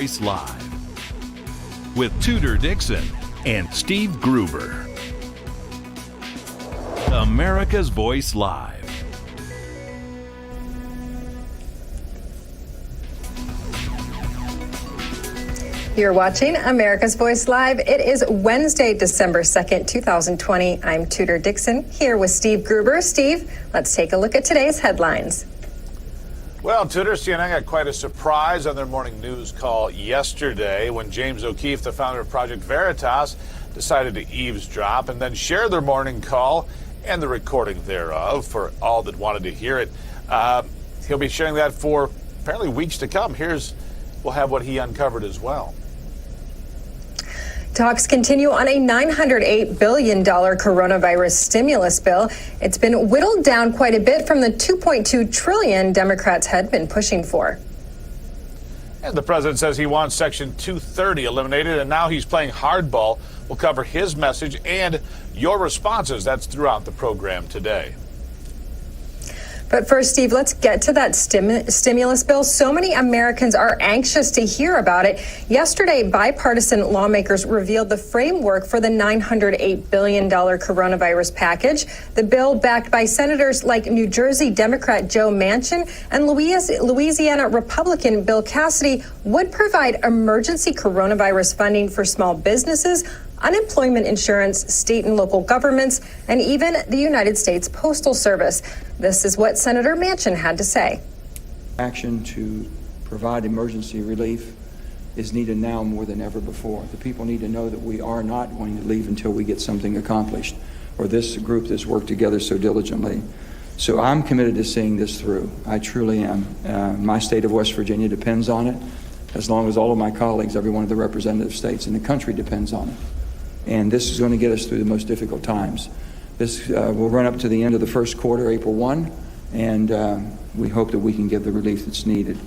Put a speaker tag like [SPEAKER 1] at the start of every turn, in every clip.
[SPEAKER 1] Live with Tudor Dixon and Steve Gruber. America's Voice Live.
[SPEAKER 2] You're watching America's Voice Live. It is Wednesday, December 2nd, 2020. I'm Tudor Dixon here with Steve Gruber. Steve, let's take a look at today's headlines.
[SPEAKER 3] Well, Tudor CNN got quite a surprise on their morning news call yesterday when James O'Keefe, the founder of Project Veritas, decided to eavesdrop and then share their morning call and the recording thereof for all that wanted to hear it. He'll be sharing that for apparently weeks to come. We'll have what he uncovered as well.
[SPEAKER 2] Talks continue on a $908 billion coronavirus stimulus bill. It's been whittled down quite a bit from the $2.2 trillion Democrats had been pushing for.
[SPEAKER 3] And the president says he wants Section 230 eliminated, and now he's playing hardball. We'll cover his message and your responses. That's throughout the program today.
[SPEAKER 2] But first, Steve, let's get to that stimulus bill. So many Americans are anxious to hear about it. Yesterday, bipartisan lawmakers revealed the framework for the $908 billion coronavirus package. The bill, backed by senators like New Jersey Democrat Joe Manchin and Louisiana Republican Bill Cassidy, would provide emergency coronavirus funding for small businesses, unemployment insurance, state and local governments, and even the United States Postal Service. This is what Senator Manchin had to say.
[SPEAKER 4] Action to provide emergency relief is needed now more than ever before. The people need to know that we are not going to leave until we get something accomplished, or this group that's worked together so diligently. So I'm committed to seeing this through. I truly am. My state of West Virginia depends on it, as long as all of my colleagues, every one of the representative states in the country depends on it. And this is going to get us through the most difficult times. This will run up to the end of the first quarter, April 1, and we hope that we can give the relief that's needed.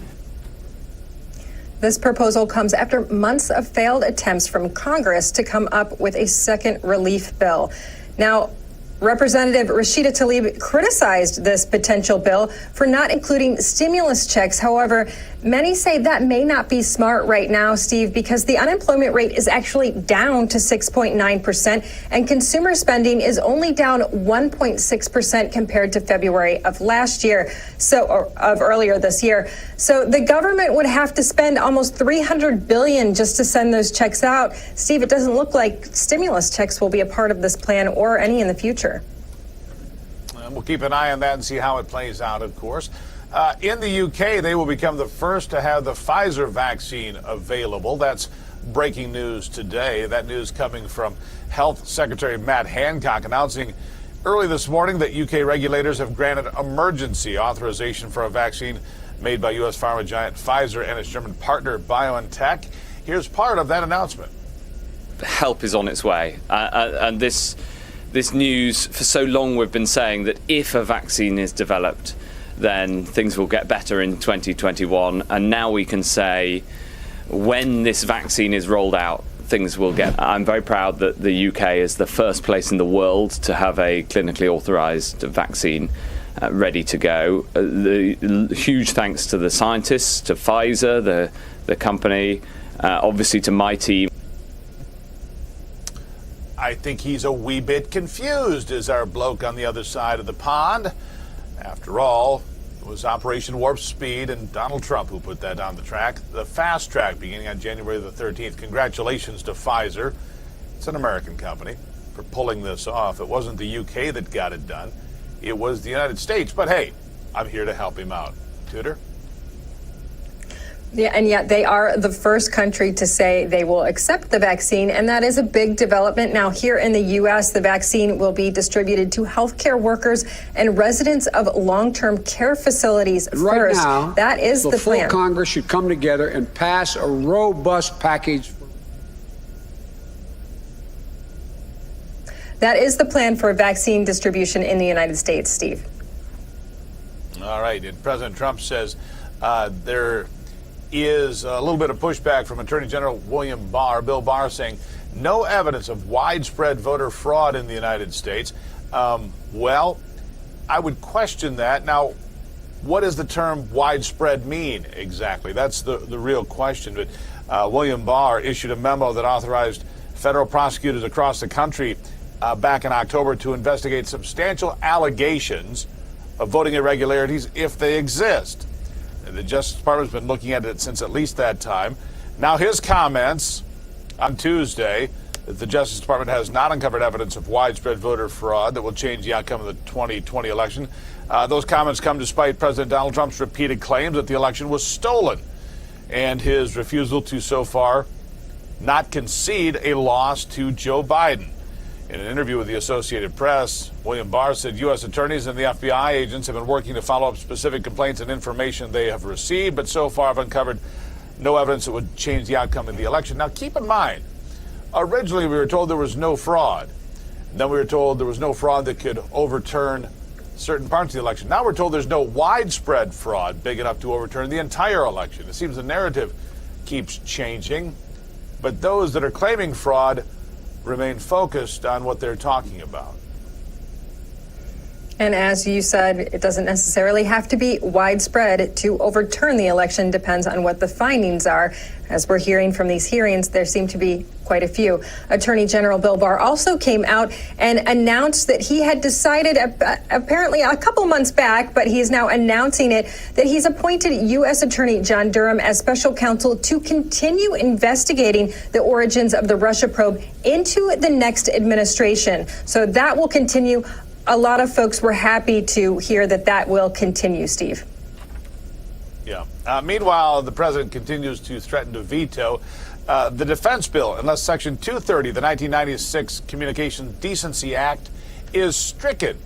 [SPEAKER 2] This proposal comes after months of failed attempts from Congress to come up with a second relief bill. Now, Representative Rashida Tlaib criticized this potential bill for not including stimulus checks. However, many say that may not be smart right now, Steve, because the unemployment rate is actually down to 6.9%, and consumer spending is only down 1.6% compared to February of last year, of earlier this year. So the government would have to spend almost $300 billion just to send those checks out. Steve, it doesn't look like stimulus checks will be a part of this plan or any in the future.
[SPEAKER 3] We'll keep an eye on that and see how it plays out, of course. In the UK, they will become the first to have the Pfizer vaccine available. That's breaking news today. That news coming from Health Secretary Matt Hancock announcing early this morning that UK regulators have granted emergency authorization for a vaccine made by U.S. pharma giant Pfizer and its German partner BioNTech. Here's part of that announcement.
[SPEAKER 5] Help is on its way. And this news, for so long we've been saying that if a vaccine is developed, then things will get better in 2021. And now we can say when this vaccine is rolled out, things will get. I'm very proud that the UK is the first place in the world to have a clinically authorized vaccine ready to go. The huge thanks to the scientists, to Pfizer, the company, obviously to my team.
[SPEAKER 3] I think he's a wee bit confused, is our bloke on the other side of the pond. After all, it was Operation Warp Speed and Donald Trump who put that on the track, the fast track beginning on January the 13th. Congratulations to Pfizer. It's an American company for pulling this off. It wasn't the UK that got it done. It was the United States. But hey, I'm here to help him out. Tudor?
[SPEAKER 2] Yeah, and yet they are the first country to say they will accept the vaccine, and that is a big development. Now, here in the U.S., the vaccine will be distributed to healthcare workers and residents of long-term care facilities
[SPEAKER 6] right
[SPEAKER 2] first.
[SPEAKER 6] Now,
[SPEAKER 2] that is the plan.
[SPEAKER 6] Full Congress should come together and pass a robust package.
[SPEAKER 2] That is the plan for vaccine distribution in the United States, Steve.
[SPEAKER 3] All right, and President Trump says there is a little bit of pushback from Attorney General Bill Barr, saying no evidence of widespread voter fraud in the United States. Well, I would question that. Now, what does the term widespread mean exactly? That's the real question. But William Barr issued a memo that authorized federal prosecutors across the country back in October to investigate substantial allegations of voting irregularities if they exist. And the Justice Department has been looking at it since at least that time. Now his comments on Tuesday that the Justice Department has not uncovered evidence of widespread voter fraud that will change the outcome of the 2020 election. Those comments come despite President Donald Trump's repeated claims that the election was stolen and his refusal to so far not concede a loss to Joe Biden. In an interview with the Associated Press, William Barr said U.S. attorneys and the FBI agents have been working to follow up specific complaints and information they have received, but so far have uncovered no evidence that would change the outcome of the election. Now, keep in mind, originally we were told there was no fraud. Then we were told there was no fraud that could overturn certain parts of the election. Now we're told there's no widespread fraud big enough to overturn the entire election. It seems the narrative keeps changing, but those that are claiming fraud remain focused on what they're talking about.
[SPEAKER 2] And as you said, it doesn't necessarily have to be widespread to overturn the election. Depends on what the findings are. As we're hearing from these hearings, there seem to be quite a few. Attorney General Bill Barr also came out and announced that he had decided, apparently a couple months back, but he is now announcing it, that he's appointed U.S. Attorney John Durham as special counsel to continue investigating the origins of the Russia probe into the next administration. So that will continue. A lot of folks were happy to hear that that will continue, Steve.
[SPEAKER 3] Yeah. Meanwhile, the president continues to threaten to veto the defense bill unless Section 230 of the 1996 Communications Decency Act is stricken,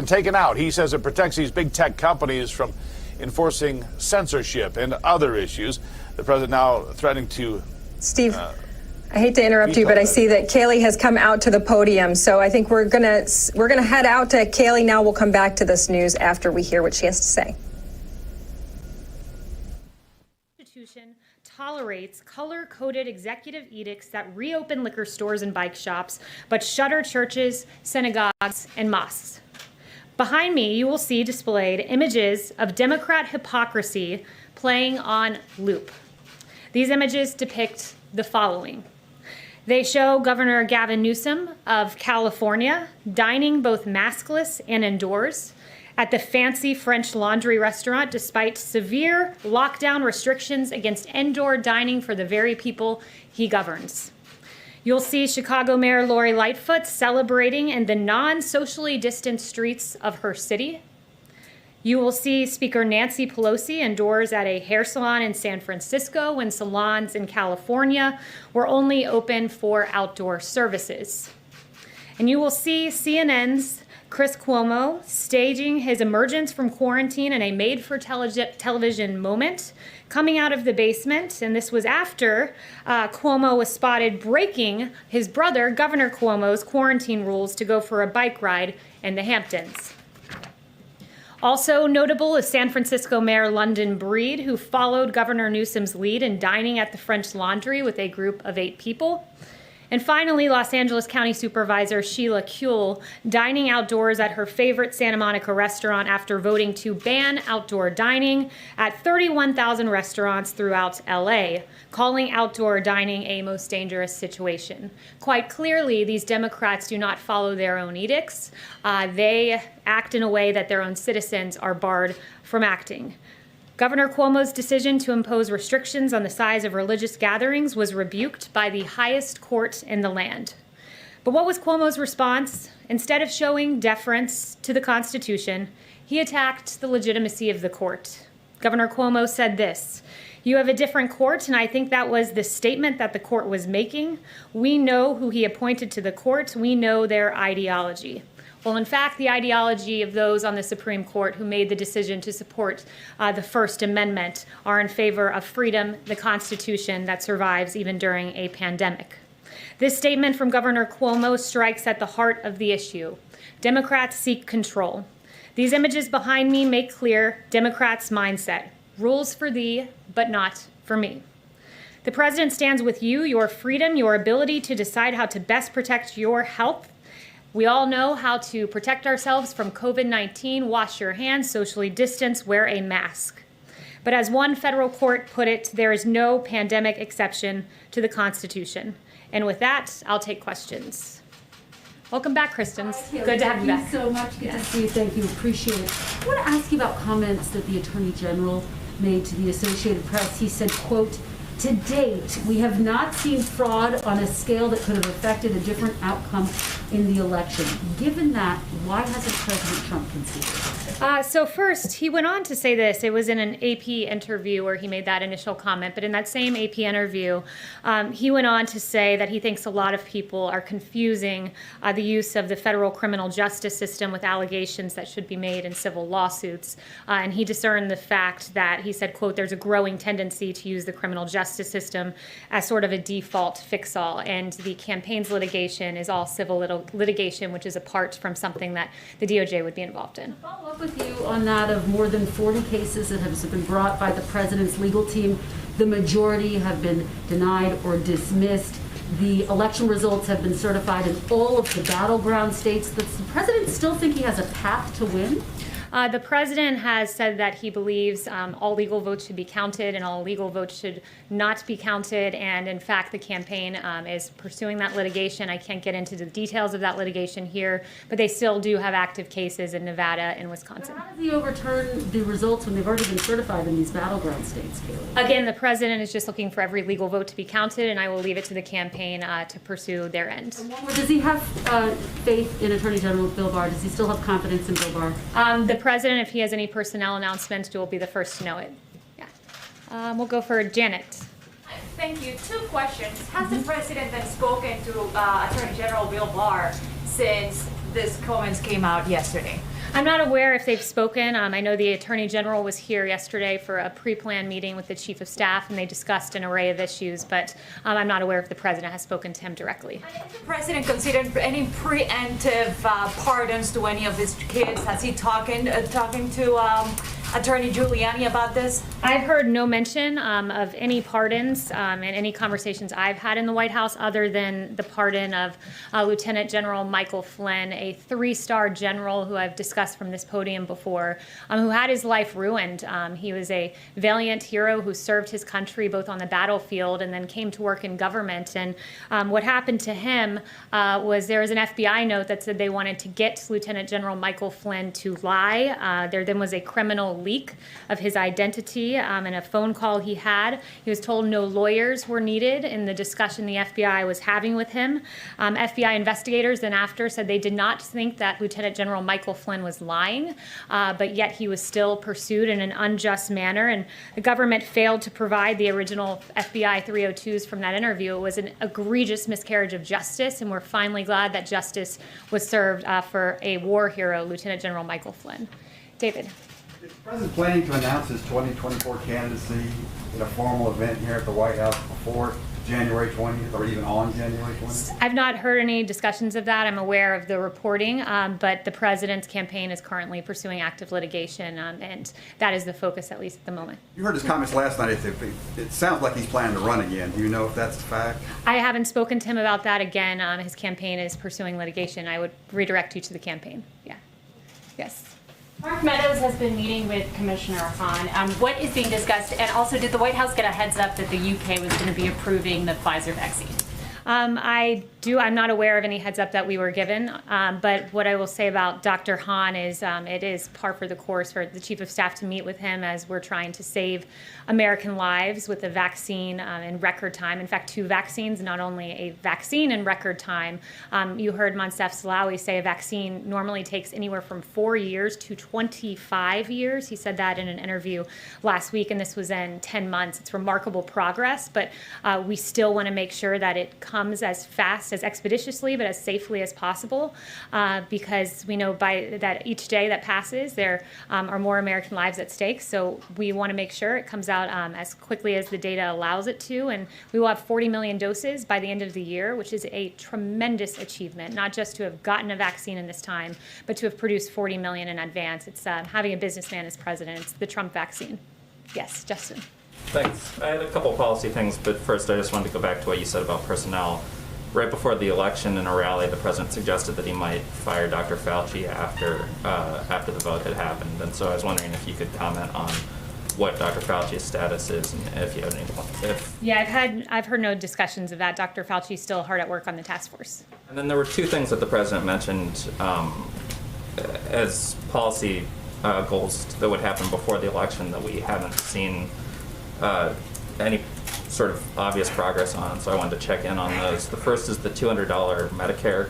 [SPEAKER 3] taken out. He says it protects these big tech companies from enforcing censorship and other issues. The president now threatening to...
[SPEAKER 2] Steve, I hate to interrupt you, but I see that Kaylee has come out to the podium. So I think we're gonna head out to Kaylee now. We'll come back to this news after we hear what she has to say.
[SPEAKER 7] Constitution tolerates color-coded executive edicts that reopen liquor stores and bike shops, but shutter churches, synagogues, and mosques. Behind me, you will see displayed images of Democrat hypocrisy playing on loop. These images depict the following. They show Governor Gavin Newsom of California dining both maskless and indoors at the fancy French Laundry restaurant despite severe lockdown restrictions against indoor dining for the very people he governs. You'll see Chicago Mayor Lori Lightfoot celebrating in the non-socially distant streets of her city. You will see Speaker Nancy Pelosi indoors at a hair salon in San Francisco when salons in California were only open for outdoor services. And you will see CNN's Chris Cuomo staging his emergence from quarantine in a made-for-television moment, coming out of the basement. And this was after Cuomo was spotted breaking his brother, Governor Cuomo's, quarantine rules to go for a bike ride in the Hamptons. Also notable is San Francisco Mayor London Breed, who followed Governor Newsom's lead in dining at the French Laundry with a group of 8 people. And finally, Los Angeles County Supervisor Sheila Kuehl dining outdoors at her favorite Santa Monica restaurant after voting to ban outdoor dining at 31,000 restaurants throughout LA, calling outdoor dining a most dangerous situation. Quite clearly, these Democrats do not follow their own edicts. They act in a way that their own citizens are barred from acting. Governor Cuomo's decision to impose restrictions on the size of religious gatherings was rebuked by the highest court in the land. But what was Cuomo's response? Instead of showing deference to the Constitution, he attacked the legitimacy of the court. Governor Cuomo said this: "You have a different court," and I think that was the statement that the court was making. "We know who he appointed to the court. We know their ideology." Well, in fact, the ideology of those on the Supreme Court who made the decision to support the First Amendment are in favor of freedom, the Constitution that survives even during a pandemic. This statement from Governor Cuomo strikes at the heart of the issue. Democrats seek control. These images behind me make clear Democrats' mindset. Rules for thee, but not for me. The president stands with you, your freedom, your ability to decide how to best protect your health. We all know how to protect ourselves from COVID-19, wash your hands, socially distance, wear a mask. But as one federal court put it, there is no pandemic exception to the Constitution. And with that, I'll take questions. Welcome back, Kristen. Good to have you back.
[SPEAKER 8] Thank you so much. Good to see you. Thank you. Appreciate it. I want to ask you about comments that the Attorney General made to the Associated Press. He said, quote, "To date, we have not seen fraud on a scale that could have affected a different outcome in the election." Given that, why hasn't President Trump conceded?
[SPEAKER 7] So first, he went on to say this. It was in an AP interview where he made that initial comment. But in that same AP interview, he went on to say that he thinks a lot of people are confusing the use of the federal criminal justice system with allegations that should be made in civil lawsuits. And he discerned the fact that, he said, quote, "There's a growing tendency to use the criminal justice system as sort of a default fix-all. And the campaign's litigation is all civil litigation, which is apart from something that the DOJ would be involved in."
[SPEAKER 8] Follow up with you on that of more than 40 cases that have been brought by the president's legal team. The majority have been denied or dismissed. The election results have been certified in all of the battleground states. Does the president still think he has a path to win?
[SPEAKER 7] The president has said that he believes all legal votes should be counted and all illegal votes should not be counted. And in fact, the campaign is pursuing that litigation. I can't get into the details of that litigation here, but they still do have active cases in Nevada and Wisconsin.
[SPEAKER 8] But how does he overturn the results when they've already been certified in these battleground states, Kaylee?
[SPEAKER 7] Again, the president is just looking for every legal vote to be counted, and I will leave it to the campaign to pursue their end.
[SPEAKER 8] Does he have faith in Attorney General Bill Barr? Does he still have confidence in Bill Barr?
[SPEAKER 7] The president, if he has any personnel announcements, will be the first to know it. Yeah. We'll go for Janet.
[SPEAKER 9] Thank you. Two questions. Has the president then spoken to Attorney General Bill Barr since these comments came out yesterday?
[SPEAKER 7] I'm not aware if they've spoken. I know the Attorney General was here yesterday for a pre-planned meeting with the Chief of Staff, and they discussed an array of issues, but I'm not aware if the President has spoken to him directly.
[SPEAKER 9] Has the President considered any preemptive pardons to any of his kids? Has he talking to Attorney Giuliani about this?
[SPEAKER 7] I've heard no mention of any pardons in any conversations I've had in the White House other than the pardon of Lieutenant General Michael Flynn, a 3-star general who I've discussed from this podium before, who had his life ruined. He was a valiant hero who served his country both on the battlefield and then came to work in government. And what happened to him was there was an FBI note that said they wanted to get Lieutenant General Michael Flynn to lie. There then was a criminal leak of his identity in a phone call he had. He was told no lawyers were needed in the discussion the FBI was having with him. FBI investigators then after said they did not think that Lieutenant General Michael Flynn was lying, but yet he was still pursued in an unjust manner, and the government failed to provide the original FBI 302s from that interview. It was an egregious miscarriage of justice, and we're finally glad that justice was served for a war hero, Lieutenant General Michael Flynn. David.
[SPEAKER 10] Is the President planning to announce his 2024 candidacy in a formal event here at the White House before January 20th or even on January 20th?
[SPEAKER 7] I've not heard any discussions of that. I'm aware of the reporting, but the president's campaign is currently pursuing active litigation, and that is the focus, at least at the moment.
[SPEAKER 10] You heard his comments last night. It sounds like he's planning to run again. Do you know if that's a fact?
[SPEAKER 7] I haven't spoken to him about that again. His campaign is pursuing litigation. I would redirect you to the campaign. Yeah. Yes.
[SPEAKER 11] Mark Meadows has been meeting with Commissioner Hahn. What is being discussed? And also, did the White House get a heads up that the UK was going to be approving the Pfizer vaccine?
[SPEAKER 7] I'm not aware of any heads up that we were given, but what I will say about Dr. Hahn is it is par for the course for the Chief of Staff to meet with him as we're trying to save American lives with a vaccine in record time. In fact, 2 vaccines, not only a vaccine in record time. You heard Moncef Slaoui say a vaccine normally takes anywhere from 4 years to 25 years. He said that in an interview last week, and this was in 10 months. It's remarkable progress, but we still want to make sure that it comes as fast, as expeditiously, but as safely as possible, because we know by that each day that passes, there are more American lives at stake. So we want to make sure it comes out as quickly as the data allows it to, and we will have 40 million doses by the end of the year, which is a tremendous achievement, not just to have gotten a vaccine in this time, but to have produced 40 million in advance. It's having a businessman as president. It's the Trump vaccine. Yes, Justin.
[SPEAKER 12] Thanks. I had a couple policy things, but first I just wanted to go back to what you said about personnel. Right before the election in a rally, the president suggested that he might fire Dr. Fauci after the vote had happened. And so I was wondering if you could comment on what Dr. Fauci's status is, and if you have any,
[SPEAKER 7] Yeah, I've heard no discussions of that. Dr. Fauci's still hard at work on the task force.
[SPEAKER 12] And then there were two things that the president mentioned as policy goals that would happen before the election that we haven't seen any sort of obvious progress on, so I wanted to check in on those. The first is the $200 Medicare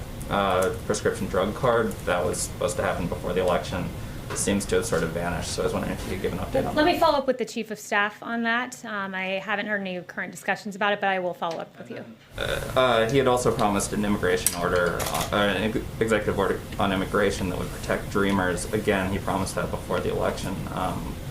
[SPEAKER 12] prescription drug card that was supposed to happen before the election. It seems to have sort of vanished, so I was wondering if you could give an update on that.
[SPEAKER 7] Let me follow up with the chief of staff on that. I haven't heard any current discussions about it, but I will follow up with you.
[SPEAKER 12] He had also promised an immigration order, an executive order on immigration that would protect dreamers. Again, he promised that before the election.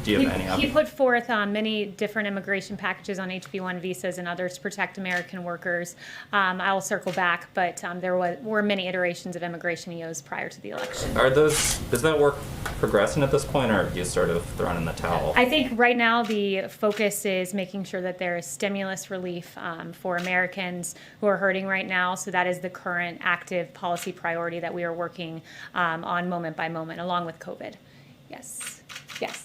[SPEAKER 12] Do you have any updates?
[SPEAKER 7] He put forth many different immigration packages on HB1 visas and others to protect American workers. I will circle back, but there were many iterations of immigration EOs prior to the election.
[SPEAKER 12] Does that work progressing at this point, or have you sort of thrown in the towel?
[SPEAKER 7] I think right now the focus is making sure that there is stimulus relief for Americans who are hurting right now. So that is the current active policy priority that we are working on moment by moment, along with COVID. Yes. Yes.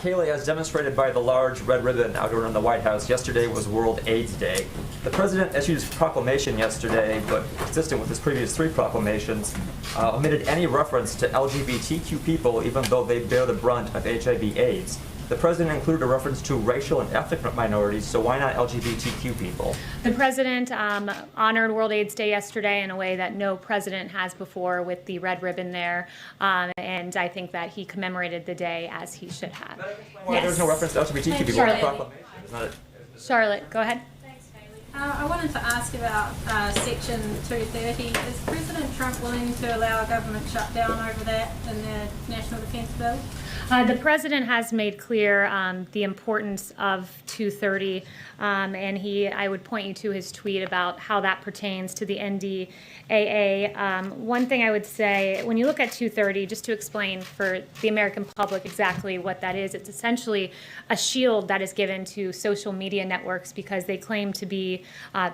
[SPEAKER 13] Kaylee, as demonstrated by the large red ribbon out around the White House, yesterday was World AIDS Day. The president issued his proclamation yesterday, but consistent with his previous three proclamations, omitted any reference to LGBTQ people, even though they bear the brunt of HIV/AIDS. The president included a reference to racial and ethnic minorities, so why not LGBTQ people?
[SPEAKER 7] The president honored World AIDS Day yesterday in a way that no president has before, with the red ribbon there, and I think that he commemorated the day as he should have.
[SPEAKER 13] Why there's no reference to LGBTQ people in the proclamation?
[SPEAKER 7] Charlotte, go ahead.
[SPEAKER 14] I wanted to ask about Section 230. Is President Trump willing to allow a government shutdown over that in the National Defense Bill?
[SPEAKER 7] The president has made clear the importance of 230, and I would point you to his tweet about how that pertains to the NDAA. One thing I would say, when you look at 230, just to explain for the American public exactly what that is, it's essentially a shield that is given to social media networks because they claim to be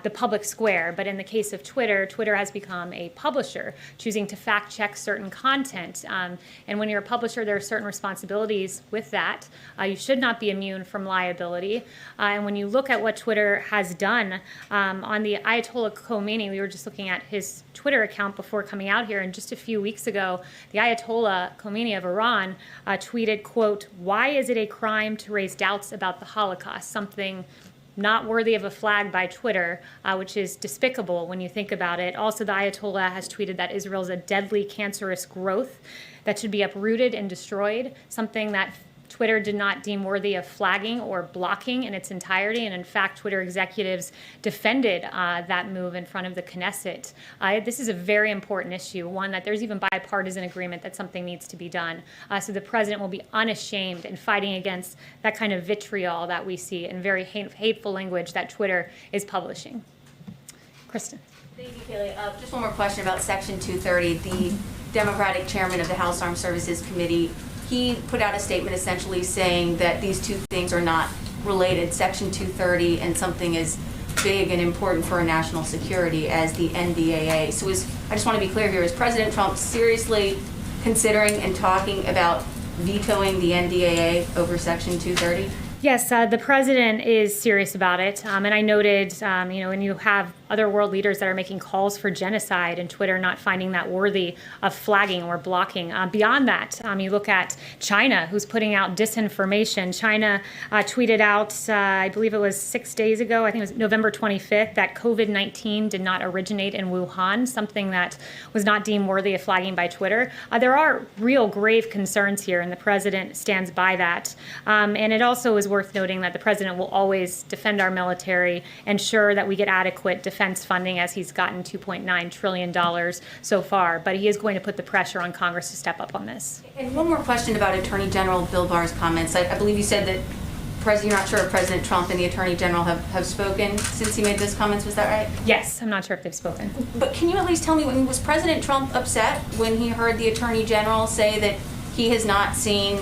[SPEAKER 7] the public square. But in the case of Twitter, Twitter has become a publisher, choosing to fact check certain content. And when you're a publisher, there are certain responsibilities with that. You should not be immune from liability. And when you look at what Twitter has done on the Ayatollah Khomeini, we were just looking at his Twitter account before coming out here, and just a few weeks ago, the Ayatollah Khomeini of Iran tweeted, quote, "Why is it a crime to raise doubts about the Holocaust?" Something not worthy of a flag by Twitter, which is despicable when you think about it. Also, the Ayatollah has tweeted that Israel is a deadly, cancerous growth that should be uprooted and destroyed, something that Twitter did not deem worthy of flagging or blocking in its entirety. And in fact, Twitter executives defended that move in front of the Knesset. This is a very important issue, one that there's even bipartisan agreement that something needs to be done. So the president will be unashamed in fighting against that kind of vitriol that we see and very hateful language that Twitter is publishing. Kristen.
[SPEAKER 15] Thank you, Kaylee. Just one more question about Section 230. The Democratic chairman of the House Armed Services Committee, he put out a statement essentially saying that these two things are not related, Section 230 and something as big and important for our national security as the NDAA. So I just want to be clear here, is President Trump seriously considering and talking about vetoing the NDAA over Section 230?
[SPEAKER 7] Yes, the president is serious about it. And I noted, when you have other world leaders that are making calls for genocide and Twitter not finding that worthy of flagging or blocking. Beyond that, you look at China, who's putting out disinformation. China tweeted out, I believe it was 6 days ago, I think it was November 25th, that COVID-19 did not originate in Wuhan, something that was not deemed worthy of flagging by Twitter. There are real grave concerns here, and the president stands by that. And it also is worth noting that the president will always defend our military, ensure that we get adequate defense funding, as he's gotten $2.9 trillion so far. But he is going to put the pressure on Congress to step up on this.
[SPEAKER 15] And one more question about Attorney General Bill Barr's comments. I believe you said that you're not sure if President Trump and the Attorney General have spoken since he made those comments. Was that right?
[SPEAKER 7] Yes, I'm not sure if they've spoken.
[SPEAKER 15] But can you at least tell me, was President Trump upset when he heard the Attorney General say that he has not seen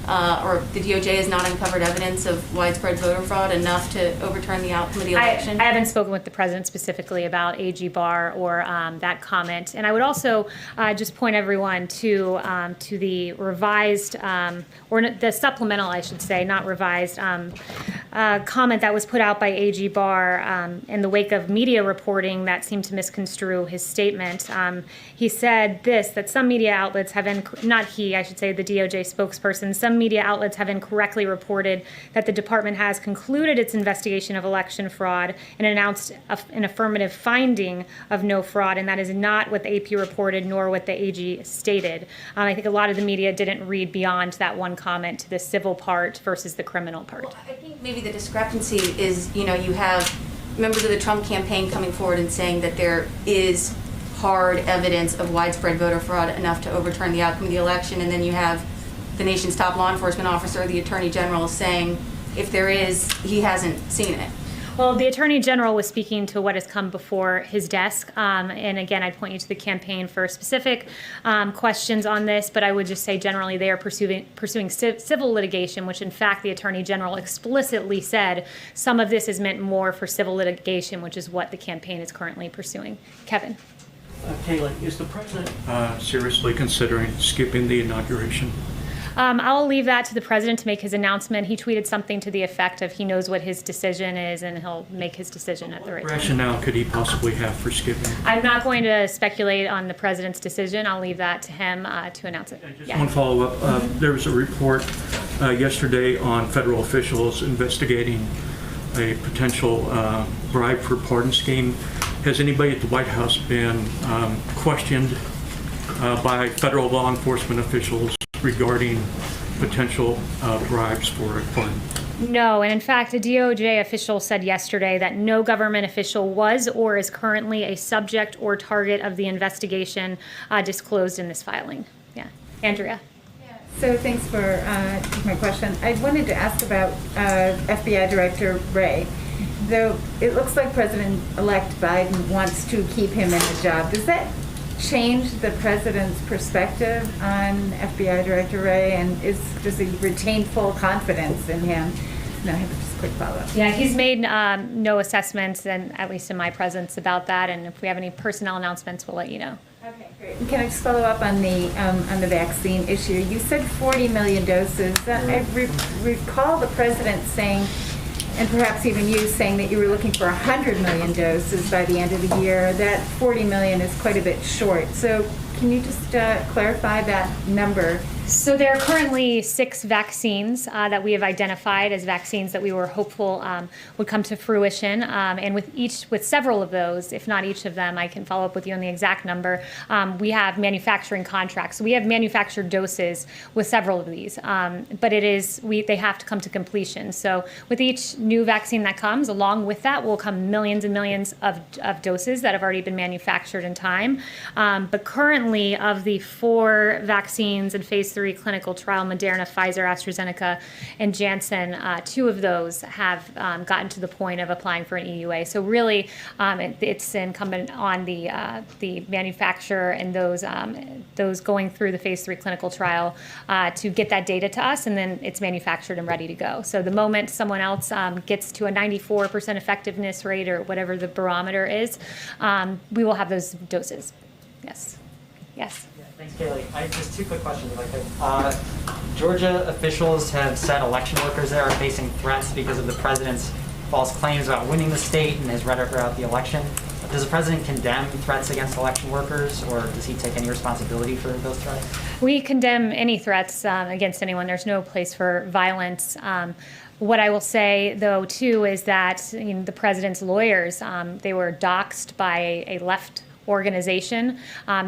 [SPEAKER 15] or the DOJ has not uncovered evidence of widespread voter fraud enough to overturn the outcome of the election?
[SPEAKER 7] I haven't spoken with the president specifically about AG Barr or that comment. And I would also just point everyone to the revised, or the supplemental, I should say, not revised, comment that was put out by AG Barr in the wake of media reporting that seemed to misconstrue his statement. He said that some media outlets have, not he, I should say, the DOJ spokesperson, some media outlets have incorrectly reported that the department has concluded its investigation of election fraud and announced an affirmative finding of no fraud, and that is not what the AP reported nor what the AG stated. I think a lot of the media didn't read beyond that one comment to the civil part versus the criminal part.
[SPEAKER 15] Well, I think maybe the discrepancy is, you have members of the Trump campaign coming forward and saying that there is hard evidence of widespread voter fraud enough to overturn the outcome of the election, and then you have the nation's top law enforcement officer, the Attorney General, saying if there is, he hasn't seen it.
[SPEAKER 7] Well, the Attorney General was speaking to what has come before his desk. And again, I'd point you to the campaign for specific questions on this, but I would just say generally they are pursuing civil litigation, which in fact the Attorney General explicitly said some of this is meant more for civil litigation, which is what the campaign is currently pursuing. Kevin.
[SPEAKER 16] Kayla, is the president seriously considering skipping the inauguration?
[SPEAKER 7] I'll leave that to the president to make his announcement. He tweeted something to the effect of he knows what his decision is and he'll make his decision at the right time.
[SPEAKER 16] What rationale could he possibly have for skipping?
[SPEAKER 7] I'm not going to speculate on the president's decision. I'll leave that to him to announce it.
[SPEAKER 16] Just one follow-up. There was a report yesterday on federal officials investigating a potential bribe for pardon scheme. Has anybody at the White House been questioned by federal law enforcement officials regarding potential bribes for a pardon?
[SPEAKER 7] No, and in fact, a DOJ official said yesterday that no government official was or is currently a subject or target of the investigation disclosed in this filing. Yeah, Andrea.
[SPEAKER 17] So thanks for taking my question. I wanted to ask about FBI Director Wray. Though it looks like President-elect Biden wants to keep him in the job, does that change the president's perspective on FBI Director Wray, and does he retain full confidence in him? No, I have just a quick follow-up.
[SPEAKER 7] Yeah, he's made no assessments, and at least in my presence, about that. And if we have any personnel announcements, we'll let you know.
[SPEAKER 17] Okay, great. And can I just follow up on the vaccine issue? You said 40 million doses. I recall the president saying, and perhaps even you saying, that you were looking for 100 million doses by the end of the year. That 40 million is quite a bit short. So can you just clarify that number?
[SPEAKER 7] So there are currently 6 vaccines that we have identified as vaccines that we were hopeful would come to fruition. And with several of those, if not each of them, I can follow up with you on the exact number. We have manufacturing contracts. So we have manufactured doses with several of these, but they have to come to completion. So with each new vaccine that comes, along with that will come millions and millions of doses that have already been manufactured in time. But currently, of the 4 vaccines in phase 3 clinical trial, Moderna, Pfizer, AstraZeneca, and Janssen, 2 of those have gotten to the point of applying for an EUA. So really, it's incumbent on the manufacturer and those going through the phase 3 clinical trial to get that data to us, and then it's manufactured and ready to go. So the moment someone else gets to a 94% effectiveness rate or whatever the barometer is, we will have those doses. Yes. Yes.
[SPEAKER 13] Thanks, Kaylee. I have just 2 quick questions, if I could. Georgia officials have said election workers there are facing threats because of the president's false claims about winning the state and his rhetoric throughout the election. Does the president condemn threats against election workers, or does he take any responsibility for those threats?
[SPEAKER 7] We condemn any threats against anyone. There's no place for violence. What I will say, though, too, is that the president's lawyers, they were doxxed by a left organization.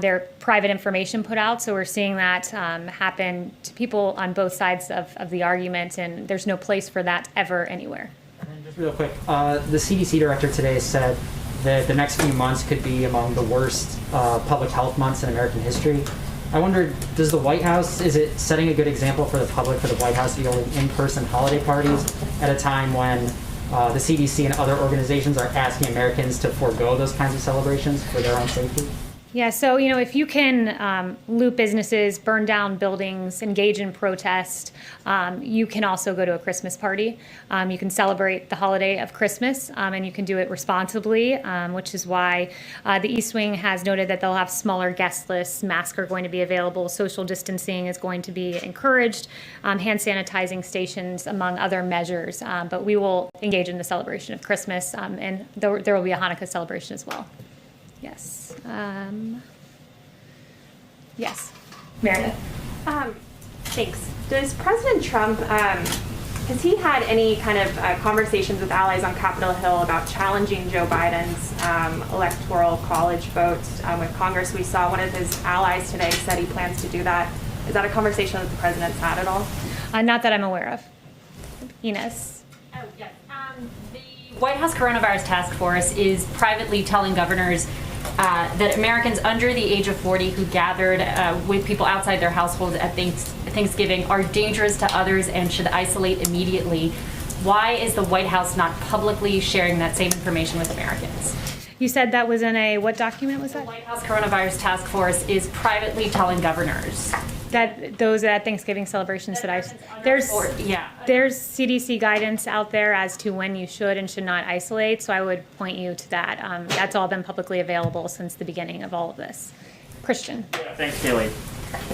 [SPEAKER 7] Their private information put out, so we're seeing that happen to people on both sides of the argument, and there's no place for that ever anywhere.
[SPEAKER 13] And then just real quick, the CDC director today said that the next few months could be among the worst public health months in American history. I wonder, does the White House, is it setting a good example for the public for the White House to be holding in-person holiday parties at a time when the CDC and other organizations are asking Americans to forego those kinds of celebrations for their own safety?
[SPEAKER 7] Yeah, so, if you can loot businesses, burn down buildings, engage in protest, you can also go to a Christmas party. You can celebrate the holiday of Christmas, and you can do it responsibly, which is why the East Wing has noted that they'll have smaller guest lists, masks are going to be available, social distancing is going to be encouraged, hand sanitizing stations, among other measures. But we will engage in the celebration of Christmas, and there will be a Hanukkah celebration as well. Yes. Yes.
[SPEAKER 18] Meredith. Thanks. Does President Trump, has he had any kind of conversations with allies on Capitol Hill about challenging Joe Biden's electoral college vote with Congress? We saw one of his allies today said he plans to do that. Is that a conversation that the president's had at all?
[SPEAKER 7] Not that I'm aware of. Ines.
[SPEAKER 11] Oh, yes. The White House Coronavirus Task Force is privately telling governors that Americans under the age of 40 who gathered with people outside their households at Thanksgiving are dangerous to others and should isolate immediately. Why is the White House not publicly sharing that same information with Americans?
[SPEAKER 7] You said that was in a, what document was that?
[SPEAKER 11] The White House Coronavirus Task Force is privately telling governors.
[SPEAKER 7] That those at Thanksgiving celebrations there's CDC guidance out there as to when you should and should not isolate, so I would point you to that. That's all been publicly available since the beginning of all of this. Christian.
[SPEAKER 19] Yeah, thanks, Kaylee.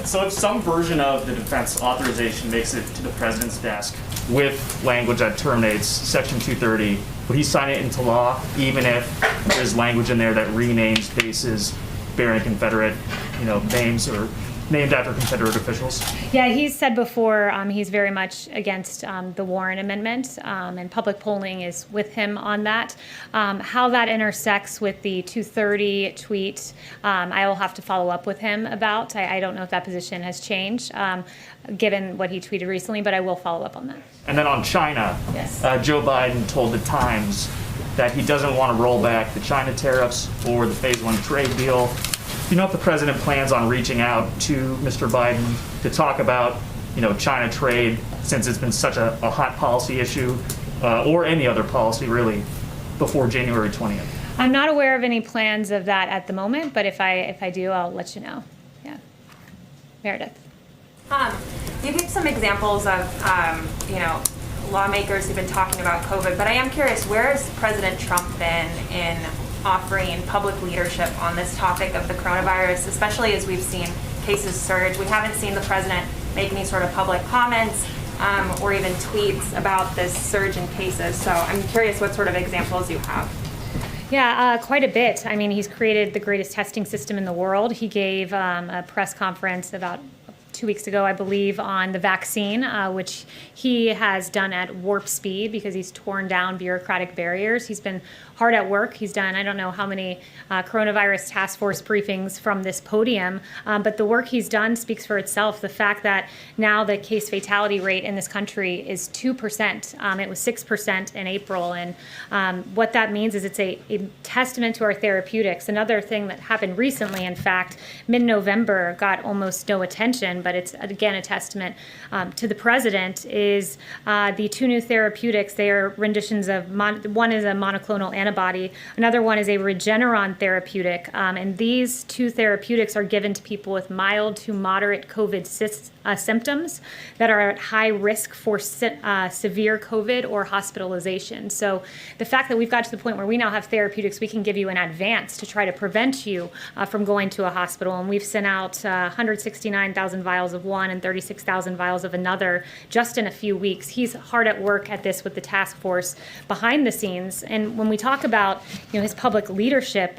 [SPEAKER 19] So if some version of the defense authorization makes it to the president's desk with language that terminates Section 230, would he sign it into law, even if there's language in there that renames bases bearing Confederate, names or named after Confederate officials?
[SPEAKER 7] Yeah, he's said before he's very much against the Warren Amendment, and public polling is with him on that. How that intersects with the 230 tweet, I will have to follow up with him about. I don't know if that position has changed, given what he tweeted recently, but I will follow up on that.
[SPEAKER 19] And then on China,
[SPEAKER 7] yes.
[SPEAKER 19] Joe Biden told the Times that he doesn't want to roll back the China tariffs or the Phase 1 trade deal. Do you know if the president plans on reaching out to Mr. Biden to talk about, China trade, since it's been such a hot policy issue, or any other policy really, before January 20th?
[SPEAKER 7] I'm not aware of any plans of that at the moment, but if I do, I'll let you know. Yeah. Meredith.
[SPEAKER 18] You gave some examples of, lawmakers who've been talking about COVID, but I am curious, where has President Trump been in offering public leadership on this topic of the coronavirus, especially as we've seen cases surge? We haven't seen the president make any sort of public comments or even tweets about this surge in cases. So I'm curious what sort of examples you have.
[SPEAKER 7] Yeah, quite a bit. I mean, he's created the greatest testing system in the world. He gave a press conference about 2 weeks ago, I believe, on the vaccine, which he has done at warp speed because he's torn down bureaucratic barriers. He's been hard at work. He's done, I don't know how many coronavirus task force briefings from this podium, but the work he's done speaks for itself. The fact that now the case fatality rate in this country is 2%. It was 6% in April. And what that means is it's a testament to our therapeutics. Another thing that happened recently, in fact, mid-November got almost no attention, but it's, again, a testament to the president, is the two new therapeutics. They are renditions of, one is a monoclonal antibody, another one is a Regeneron therapeutic, and these two therapeutics are given to people with mild to moderate COVID symptoms that are at high risk for severe COVID or hospitalization. So the fact that we've got to the point where we now have therapeutics we can give you in advance to try to prevent you from going to a hospital, and we've sent out 169,000 vials of one and 36,000 vials of another just in a few weeks. He's hard at work at this with the task force behind the scenes. And when we talk about his public leadership,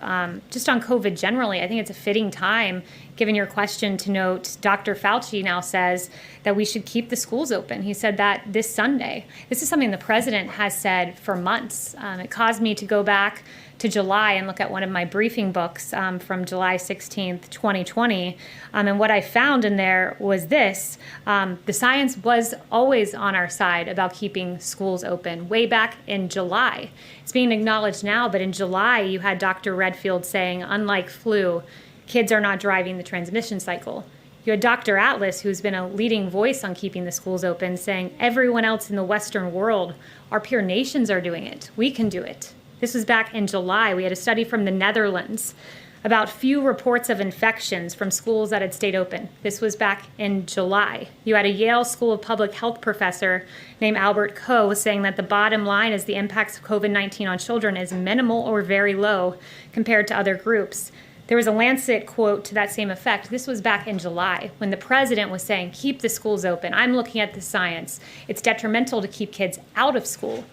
[SPEAKER 7] just on COVID generally, I think it's a fitting time, given your question, to note Dr. Fauci now says that we should keep the schools open. He said that this Sunday. This is something the president has said for months. It caused me to go back to July and look at one of my briefing books from July 16th, 2020. And what I found in there was this. The science was always on our side about keeping schools open way back in July. It's being acknowledged now, but in July you had Dr. Redfield saying, unlike flu, kids are not driving the transmission cycle. You had Dr. Atlas, who's been a leading voice on keeping the schools open, saying everyone else in the Western world, our peer nations are doing it. We can do it. This was back in July. We had a study from the Netherlands about few reports of infections from schools that had stayed open. This was back in July. You had a Yale School of Public Health professor named Albert Coe saying that the bottom line is the impacts of COVID-19 on children is minimal or very low compared to other groups. There was a Lancet quote to that same effect. This was back in July when the president was saying, keep the schools open. I'm looking at the science. It's detrimental to keep kids out of school.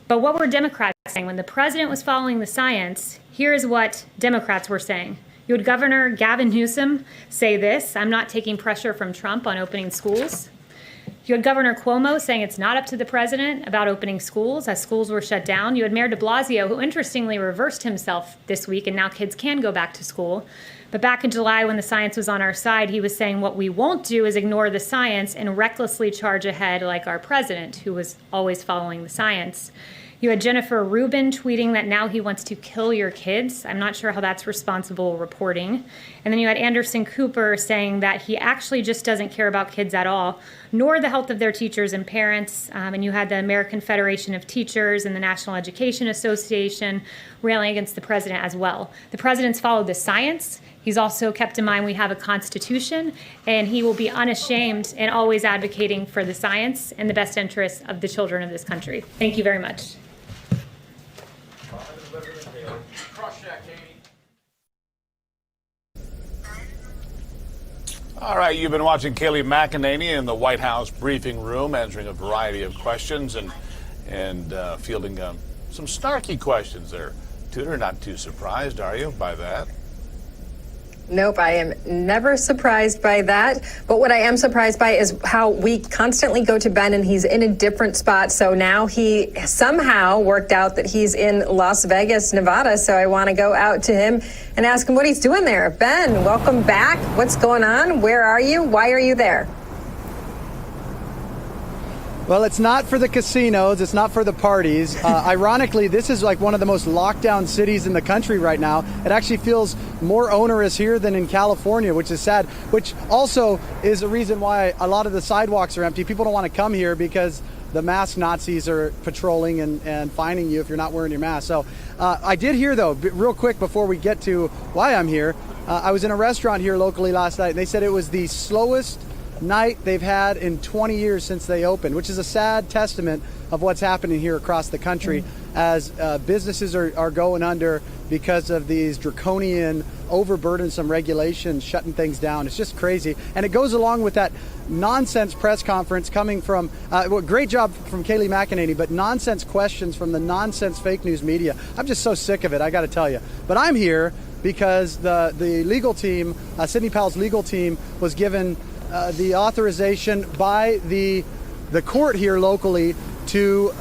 [SPEAKER 7] But what were Democrats saying? When the president was following the science, here's what Democrats were saying. You had Governor Gavin Newsom say this, I'm not taking pressure from Trump on opening schools. You had Governor Cuomo saying it's not up to the president about opening schools as schools were shut down. You had Mayor de Blasio, who interestingly reversed himself this week, and now kids can go back to school. But back in July, when the science was on our side, he was saying what we won't do is ignore the science and recklessly charge ahead like our president, who was always following the science. You had Jennifer Rubin tweeting that now he wants to kill your kids. I'm not sure how that's responsible reporting. And then you had Anderson Cooper saying that he actually just doesn't care about kids at all, nor the health of their teachers and parents. And you had the American Federation of Teachers and the National Education Association railing against the president as well. The president's followed the science. He's also kept in mind we have a constitution, and he will be unashamed and always advocating for the science and the best interests of the children of this country. Thank you very much.
[SPEAKER 3] All right, you've been watching Kayleigh McEnany in the White House briefing room, answering a variety of questions and fielding some snarky questions there. Tudor, not too surprised, are you, by that?
[SPEAKER 2] Nope, I am never surprised by that. But what I am surprised by is how we constantly go to Ben and he's in a different spot. So now he somehow worked out that he's in Las Vegas, Nevada. So I want to go out to him and ask him what he's doing there. Ben, welcome back. What's going on? Where are you? Why are you there?
[SPEAKER 20] Well, it's not for the casinos. It's not for the parties. Ironically, this is like one of the most locked down cities in the country right now. It actually feels more onerous here than in California, which is sad, which also is a reason why a lot of the sidewalks are empty. People don't want to come here because the mask Nazis are patrolling and fining you if you're not wearing your mask. So I did hear, though, real quick before we get to why I'm here, I was in a restaurant here locally last night, and they said it was the slowest night they've had in 20 years since they opened, which is a sad testament of what's happening here across the country as businesses are going under because of these draconian, overburdensome regulations shutting things down. It's just crazy. And it goes along with that nonsense press conference coming from, great job from Kayleigh McEnany, but nonsense questions from the nonsense fake news media. I'm just so sick of it, I got to tell you. But I'm here because the legal team, Sidney Powell's legal team, was given the authorization by the court here locally to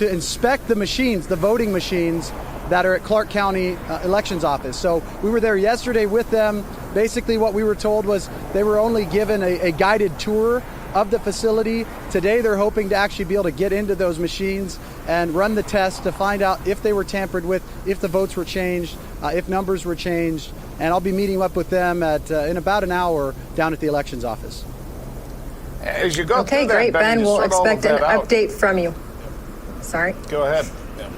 [SPEAKER 20] inspect the machines, the voting machines that are at Clark County Elections Office. So we were there yesterday with them. Basically what we were told was they were only given a guided tour of the facility. Today they're hoping to actually be able to get into those machines and run the test to find out if they were tampered with, if the votes were changed, if numbers were changed. And I'll be meeting up with them in about an hour down at the elections office.
[SPEAKER 3] As you go
[SPEAKER 2] okay,
[SPEAKER 3] through that,
[SPEAKER 2] great, Ben. We'll expect an update from you. Sorry.
[SPEAKER 3] Go ahead. Yeah.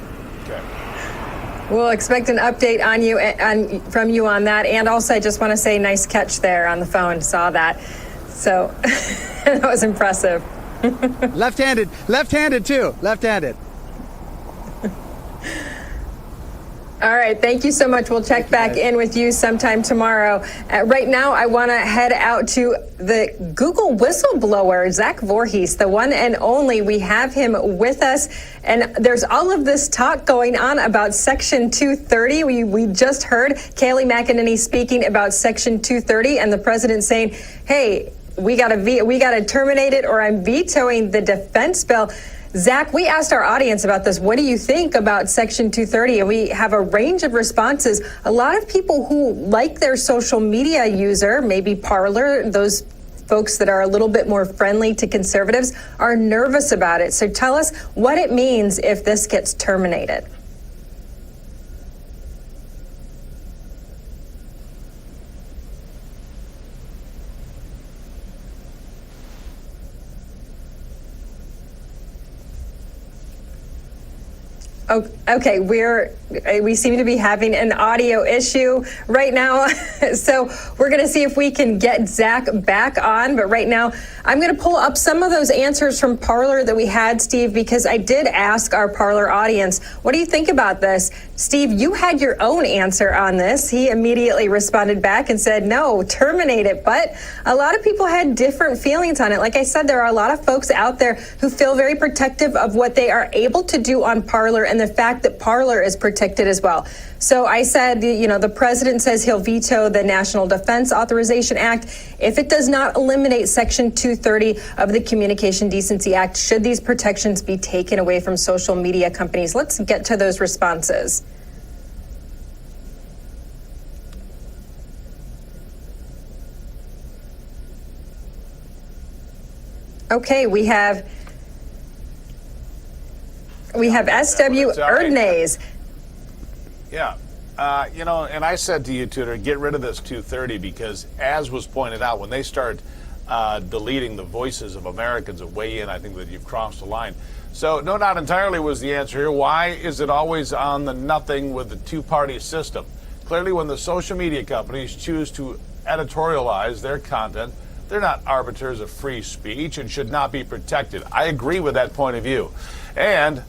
[SPEAKER 3] Okay.
[SPEAKER 2] We'll expect an update on you from you on that. And also, I just want to say, nice catch there on the phone. Saw that. So that was impressive.
[SPEAKER 20] Left-handed too. Left-handed.
[SPEAKER 2] All right. Thank you so much. We'll check back in with you sometime tomorrow. Right now, I want to head out to the Google whistleblower, Zach Voorhees, the one and only. We have him with us. And there's all of this talk going on about Section 230. We just heard Kayleigh McEnany speaking about Section 230 and the president saying, hey, we got to terminate it or I'm vetoing the defense bill. Zach, we asked our audience about this. What do you think about Section 230? And we have a range of responses. A lot of people who like their social media user, maybe Parler, those folks that are a little bit more friendly to conservatives, are nervous about it. So tell us what it means if this gets terminated. Oh, okay, we seem to be having an audio issue right now, so we're going to see if we can get Zach back on. But right now, I'm going to pull up some of those answers from Parler that we had, Steve, because I did ask our Parler audience, what do you think about this? Steve, you had your own answer on this. He immediately responded back and said, no, terminate it. But a lot of people had different feelings on it. Like I said, there are a lot of folks out there who feel very protective of what they are able to do on Parler and the fact that Parler is protected as well. So I said, the president says he'll veto the National Defense Authorization Act if it does not eliminate Section 230 of the Communication Decency Act. Should these protections be taken away from social media companies? Let's get to those responses. Okay, we have SW Erdnase.
[SPEAKER 3] Yeah. And I said to you, Tudor, get rid of this 230 because, as was pointed out, when they start deleting the voices of Americans that weigh in, I think that you've crossed the line. So, no, not entirely was the answer here. Why is it always on the nothing with the two-party system? Clearly, when the social media companies choose to editorialize their content, they're not arbiters of free speech and should not be protected. I agree with that point of view. And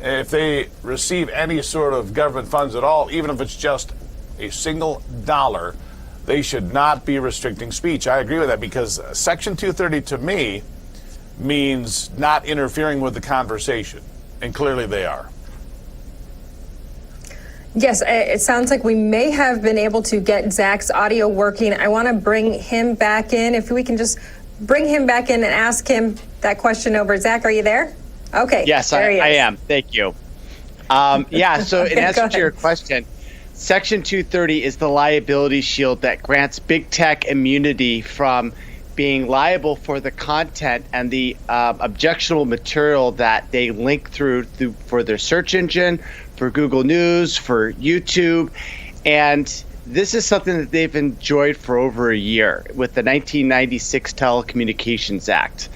[SPEAKER 3] if they receive any sort of government funds at all, even if it's just a single dollar, they should not be restricting speech. I agree with that because Section 230 to me means not interfering with the conversation, and clearly they are.
[SPEAKER 2] Yes, it sounds like we may have been able to get Zach's audio working. I want to bring him back in. If we can just bring him back in and ask him that question over. Zach, are you there? Okay.
[SPEAKER 21] Yes, I am. Thank you. So in answer to your question, Section 230 is the liability shield that grants big tech immunity from being liable for the content and the objectionable material that they link through for their search engine, for Google News, for YouTube. And this is something that they've enjoyed for over a year with the 1996 Telecommunications Act.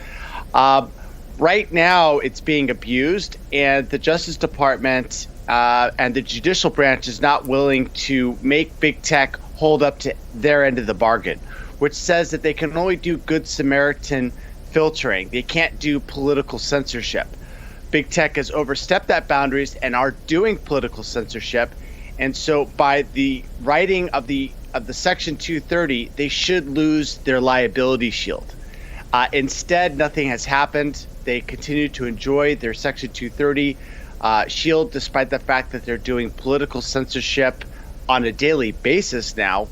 [SPEAKER 21] Right now, it's being abused, and the Justice Department and the judicial branch is not willing to make big tech hold up to their end of the bargain, which says that they can only do Good Samaritan filtering. They can't do political censorship. Big tech has overstepped that boundaries and are doing political censorship. And so by the writing of the Section 230, they should lose their liability shield. Instead, nothing has happened. They continue to enjoy their Section 230 shield, despite the fact that they're doing political censorship on a daily basis now.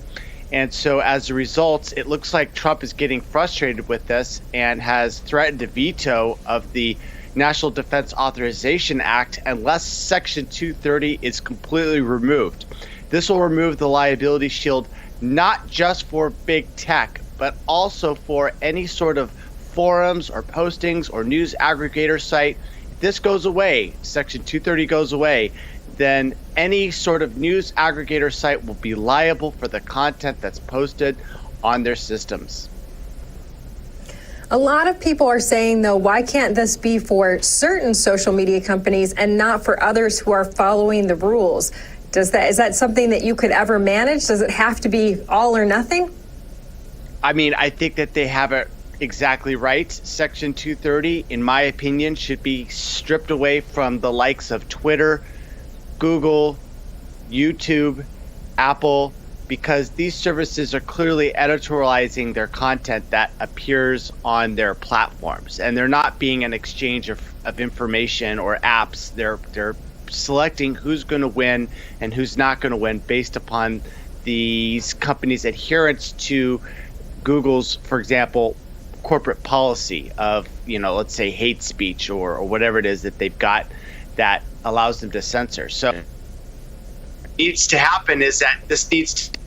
[SPEAKER 21] And so as a result, it looks like Trump is getting frustrated with this and has threatened a veto of the National Defense Authorization Act unless Section 230 is completely removed. This will remove the liability shield not just for big tech, but also for any sort of forums or postings or news aggregator site. If this goes away, Section 230 goes away, then any sort of news aggregator site will be liable for the content that's posted on their systems.
[SPEAKER 2] A lot of people are saying, though, why can't this be for certain social media companies and not for others who are following the rules? Is that something that you could ever manage? Does it have to be all or nothing?
[SPEAKER 21] I mean, I think that they have it exactly right. Section 230, in my opinion, should be stripped away from the likes of Twitter, Google, YouTube, Apple, because these services are clearly editorializing their content that appears on their platforms, and they're not being an exchange of information or apps. They're selecting who's going to win and who's not going to win based upon these companies' adherence to Google's, for example, corporate policy of, let's say hate speech or whatever it is that they've got that allows them to censor. So what needs to happen is that this needs to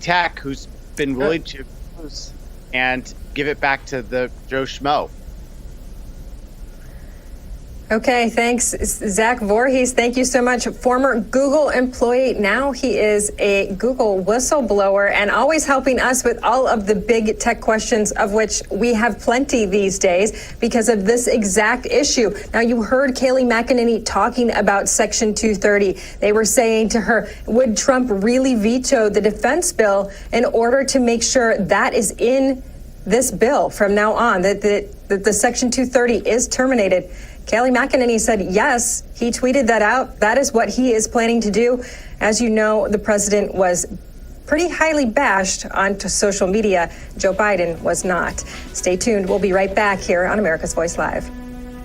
[SPEAKER 21] tech who's been willing to lose and give it back to the Joe Schmo.
[SPEAKER 2] Okay, thanks, Zach Voorhees. Thank you so much. Former Google employee. Now he is a Google whistleblower and always helping us with all of the big tech questions, of which we have plenty these days because of this exact issue. Now, you heard Kayleigh McEnany talking about Section 230. They were saying to her, would Trump really veto the defense bill in order to make sure that is in this bill from now on, that the Section 230 is terminated? Kayleigh McEnany said yes. He tweeted that out. That is what he is planning to do. As you know, the president was pretty highly bashed on social media. Joe Biden was not. Stay tuned. We'll be right back here on America's Voice Live.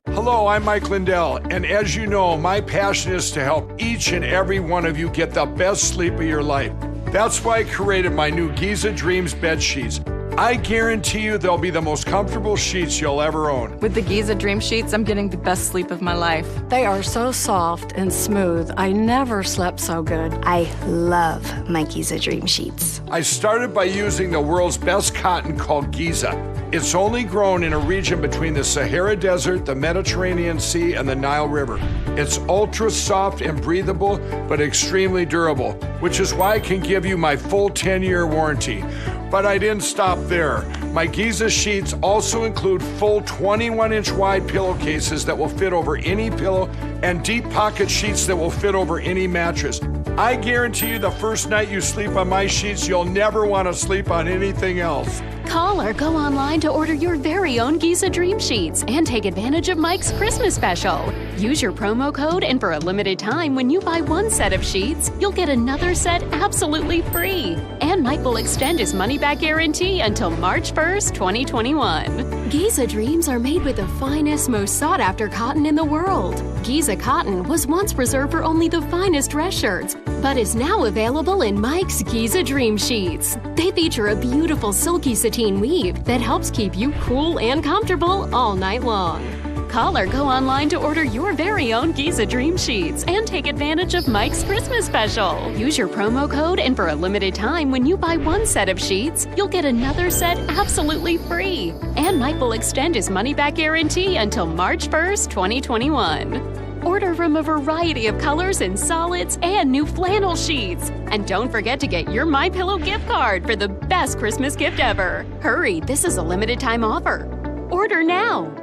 [SPEAKER 6] Hello, I'm Mike Lindell, and as you know, my passion is to help each and every one of you get the best sleep of your life. That's why I created my new Giza Dreams bed sheets. I guarantee you they'll be the most comfortable sheets you'll ever own.
[SPEAKER 1] With the Giza Dream Sheets, I'm getting the best sleep of my life. They are so soft and smooth. I never slept so good.
[SPEAKER 22] I love my Giza Dream Sheets.
[SPEAKER 6] I started by using the world's best cotton called Giza. It's only grown in a region between the Sahara Desert, the Mediterranean Sea, and the Nile River. It's ultra soft and breathable, but extremely durable, which is why I can give you my full 10-year warranty. But I didn't stop there. My Giza sheets also include full 21-inch wide pillowcases that will fit over any pillow and deep pocket sheets that will fit over any mattress. I guarantee you the first night you sleep on my sheets, you'll never want to sleep on anything else.
[SPEAKER 23] Call or go online to order your very own Giza Dream Sheets and take advantage of Mike's Christmas special. Use your promo code, and for a limited time, when you buy one set of sheets, you'll get another set absolutely free. And Mike will extend his money-back guarantee until March 1st, 2021. Giza Dreams are made with the finest, most sought-after cotton in the world. Giza cotton was once reserved for only the finest dress shirts, but is now available in Mike's Giza Dream Sheets. They feature a beautiful silky sateen weave that helps keep you cool and comfortable all night long. Call or go online to order your very own Giza Dream Sheets and take advantage of Mike's Christmas special. Use your promo code, and for a limited time, when you buy one set of sheets, you'll get another set absolutely free. And Mike will extend his money-back guarantee until March 1st, 2021. Order from a variety of colors and solids and new flannel sheets. And don't forget to get your MyPillow gift card for the best Christmas gift ever. Hurry, this is a limited time offer. Order now.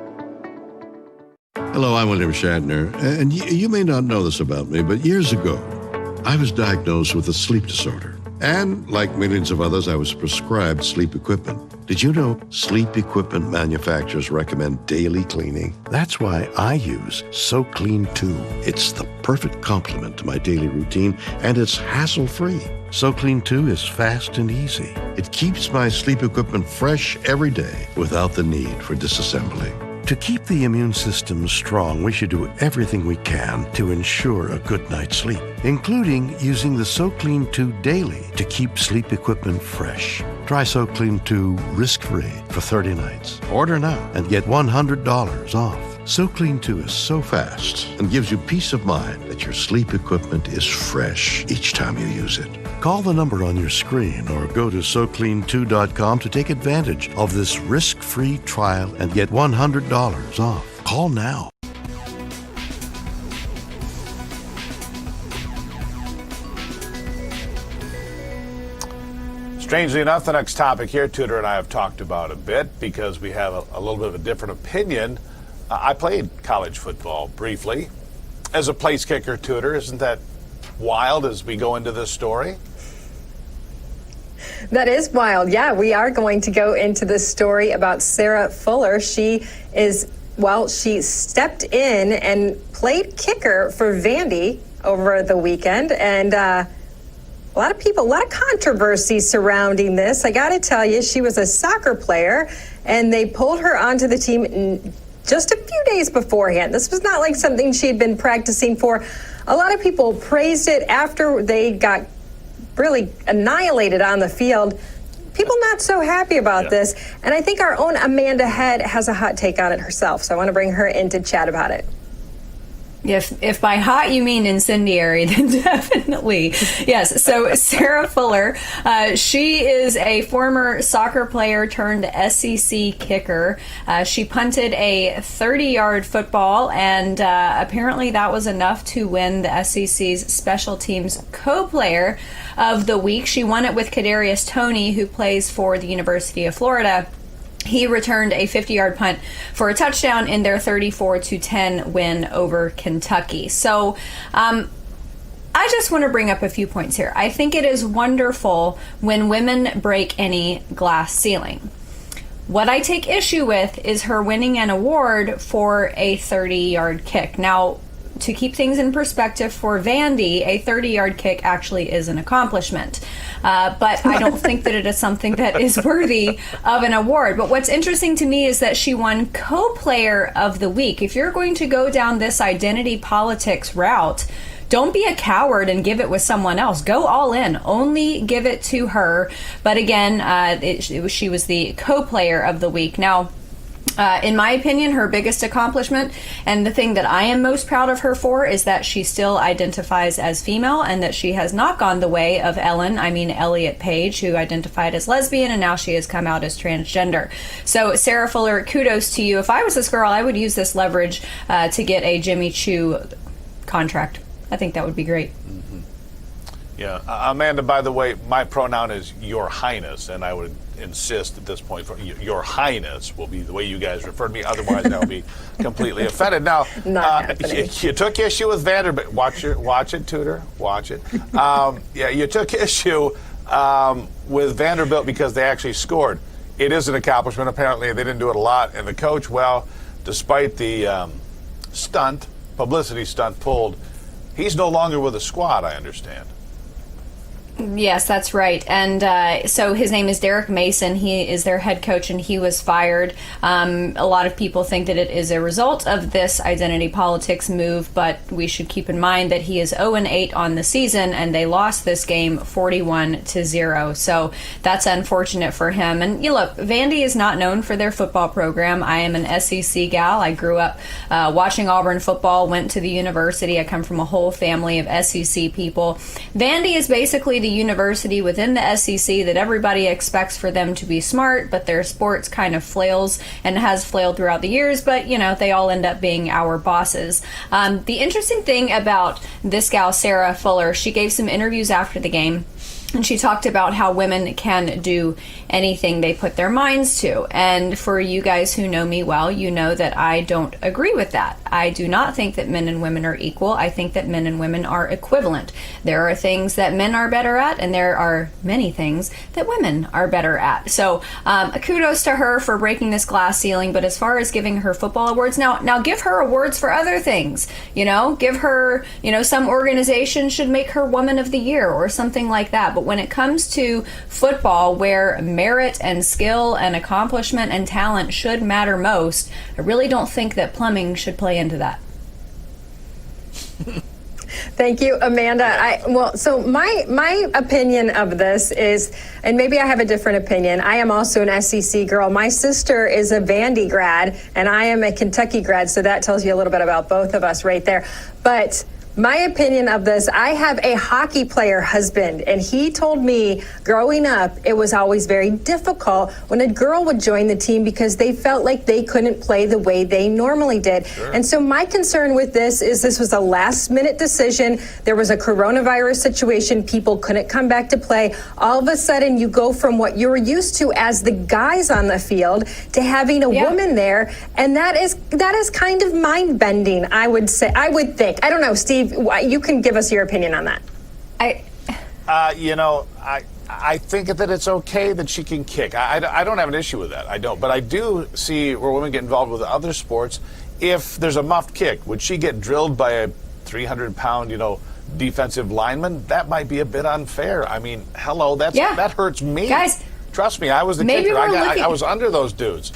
[SPEAKER 24] Hello, I'm William Shatner, and you may not know this about me, but years ago, I was diagnosed with a sleep disorder. And like millions of others, I was prescribed sleep equipment. Did you know sleep equipment manufacturers recommend daily cleaning? That's why I use SoClean 2. It's the perfect complement to my daily routine, and it's hassle-free. SoClean 2 is fast and easy. It keeps my sleep equipment fresh every day without the need for disassembly. To keep the immune system strong, we should do everything we can to ensure a good night's sleep, including using the SoClean 2 daily to keep sleep equipment fresh. Try SoClean 2 risk-free for 30 nights. Order now and get $100 off. SoClean 2 is so fast and gives you peace of mind that your sleep equipment is fresh each time you use it. Call the number on your screen or go to SoClean2.com to take advantage of this risk-free trial and get $100 off. Call now.
[SPEAKER 3] Strangely enough, the next topic here, Tudor and I have talked about a bit because we have a little bit of a different opinion. I played college football briefly as a place kicker, Tudor. Isn't that wild as we go into this story?
[SPEAKER 2] That is wild. Yeah, we are going to go into this story about Sarah Fuller. She stepped in and played kicker for Vandy over the weekend. And a lot of controversy surrounding this. I got to tell you, she was a soccer player, and they pulled her onto the team just a few days beforehand. This was not like something she had been practicing for. A lot of people praised it after they got really annihilated on the field. People not so happy about this. And I think our own Amanda Head has a hot take on it herself. So I want to bring her in to chat about it. If by hot you mean incendiary, then definitely. Yes. So Sarah Fuller, she is a former soccer player turned SEC kicker. She punted a 30-yard football, and apparently that was enough to win the SEC's Special Teams Co-Player of the Week. She won it with Kadarius Toney, who plays for the University of Florida. He returned a 50-yard punt for a touchdown in their 34-10 win over Kentucky. So I just want to bring up a few points here. I think it is wonderful when women break any glass ceiling. What I take issue with is her winning an award for a 30-yard kick. Now, to keep things in perspective for Vandy, a 30-yard kick actually is an accomplishment. But I don't think that it is something that is worthy of an award. But what's interesting to me is that she won Co-Player of the Week. If you're going to go down this identity politics route, don't be a coward and give it with someone else. Go all in. Only give it to her. But again, she was the Co-Player of the Week. Now, in my opinion, her biggest accomplishment and the thing that I am most proud of her for is that she still identifies as female and that she has not gone the way of Elliot Page, who identified as lesbian, and now she has come out as transgender. So Sarah Fuller, kudos to you. If I was this girl, I would use this leverage to get a Jimmy Choo contract. I think that would be great.
[SPEAKER 3] Mm-hmm. Yeah. Amanda, by the way, my pronoun is Your Highness, and I would insist at this point for Your Highness will be the way you guys refer to me. Otherwise, I'll be completely offended. Now, you took issue with Vanderbilt. Watch it, Tudor. Watch it. You took issue with Vanderbilt because they actually scored. It is an accomplishment. Apparently, they didn't do it a lot. And the coach, well, despite the publicity stunt pulled, he's no longer with the squad, I understand.
[SPEAKER 2] Yes, that's right. And so his name is Derek Mason. He is their head coach, and he was fired. A lot of people think that it is a result of this identity politics move, but we should keep in mind that he is 0-8 on the season, and they lost this game 41-0. So that's unfortunate for him. And look, Vandy is not known for their football program. I am an SEC gal. I grew up watching Auburn football, went to the university. I come from a whole family of SEC people. Vandy is basically the university within the SEC that everybody expects for them to be smart, but their sports kind of flails and has flailed throughout the years, but they all end up being our bosses. The interesting thing about this gal, Sarah Fuller, she gave some interviews after the game, and she talked about how women can do anything they put their minds to. And for you guys who know me well, you know that I don't agree with that. I do not think that men and women are equal. I think that men and women are equivalent. There are things that men are better at, and there are many things that women are better at. So kudos to her for breaking this glass ceiling. But as far as giving her football awards, now give her awards for other things. Give her, some organization should make her Woman of the Year or something like that. But when it comes to football, where merit and skill and accomplishment and talent should matter most, I really don't think that plumbing should play into that. Thank you, Amanda. So my opinion of this is, and maybe I have a different opinion, I am also an SEC girl. My sister is a Vandy grad, and I am a Kentucky grad, so that tells you a little bit about both of us right there. But my opinion of this, I have a hockey player husband, and he told me growing up it was always very difficult when a girl would join the team because they felt like they couldn't play the way they normally did. Sure. And so my concern with this is this was a last-minute decision. There was a coronavirus situation. People couldn't come back to play. All of a sudden, you go from what you were used to as the guys on the field to having a woman there, and that is kind of mind-bending, I would say. I would think. I don't know, Steve. You can give us your opinion on that.
[SPEAKER 3] I think that it's okay that she can kick. I don't have an issue with that. I don't. But I do see where women get involved with other sports. If there's a muffed kick, would she get drilled by a 300-pound, defensive lineman? That might be a bit unfair. I mean, hello, that hurts me.
[SPEAKER 2] Guys,
[SPEAKER 3] trust me, I was the kicker. I was under those dudes.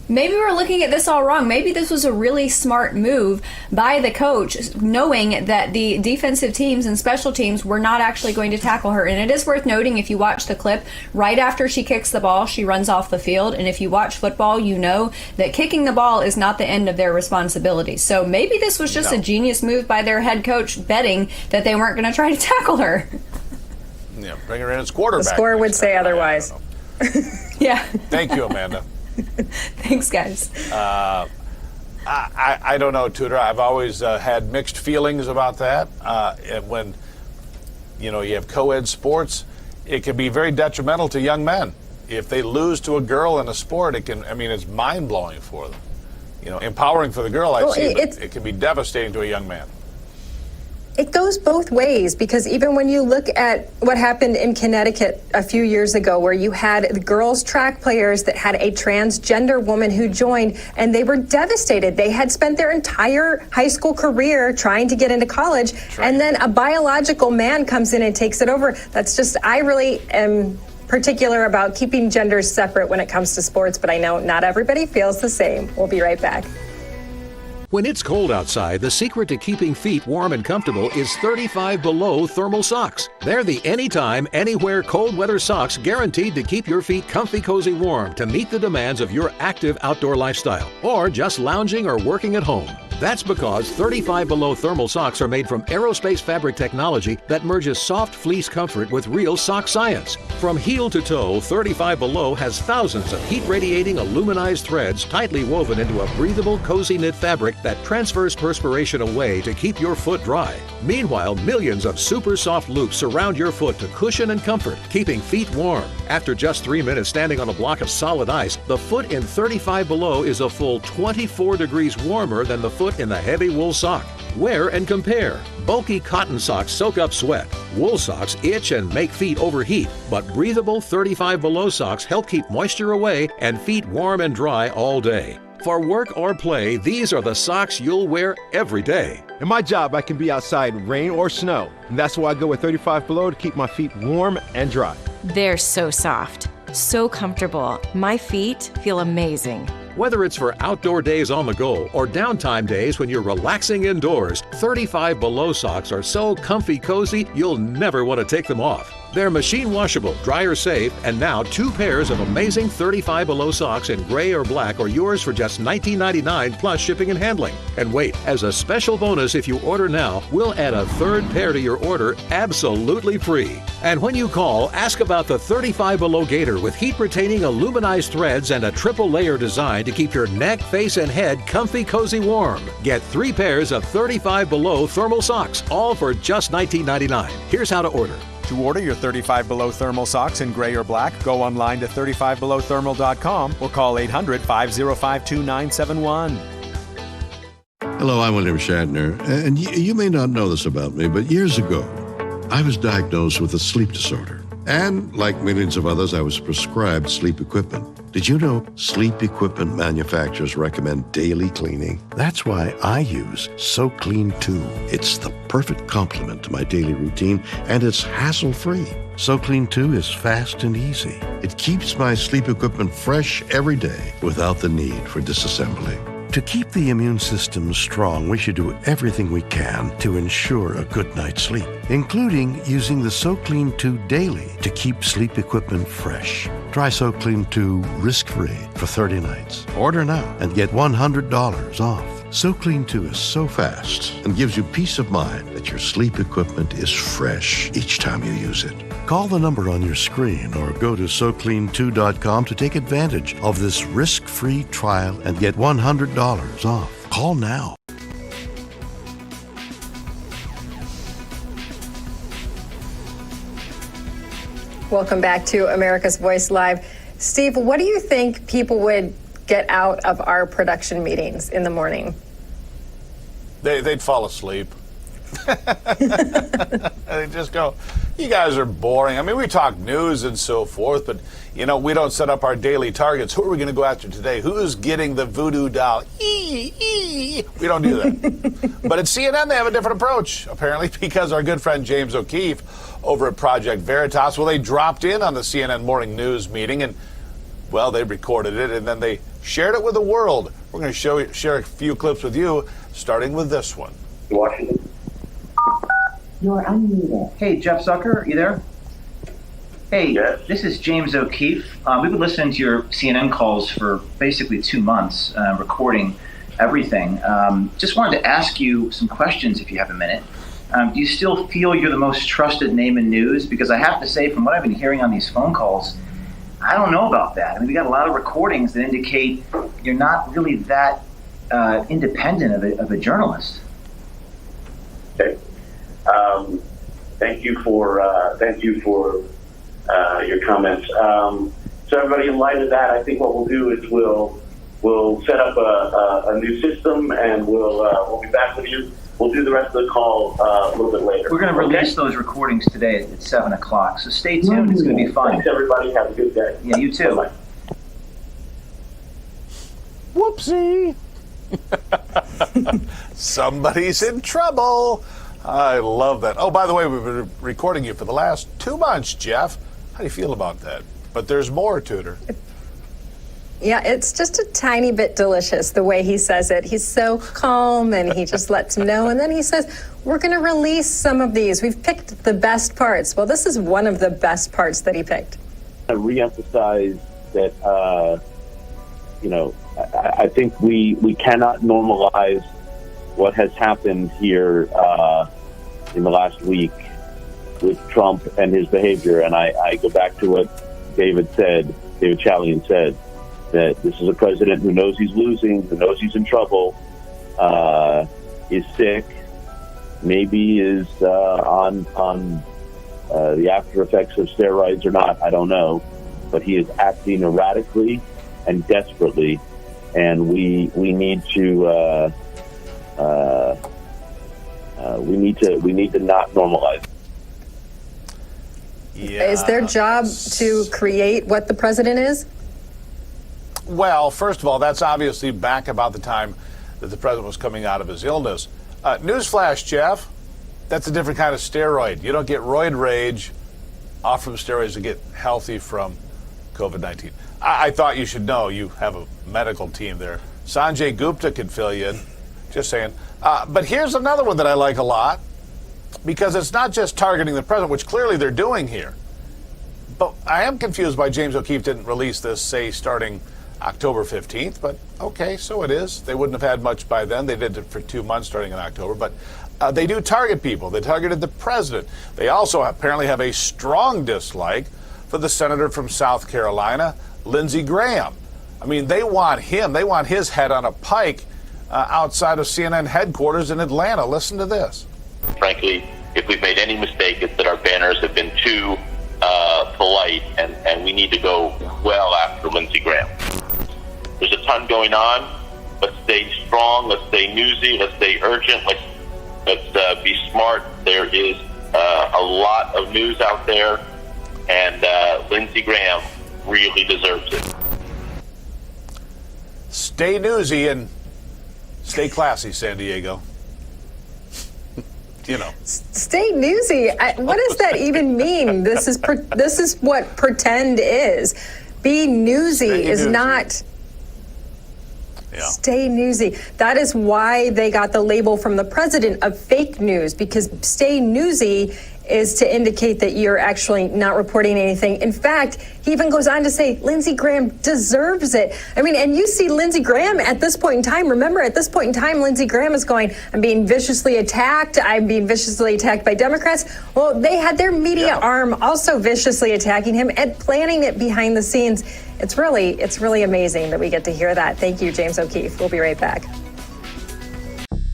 [SPEAKER 4] maybe we're looking at this all wrong. Maybe this was a really smart move by the coach, knowing that the defensive teams and special teams were not actually going to tackle her. And it is worth noting, if you watch the clip, right after she kicks the ball, she runs off the field. And if you watch football, you know that kicking the ball is not the end of their responsibility. So maybe this was just a genius move by their head coach, betting that they weren't going to try to tackle her.
[SPEAKER 3] Yeah, bring her in as quarterback.
[SPEAKER 2] The score would say otherwise.
[SPEAKER 4] Yeah.
[SPEAKER 3] Thank you, Amanda.
[SPEAKER 4] Thanks, guys.
[SPEAKER 3] I don't know, Tudor. I've always had mixed feelings about that. And when, you have co-ed sports, it can be very detrimental to young men. If they lose to a girl in a sport, it's mind-blowing for them. Empowering for the girl, I see, but it can be devastating to a young man.
[SPEAKER 2] It goes both ways, because even when you look at what happened in Connecticut a few years ago, where you had the girls track players that had a transgender woman who joined, and they were devastated. They had spent their entire high school career trying to get into college, and then a biological man comes in and takes it over. That's just, I really am particular about keeping genders separate when it comes to sports, but I know not everybody feels the same. We'll be right back.
[SPEAKER 5] When it's cold outside, the secret to keeping feet warm and comfortable is 35 Below thermal socks. They're the anytime, anywhere cold weather socks guaranteed to keep your feet comfy, cozy, warm to meet the demands of your active outdoor lifestyle or just lounging or working at home. That's because 35 Below thermal socks are made from aerospace fabric technology that merges soft fleece comfort with real sock science. From heel to toe, 35 Below has thousands of heat-radiating aluminized threads tightly woven into a breathable, cozy knit fabric that transfers perspiration away to keep your foot dry. Meanwhile, millions of super soft loops surround your foot to cushion and comfort, keeping feet warm. After just 3 minutes standing on a block of solid ice, the foot in 35 Below is a full 24 degrees warmer than the foot in the heavy wool sock. Wear and compare. Bulky cotton socks soak up sweat. Wool socks itch and make feet overheat. But breathable 35 Below socks help keep moisture away and feet warm and dry all day. For work or play, these are the socks you'll wear every day.
[SPEAKER 8] In my job, I can be outside rain or snow, and that's why I go with 35 Below to keep my feet warm and dry.
[SPEAKER 9] They're so soft, so comfortable. My feet feel amazing.
[SPEAKER 5] Whether it's for outdoor days on the go or downtime days when you're relaxing indoors, 35 Below socks are so comfy cozy you'll never want to take them off. They're machine washable, dryer safe, and now 2 pairs of amazing 35 Below socks in gray or black are yours for just $19.99 plus shipping and handling. And wait, as a special bonus, if you order now, we'll add a 3rd pair to your order absolutely free. And when you call, ask about the 35 Below Gator with heat-retaining aluminized threads and a triple layer design to keep your neck, face, and head comfy, cozy, warm. Get 3 pairs of 35 Below thermal socks, all for just $19.99. Here's how to order.
[SPEAKER 25] To order your 35 Below thermal socks in gray or black, go online to 35belowthermal.com or call 800-505-2971.
[SPEAKER 24] Hello, I'm William Shatner, and you may not know this about me, but years ago, I was diagnosed with a sleep disorder. And like millions of others, I was prescribed sleep equipment. Did you know sleep equipment manufacturers recommend daily cleaning? That's why I use SoClean 2. It's the perfect complement to my daily routine, and it's hassle-free. SoClean 2 is fast and easy. It keeps my sleep equipment fresh every day without the need for disassembly. To keep the immune system strong, we should do everything we can to ensure a good night's sleep, including using the SoClean 2 daily to keep sleep equipment fresh. Try SoClean 2 risk-free for 30 nights. Order now and get $100 off. SoClean 2 is so fast and gives you peace of mind that your sleep equipment is fresh each time you use it. Call the number on your screen or go to SoClean2.com to take advantage of this risk-free trial and get $100 off. Call now.
[SPEAKER 2] Welcome back to America's Voice Live. Steve, what do you think people would get out of our production meetings in the morning?
[SPEAKER 3] They'd fall asleep. They just go, you guys are boring. I mean, we talk news and so forth, but, we don't set up our daily targets. Who are we going to go after today? Who's getting the voodoo doll? We don't do that. But at CNN, they have a different approach, apparently, because our good friend James O'Keefe over at Project Veritas, they dropped in on the CNN morning news meeting and, well, they recorded it and then they shared it with the world. We're going to share a few clips with you, starting with this one.
[SPEAKER 10] Washington.
[SPEAKER 12] You're unmuted. Hey, Jeff Zucker, are you there? Hey, yes. This is James O'Keefe. We've been listening to your CNN calls for basically 2 months, recording everything. Just wanted to ask you some questions if you have a minute. Do you still feel you're the most trusted name in news? Because I have to say, from what I've been hearing on these phone calls, I don't know about that. I mean, we got a lot of recordings that indicate you're not really that independent of a journalist.
[SPEAKER 10] Okay. Thank you for your comments. So everybody, in light of that, I think what we'll do is we'll set up a new system, and we'll be back with you. We'll do the rest of the call a little bit later.
[SPEAKER 12] We're going to release those recordings today at 7 o'clock, so stay tuned. It's going to be fun.
[SPEAKER 10] Thanks, everybody. Have a good day.
[SPEAKER 12] Yeah, you too.
[SPEAKER 10] Bye-bye.
[SPEAKER 3] Whoopsie. Somebody's in trouble. I love that. Oh, by the way, we've been recording you for the last 2 months, Jeff. How do you feel about that? But there's more, Tudor.
[SPEAKER 2] Yeah, it's just a tiny bit delicious the way he says it. He's so calm, and he just lets him know. And then he says, we're going to release some of these. We've picked the best parts. Well, this is one of the best parts that he picked.
[SPEAKER 10] I reemphasize that, I think we cannot normalize what has happened here in the last week with Trump and his behavior. And I go back to what David Chalian said, that this is a president who knows he's losing, who knows he's in trouble, is sick, maybe is on the after effects of steroids or not, I don't know, but he is acting erratically and desperately, and we need to not normalize.
[SPEAKER 3] Yeah.
[SPEAKER 2] Is their job to create what the president is?
[SPEAKER 3] Well, first of all, that's obviously back about the time that the president was coming out of his illness. Newsflash, Jeff, that's a different kind of steroid. You don't get roid rage off from steroids to get healthy from COVID-19. I thought you should know. You have a medical team there. Sanjay Gupta could fill you in. Just saying. But here's another one that I like a lot, because it's not just targeting the president, which clearly they're doing here. But I am confused why James O'Keefe didn't release this, say, starting October 15th, but okay, so it is. They wouldn't have had much by then. They did it for 2 months starting in October, but they do target people. They targeted the president. They also apparently have a strong dislike for the senator from South Carolina, Lindsey Graham. I mean, they want him. They want his head on a pike outside of CNN headquarters in Atlanta. Listen to this.
[SPEAKER 14] Frankly, if we've made any mistake, it's that our banners have been too polite, and we need to go well after Lindsey Graham. There's a ton going on. Let's stay strong. Let's stay newsy. Let's stay urgent. Let's be smart. There is a lot of news out there, and Lindsey Graham really deserves it.
[SPEAKER 3] Stay newsy and stay classy, San Diego.
[SPEAKER 2] Stay newsy. What does that even mean? This is what pretend is. Be newsy is not.
[SPEAKER 3] Yeah.
[SPEAKER 2] Stay newsy. That is why they got the label from the president of fake news, because stay newsy is to indicate that you're actually not reporting anything. In fact, he even goes on to say Lindsey Graham deserves it. I mean, and you see Lindsey Graham at this point in time. Remember, at this point in time, Lindsey Graham is going, I'm being viciously attacked. I'm being viciously attacked by Democrats. Well, they had their media arm also viciously attacking him and planning it behind the scenes. It's really amazing that we get to hear that. Thank you, James O'Keefe. We'll be right back.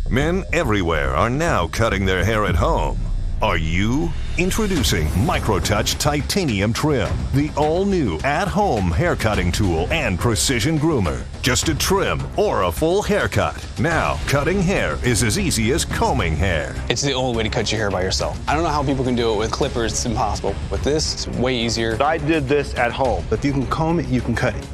[SPEAKER 15] Men everywhere are now cutting their hair at home. Are you? Introducing MicroTouch Titanium Trim, the all-new at-home hair cutting tool and precision groomer. Just a trim or a full haircut. Now, cutting hair is as easy as combing hair.
[SPEAKER 16] It's the only way to cut your hair by yourself. I don't know how people can do it with clippers. It's impossible. With this, it's way easier.
[SPEAKER 8] I did this at home. If you can comb it, you can cut it.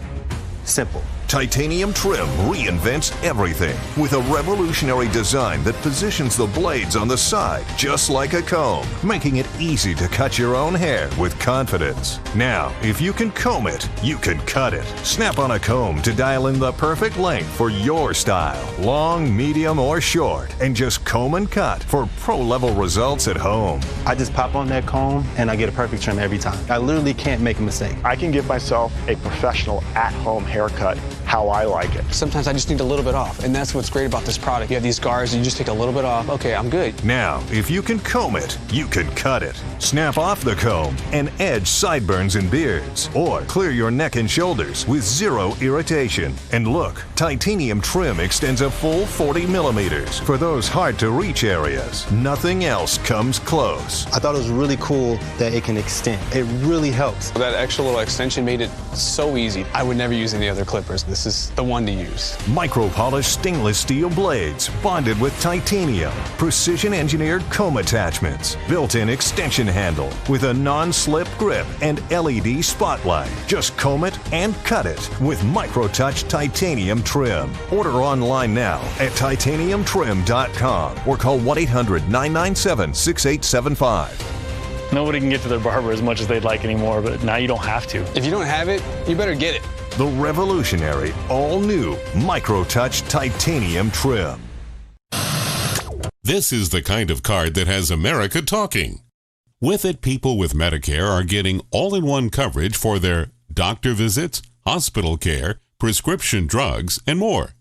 [SPEAKER 8] Simple.
[SPEAKER 15] Titanium Trim reinvents everything with a revolutionary design that positions the blades on the side just like a comb, making it easy to cut your own hair with confidence. Now, if you can comb it, you can cut it. Snap on a comb to dial in the perfect length for your style, long, medium, or short, and just comb and cut for pro-level results at home.
[SPEAKER 16] I just pop on that comb and I get a perfect trim every time. I literally can't make a mistake.
[SPEAKER 11] I can give myself a professional at-home haircut how I like it.
[SPEAKER 16] Sometimes I just need a little bit off, and that's what's great about this product. You have these guards, and you just take a little bit off. Okay, I'm good.
[SPEAKER 15] Now, if you can comb it, you can cut it. Snap off the comb and edge sideburns and beards, or clear your neck and shoulders with zero irritation. And look, Titanium Trim extends a full 40 millimeters for those hard-to-reach areas. Nothing else comes close.
[SPEAKER 16] I thought it was really cool that it can extend. It really helps. That extra little extension made it so easy. I would never use any other clippers. This is the one to use.
[SPEAKER 15] Micro-polished stainless steel blades bonded with titanium, precision-engineered comb attachments, built-in extension handle with a non-slip grip and LED spotlight. Just comb it and cut it with MicroTouch Titanium Trim. Order online now at titaniumtrim.com or call 1-800-997-6875.
[SPEAKER 13] Nobody can get to their barber as much as they'd like anymore, but now you don't have to.
[SPEAKER 16] If you don't have it, you better get it.
[SPEAKER 15] The revolutionary, all-new MicroTouch Titanium Trim.
[SPEAKER 17] This is the kind of card that has America talking. With it, people with Medicare are getting all-in-one coverage for their doctor visits, hospital care, prescription drugs, and more.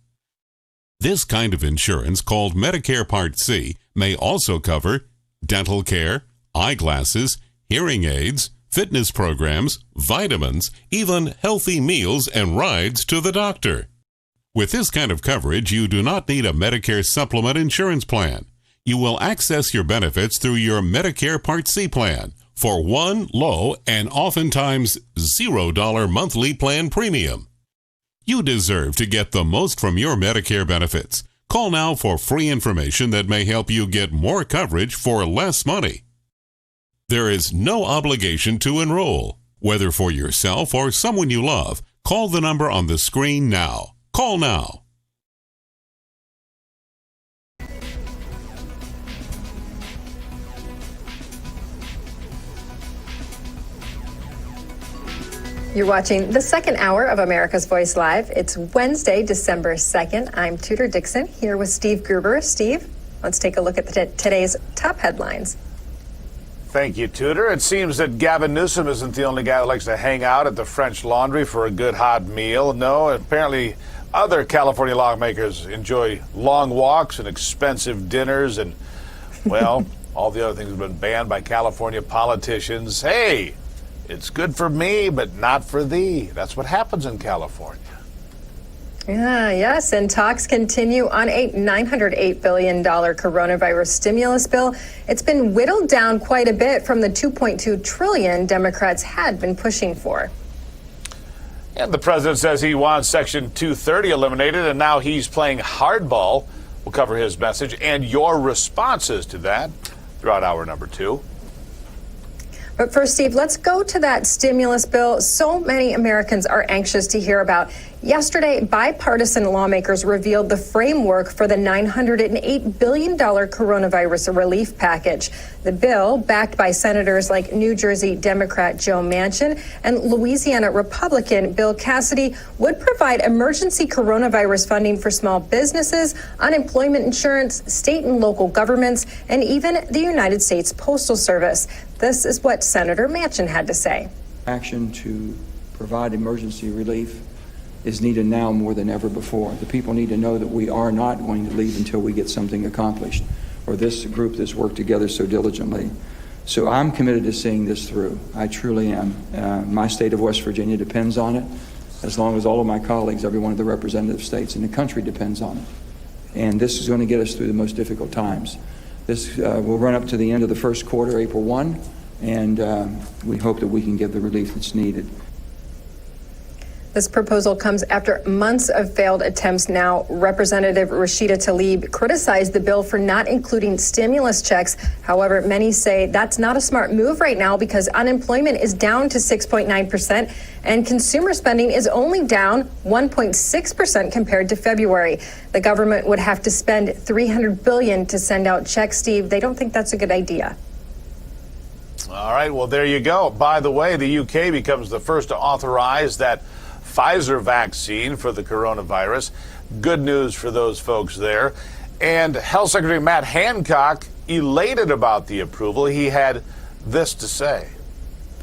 [SPEAKER 17] This kind of insurance, called Medicare Part C, may also cover dental care, eyeglasses, hearing aids, fitness programs, vitamins, even healthy meals and rides to the doctor. With this kind of coverage, you do not need a Medicare supplement insurance plan. You will access your benefits through your Medicare Part C plan for one low and oftentimes $0 monthly plan premium. You deserve to get the most from your Medicare benefits. Call now for free information that may help you get more coverage for less money. There is no obligation to enroll. Whether for yourself or someone you love, call the number on the screen now. Call now.
[SPEAKER 2] You're watching the second hour of America's Voice Live. It's Wednesday, December 2nd. I'm Tudor Dixon here with Steve Gruber. Steve, let's take a look at today's top headlines.
[SPEAKER 3] Thank you, Tudor. It seems that Gavin Newsom isn't the only guy that likes to hang out at the French Laundry for a good hot meal. No, apparently other California lawmakers enjoy long walks and expensive dinners and, well, all the other things have been banned by California politicians. Hey, it's good for me, but not for thee. That's what happens in California.
[SPEAKER 2] Yes, and talks continue on a $908 billion coronavirus stimulus bill. It's been whittled down quite a bit from the $2.2 trillion Democrats had been pushing for.
[SPEAKER 3] And the president says he wants Section 230 eliminated, and now he's playing hardball. We'll cover his message and your responses to that throughout hour number 2.
[SPEAKER 2] But first, Steve, let's go to that stimulus bill so many Americans are anxious to hear about. Yesterday, bipartisan lawmakers revealed the framework for the $908 billion coronavirus relief package. The bill, backed by senators like New Jersey Democrat Joe Manchin and Louisiana Republican Bill Cassidy, would provide emergency coronavirus funding for small businesses, unemployment insurance, state and local governments, and even the United States Postal Service. This is what Senator Manchin had to say.
[SPEAKER 18] Action to provide emergency relief is needed now more than ever before. The people need to know that we are not going to leave until we get something accomplished, or this group that's worked together so diligently. So I'm committed to seeing this through. I truly am. My state of West Virginia depends on it, as long as all of my colleagues, every one of the representative states in the country depends on it. And this is going to get us through the most difficult times. This will run up to the end of the first quarter, April 1, and we hope that we can give the relief that's needed.
[SPEAKER 2] This proposal comes after months of failed attempts. Now, Representative Rashida Tlaib criticized the bill for not including stimulus checks. However, many say that's not a smart move right now because unemployment is down to 6.9% and consumer spending is only down 1.6% compared to February. The government would have to spend $300 billion to send out checks. Steve, they don't think that's a good idea.
[SPEAKER 3] All right, well, there you go. By the way, the UK becomes the first to authorize that Pfizer vaccine for the coronavirus. Good news for those folks there. And Health Secretary Matt Hancock elated about the approval. He had this to say.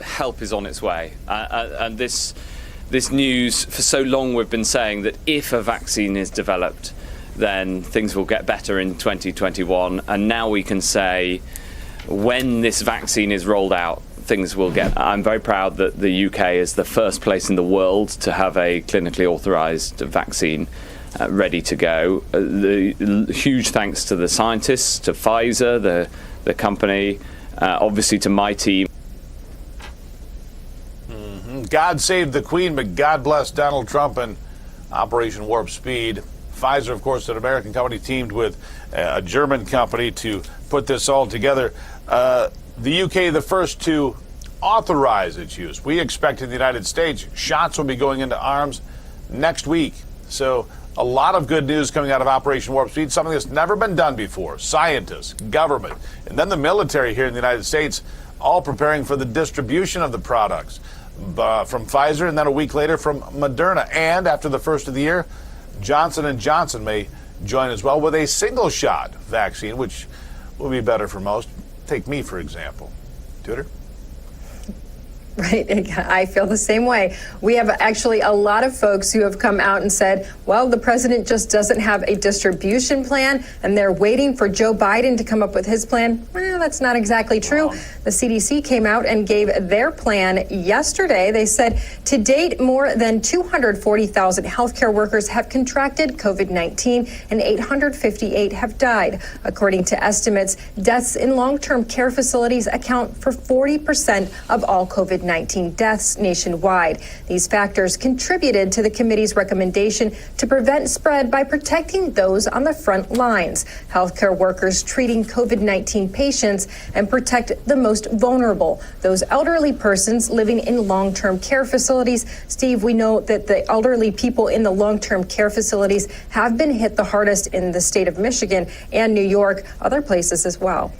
[SPEAKER 1] Help is on its way. And this news, for so long we've been saying that if a vaccine is developed, then things will get better in 2021. And now we can say when this vaccine is rolled out, things will get. I'm very proud that the UK is the first place in the world to have a clinically authorized vaccine ready to go. The huge thanks to the scientists, to Pfizer, the company, obviously to my team.
[SPEAKER 3] God save the Queen, but God bless Donald Trump and Operation Warp Speed. Pfizer, of course, an American company, teamed with a German company to put this all together. The UK, the first to authorize its use. We expect in the United States, shots will be going into arms next week. So a lot of good news coming out of Operation Warp Speed, something that's never been done before. Scientists, government, and then the military here in the United States, all preparing for the distribution of the products from Pfizer, and then a week later from Moderna. And after the first of the year, Johnson & Johnson may join as well with a single-shot vaccine, which will be better for most. Take me, for example. Tudor?
[SPEAKER 2] Right. I feel the same way. We have actually a lot of folks who have come out and said, well, the president just doesn't have a distribution plan and they're waiting for Joe Biden to come up with his plan. Well, that's not exactly true. The CDC came out and gave their plan yesterday. They said to date, more than 240,000 healthcare workers have contracted COVID-19 and 858 have died. According to estimates, deaths in long-term care facilities account for 40% of all COVID-19 deaths nationwide. These factors contributed to the committee's recommendation to prevent spread by protecting those on the front lines, healthcare workers treating COVID-19 patients, and protect the most vulnerable, those elderly persons living in long-term care facilities. Steve, we know that the elderly people in the long-term care facilities have been hit the hardest in the state of Michigan and New York, other places as well.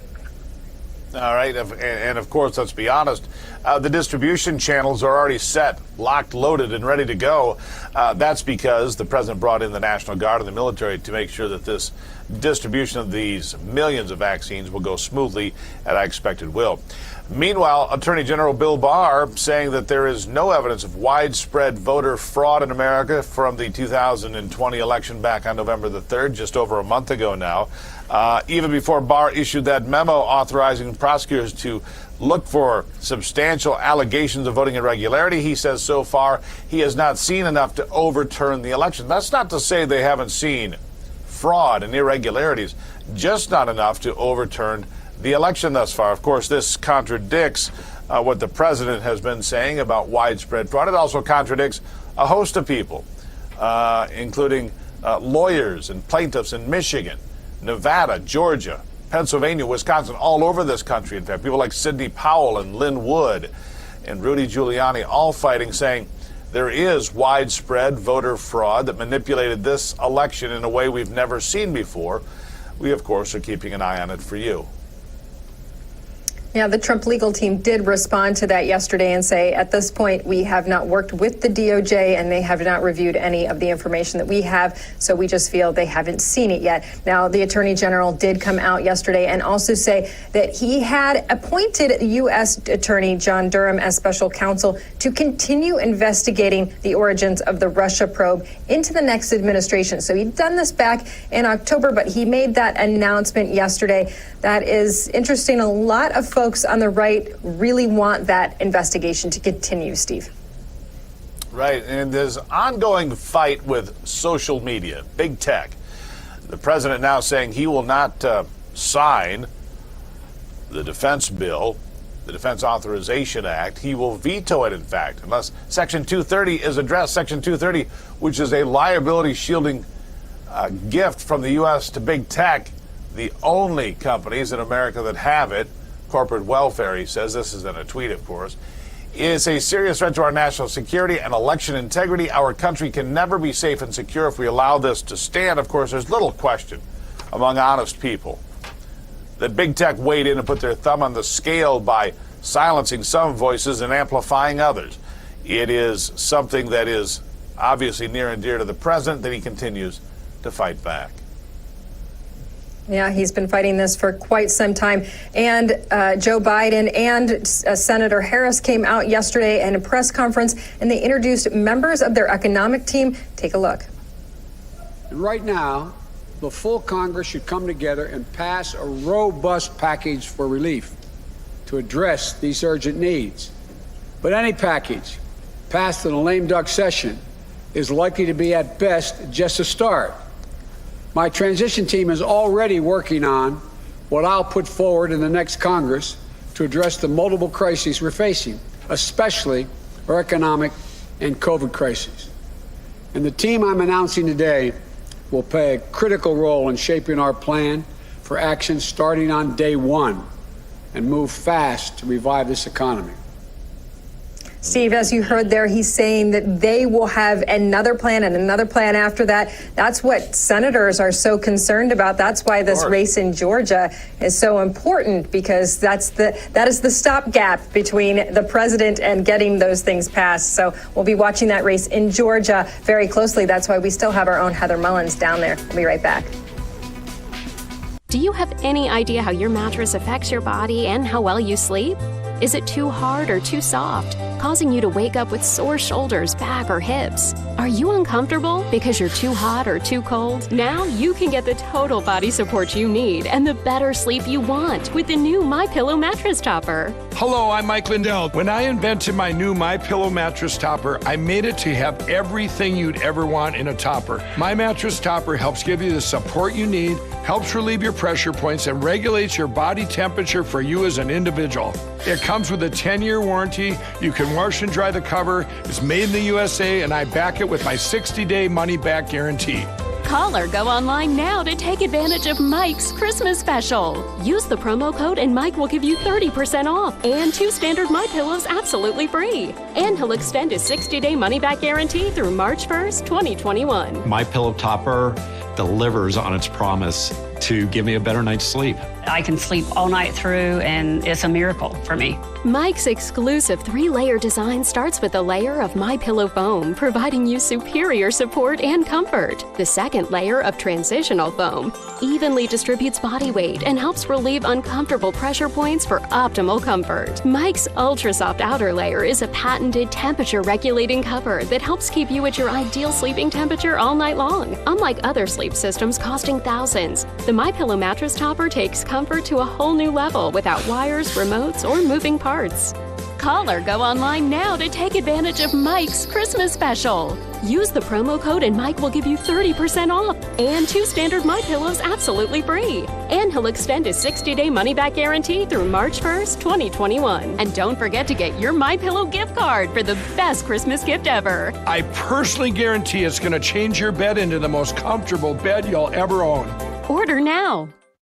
[SPEAKER 3] All right, and of course, let's be honest, the distribution channels are already set, locked, loaded, and ready to go. That's because the president brought in the National Guard and the military to make sure that this distribution of these millions of vaccines will go smoothly, and I expect it will. Meanwhile, Attorney General Bill Barr saying that there is no evidence of widespread voter fraud in America from the 2020 election back on November the 3rd, just over a month ago now. Even before Barr issued that memo authorizing prosecutors to look for substantial allegations of voting irregularity, he says so far he has not seen enough to overturn the election. That's not to say they haven't seen fraud and irregularities, just not enough to overturn the election thus far. Of course, this contradicts what the president has been saying about widespread fraud. It also contradicts a host of people, including lawyers and plaintiffs in Michigan, Nevada, Georgia, Pennsylvania, Wisconsin, all over this country. In fact, people like Sidney Powell and Lynn Wood and Rudy Giuliani all fighting, saying there is widespread voter fraud that manipulated this election in a way we've never seen before. We, of course, are keeping an eye on it for you.
[SPEAKER 2] Yeah, the Trump legal team did respond to that yesterday and say, at this point, we have not worked with the DOJ and they have not reviewed any of the information that we have. So we just feel they haven't seen it yet. Now, the Attorney General did come out yesterday and also say that he had appointed U.S. Attorney John Durham as special counsel to continue investigating the origins of the Russia probe into the next administration. So he'd done this back in October, but he made that announcement yesterday. That is interesting. A lot of folks on the right really want that investigation to continue, Steve.
[SPEAKER 3] Right, and there's ongoing fight with social media, big tech. The president now saying he will not sign the defense bill the Defense Authorization Act. He will veto it, in fact, unless Section 230 is addressed. Section 230, which is a liability shielding gift from the U.S. to big tech, the only companies in America that have it, corporate welfare, he says, this is in a tweet, of course, is a serious threat to our national security and election integrity. Our country can never be safe and secure if we allow this to stand. Of course, there's little question among honest people that big tech weighed in and put their thumb on the scale by silencing some voices and amplifying others. It is something that is obviously near and dear to the president, that he continues to fight back.
[SPEAKER 2] Yeah, he's been fighting this for quite some time. And Joe Biden and Senator Harris came out yesterday in a press conference, and they introduced members of their economic team. Take a look.
[SPEAKER 7] And right now, the full Congress should come together and pass a robust package for relief to address these urgent needs. But any package passed in a lame duck session is likely to be at best just a start. My transition team is already working on what I'll put forward in the next Congress to address the multiple crises we're facing, especially our economic and COVID crises. And the team I'm announcing today will play a critical role in shaping our plan for action starting on day one and move fast to revive this economy.
[SPEAKER 2] Steve, as you heard there, he's saying that they will have another plan and another plan after that. That's what senators are so concerned about. That's why this race in Georgia is so important, because that is the stopgap between the president and getting those things passed. So we'll be watching that race in Georgia very closely. That's why we still have our own Heather Mullins down there. We'll be right back.
[SPEAKER 23] Do you have any idea how your mattress affects your body and how well you sleep? Is it too hard or too soft, causing you to wake up with sore shoulders, back, or hips? Are you uncomfortable because you're too hot or too cold? Now you can get the total body support you need and the better sleep you want with the new MyPillow mattress topper.
[SPEAKER 6] Hello, I'm Mike Lindell. When I invented my new MyPillow mattress topper, I made it to have everything you'd ever want in a topper. My mattress topper helps give you the support you need, helps relieve your pressure points, and regulates your body temperature for you as an individual. It comes with a 10-year warranty. You can wash and dry the cover. It's made in the USA, and I back it with my 60-day money-back guarantee.
[SPEAKER 23] Call or go online now to take advantage of Mike's Christmas special. Use the promo code and Mike will give you 30% off and 2 standard MyPillows absolutely free. And he'll extend his 60-day money-back guarantee through March 1st, 2021.
[SPEAKER 19] MyPillow topper delivers on its promise to give me a better night's sleep.
[SPEAKER 20] I can sleep all night through, and it's a miracle for me.
[SPEAKER 23] Mike's exclusive 3-layer design starts with a layer of MyPillow foam, providing you superior support and comfort. The second layer of transitional foam evenly distributes body weight and helps relieve uncomfortable pressure points for optimal comfort. Mike's ultra-soft outer layer is a patented temperature-regulating cover that helps keep you at your ideal sleeping temperature all night long. Unlike other sleep systems costing thousands, the MyPillow mattress topper takes comfort to a whole new level without wires, remotes, or moving parts. Call or go online now to take advantage of Mike's Christmas special. Use the promo code and Mike will give you 30% off and 2 standard MyPillows absolutely free. And he'll extend his 60-day money-back guarantee through March 1st, 2021. And don't forget to get your MyPillow gift card for the best Christmas gift ever.
[SPEAKER 6] I personally guarantee it's going to change your bed into the most comfortable bed you'll ever own.
[SPEAKER 23] Order now.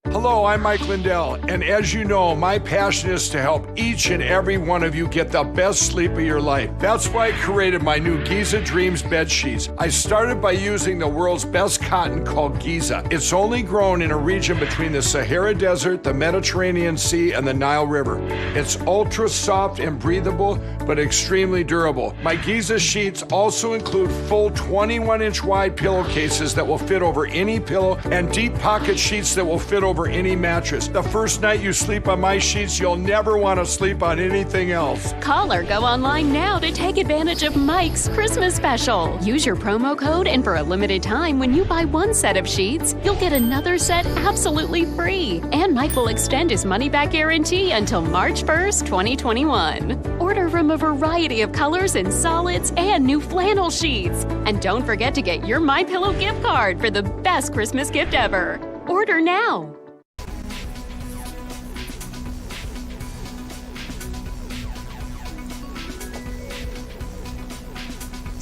[SPEAKER 6] Hello, I'm Mike Lindell, and as you know, my passion is to help each and every one of you get the best sleep of your life. That's why I created my new Giza Dreams bed sheets. I started by using the world's best cotton called Giza. It's only grown in a region between the Sahara Desert, the Mediterranean Sea, and the Nile River. It's ultra soft and breathable, but extremely durable. My Giza sheets also include full 21-inch wide pillowcases that will fit over any pillow and deep pocket sheets that will fit over any mattress. The first night you sleep on my sheets, you'll never want to sleep on anything else.
[SPEAKER 23] Call or go online now to take advantage of Mike's Christmas special. Use your promo code, and for a limited time, when you buy 1 set of sheets, you'll get another set absolutely free. And Mike will extend his money-back guarantee until March 1st, 2021. Order from a variety of colors and solids and new flannel sheets. And don't forget to get your MyPillow gift card for the best Christmas gift ever. Order now.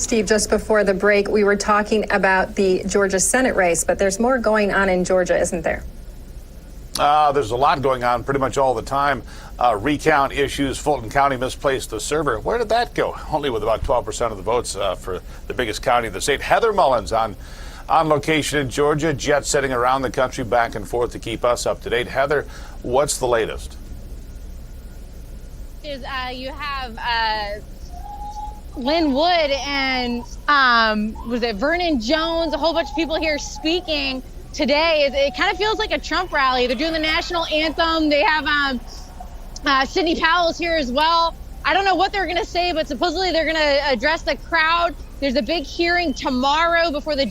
[SPEAKER 2] Steve, just before the break, we were talking about the Georgia Senate race, but there's more going on in Georgia, isn't there?
[SPEAKER 3] There's a lot going on pretty much all the time. Recount issues. Fulton County misplaced the server. Where did that go? Only with about 12% of the votes for the biggest county in the state. Heather Mullins on location in Georgia, jet setting around the country back and forth to keep us up to date. Heather, what's the latest?
[SPEAKER 4] You have Lynn Wood and was it Vernon Jones, a whole bunch of people here speaking today. It kind of feels like a Trump rally. They're doing the national anthem. They have Sidney Powell's here as well. I don't know what they're going to say, but supposedly they're going to address the crowd. There's a big hearing tomorrow before the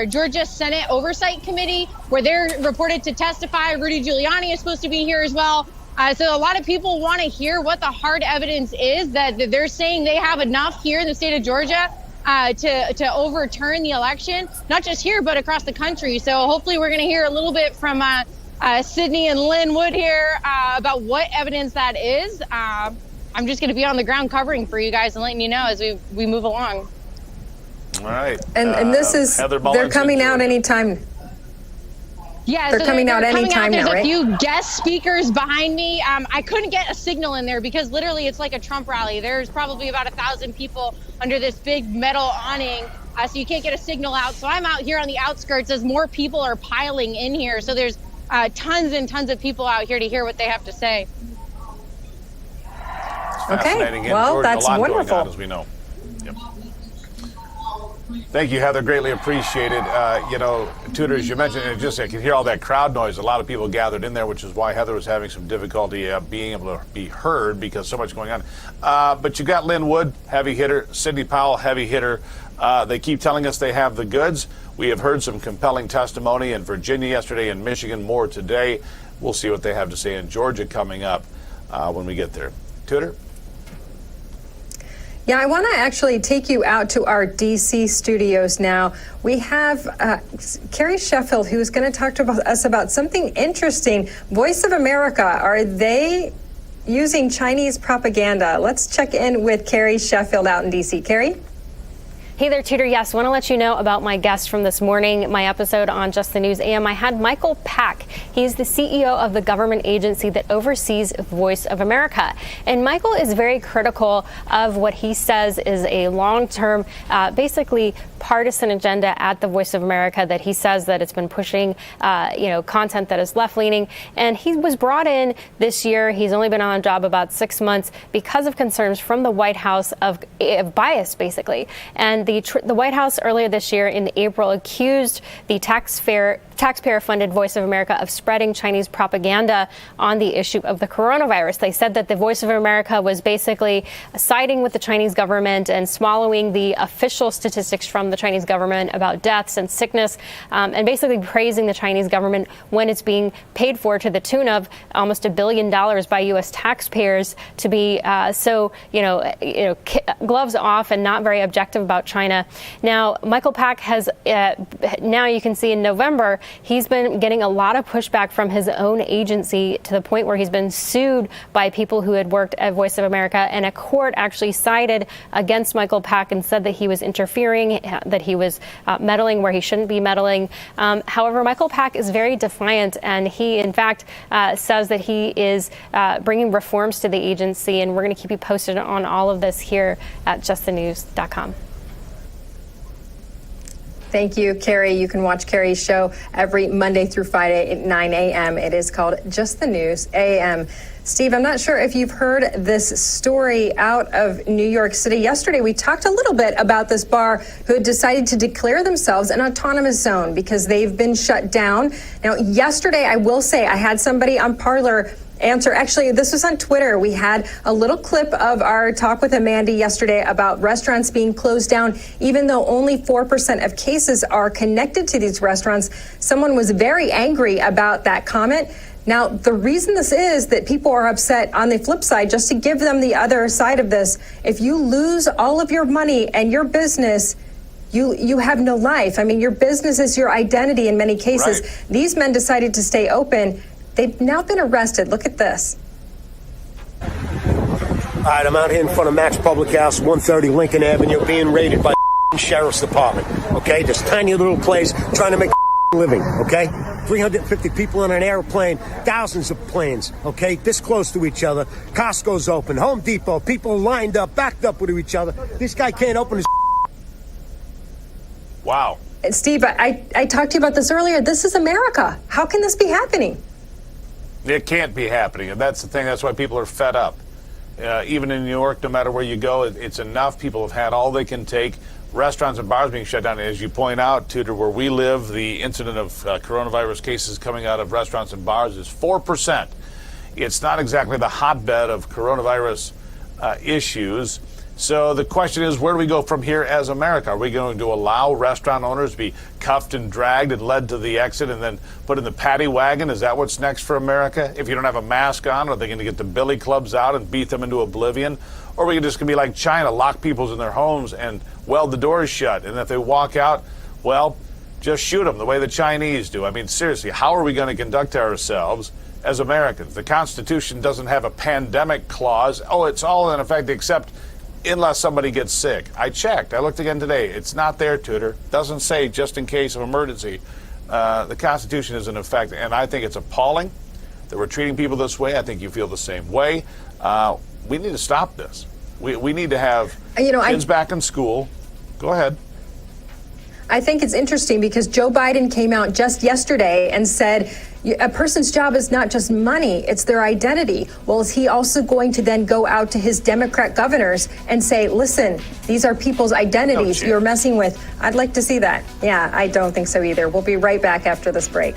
[SPEAKER 4] Georgia Senate Oversight Committee where they're reported to testify. Rudy Giuliani is supposed to be here as well. So a lot of people want to hear what the hard evidence is that they're saying they have enough here in the state of Georgia to overturn the election, not just here, but across the country. So hopefully we're going to hear a little bit from Sidney and Lynn Wood here about what evidence that is. I'm just going to be on the ground covering for you guys and letting you know as we move along.
[SPEAKER 3] All right.
[SPEAKER 2] And this is, they're coming out anytime.
[SPEAKER 4] Yeah,
[SPEAKER 2] they're coming out anytime now, right?
[SPEAKER 4] There's a few guest speakers behind me. I couldn't get a signal in there because literally it's like a Trump rally. There's probably about 1,000 people under this big metal awning, so you can't get a signal out. So I'm out here on the outskirts as more people are piling in here. So there's tons and tons of people out here to hear what they have to say.
[SPEAKER 2] Okay, well, that's wonderful.
[SPEAKER 3] As we know. Yep. Thank you, Heather. Greatly appreciated. Tudor, as you mentioned, I can hear all that crowd noise. A lot of people gathered in there, which is why Heather was having some difficulty being able to be heard because so much going on. But you got Lynn Wood, heavy hitter, Sidney Powell, heavy hitter. They keep telling us they have the goods. We have heard some compelling testimony in Virginia yesterday, in Michigan, more today. We'll see what they have to say in Georgia coming up when we get there. Tudor?
[SPEAKER 2] Yeah, I want to actually take you out to our D.C. studios now. We have Carrie Sheffield, who's going to talk to us about something interesting. Voice of America, are they using Chinese propaganda? Let's check in with Carrie Sheffield out in D.C. Carrie?
[SPEAKER 5] Hey there, Tudor. Yes, want to let you know about my guest from this morning, my episode on Just the News AM. I had Michael Pack. He's the CEO of the government agency that oversees Voice of America. And Michael is very critical of what he says is a long-term, basically partisan agenda at the Voice of America, that he says that it's been pushing, content that is left-leaning. And he was brought in this year. He's only been on the job about 6 months because of concerns from the White House of bias, basically. And the White House earlier this year in April accused the taxpayer-funded Voice of America of spreading Chinese propaganda on the issue of the coronavirus. They said that the Voice of America was basically siding with the Chinese government and swallowing the official statistics from the Chinese government about deaths and sickness, and basically praising the Chinese government when it's being paid for to the tune of almost $1 billion by U.S. taxpayers to be gloves off and not very objective about China. Now, Michael Pack has, now you can see in November, he's been getting a lot of pushback from his own agency to the point where he's been sued by people who had worked at Voice of America, and a court actually sided against Michael Pack and said that he was interfering, that he was meddling where he shouldn't be meddling. However, Michael Pack is very defiant, and he, in fact, says that he is bringing reforms to the agency, and we're going to keep you posted on all of this here at justthenews.com.
[SPEAKER 2] Thank you, Carrie. You can watch Carrie's show every Monday through Friday at 9 a.m. It is called Just the News AM. Steve, I'm not sure if you've heard this story out of New York City. Yesterday, we talked a little bit about this bar who had decided to declare themselves an autonomous zone because they've been shut down. Now, yesterday, I will say I had somebody on Parler answer. Actually, this was on Twitter. We had a little clip of our talk with Amanda yesterday about restaurants being closed down, even though only 4% of cases are connected to these restaurants. Someone was very angry about that comment. Now, the reason this is that people are upset on the flip side, just to give them the other side of this, if you lose all of your money and your business, you have no life. I mean, your business is your identity in many cases. Right. These men decided to stay open. They've now been arrested. Look at this.
[SPEAKER 9] All right, I'm out here in front of Max Public House, 130 Lincoln Avenue, being raided by sheriff's department, okay? This tiny little place trying to make a living, okay? 350 people on an airplane, thousands of planes, okay? This close to each other. Costco's open, Home Depot, people lined up, backed up with each other. This guy can't open his.
[SPEAKER 3] Wow.
[SPEAKER 2] Steve, I talked to you about this earlier. This is America. How can this be happening?
[SPEAKER 3] It can't be happening, and that's the thing. That's why people are fed up. Even in New York, no matter where you go, it's enough. People have had all they can take. Restaurants and bars being shut down. As you point out, Tudor, where we live, the incident of coronavirus cases coming out of restaurants and bars is 4%. It's not exactly the hotbed of coronavirus issues. So the question is, where do we go from here as America? Are we going to allow restaurant owners to be cuffed and dragged and led to the exit and then put in the paddy wagon? Is that what's next for America? If you don't have a mask on, are they going to get the billy clubs out and beat them into oblivion? Or are we just going to be like China, lock people in their homes and weld the doors shut? And if they walk out, well, just shoot them the way the Chinese do. I mean, seriously, how are we going to conduct ourselves as Americans? The Constitution doesn't have a pandemic clause. Oh, it's all in effect except unless somebody gets sick. I checked. I looked again today. It's not there, Tudor. Doesn't say just in case of emergency. The Constitution is in effect, and I think it's appalling that we're treating people this way. I think you feel the same way. We need to stop this. We need to have kids back in school. Go ahead.
[SPEAKER 2] I think it's interesting because Joe Biden came out just yesterday and said a person's job is not just money, it's their identity. Well, is he also going to then go out to his Democrat governors and say, listen, these are people's identities you're messing with? I'd like to see that. Yeah, I don't think so either. We'll be right back after this break.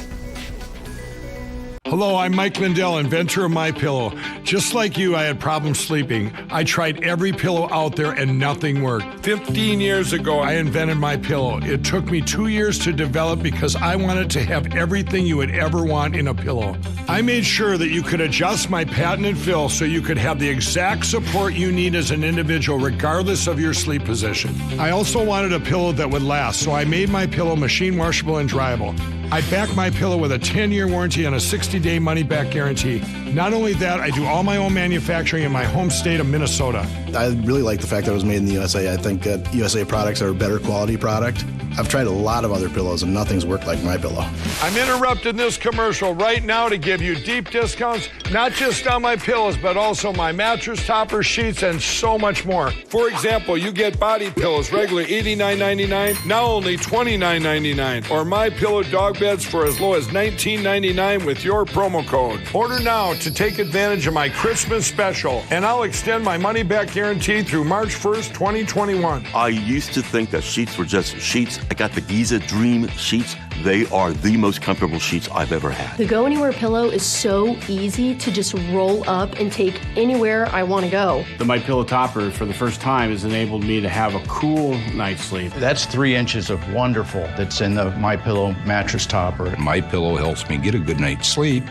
[SPEAKER 6] Hello, I'm Mike Lindell, inventor of MyPillow. Just like you, I had problems sleeping. I tried every pillow out there and nothing worked. 15 years ago, I invented MyPillow. It took me 2 years to develop because I wanted to have everything you would ever want in a pillow. I made sure that you could adjust my patented fill so you could have the exact support you need as an individual, regardless of your sleep position. I also wanted a pillow that would last, so I made MyPillow machine washable and dryable. I back MyPillow with a 10-year warranty and a 60-day money-back guarantee. Not only that, I do all my own manufacturing in my home state of Minnesota.
[SPEAKER 21] I really like the fact that it was made in the USA. I think that USA products are a better quality product. I've tried a lot of other pillows and nothing's worked like MyPillow.
[SPEAKER 6] I'm interrupting this commercial right now to give you deep discounts, not just on my pillows, but also my mattress topper, sheets, and so much more. For example, you get body pillows, regular $89.99, now only $29.99, or MyPillow dog beds for as low as $19.99 with your promo code. Order now to take advantage of my Christmas special, and I'll extend my money-back guarantee through March 1st, 2021.
[SPEAKER 22] I used to think that sheets were just sheets. I got the Giza Dream sheets. They are the most comfortable sheets I've ever had.
[SPEAKER 24] The Go Anywhere pillow is so easy to just roll up and take anywhere I want to go.
[SPEAKER 25] The MyPillow topper, for the first time, has enabled me to have a cool night's sleep.
[SPEAKER 26] That's 3 inches of wonderful that's in the MyPillow mattress topper.
[SPEAKER 27] MyPillow helps me get a good night's sleep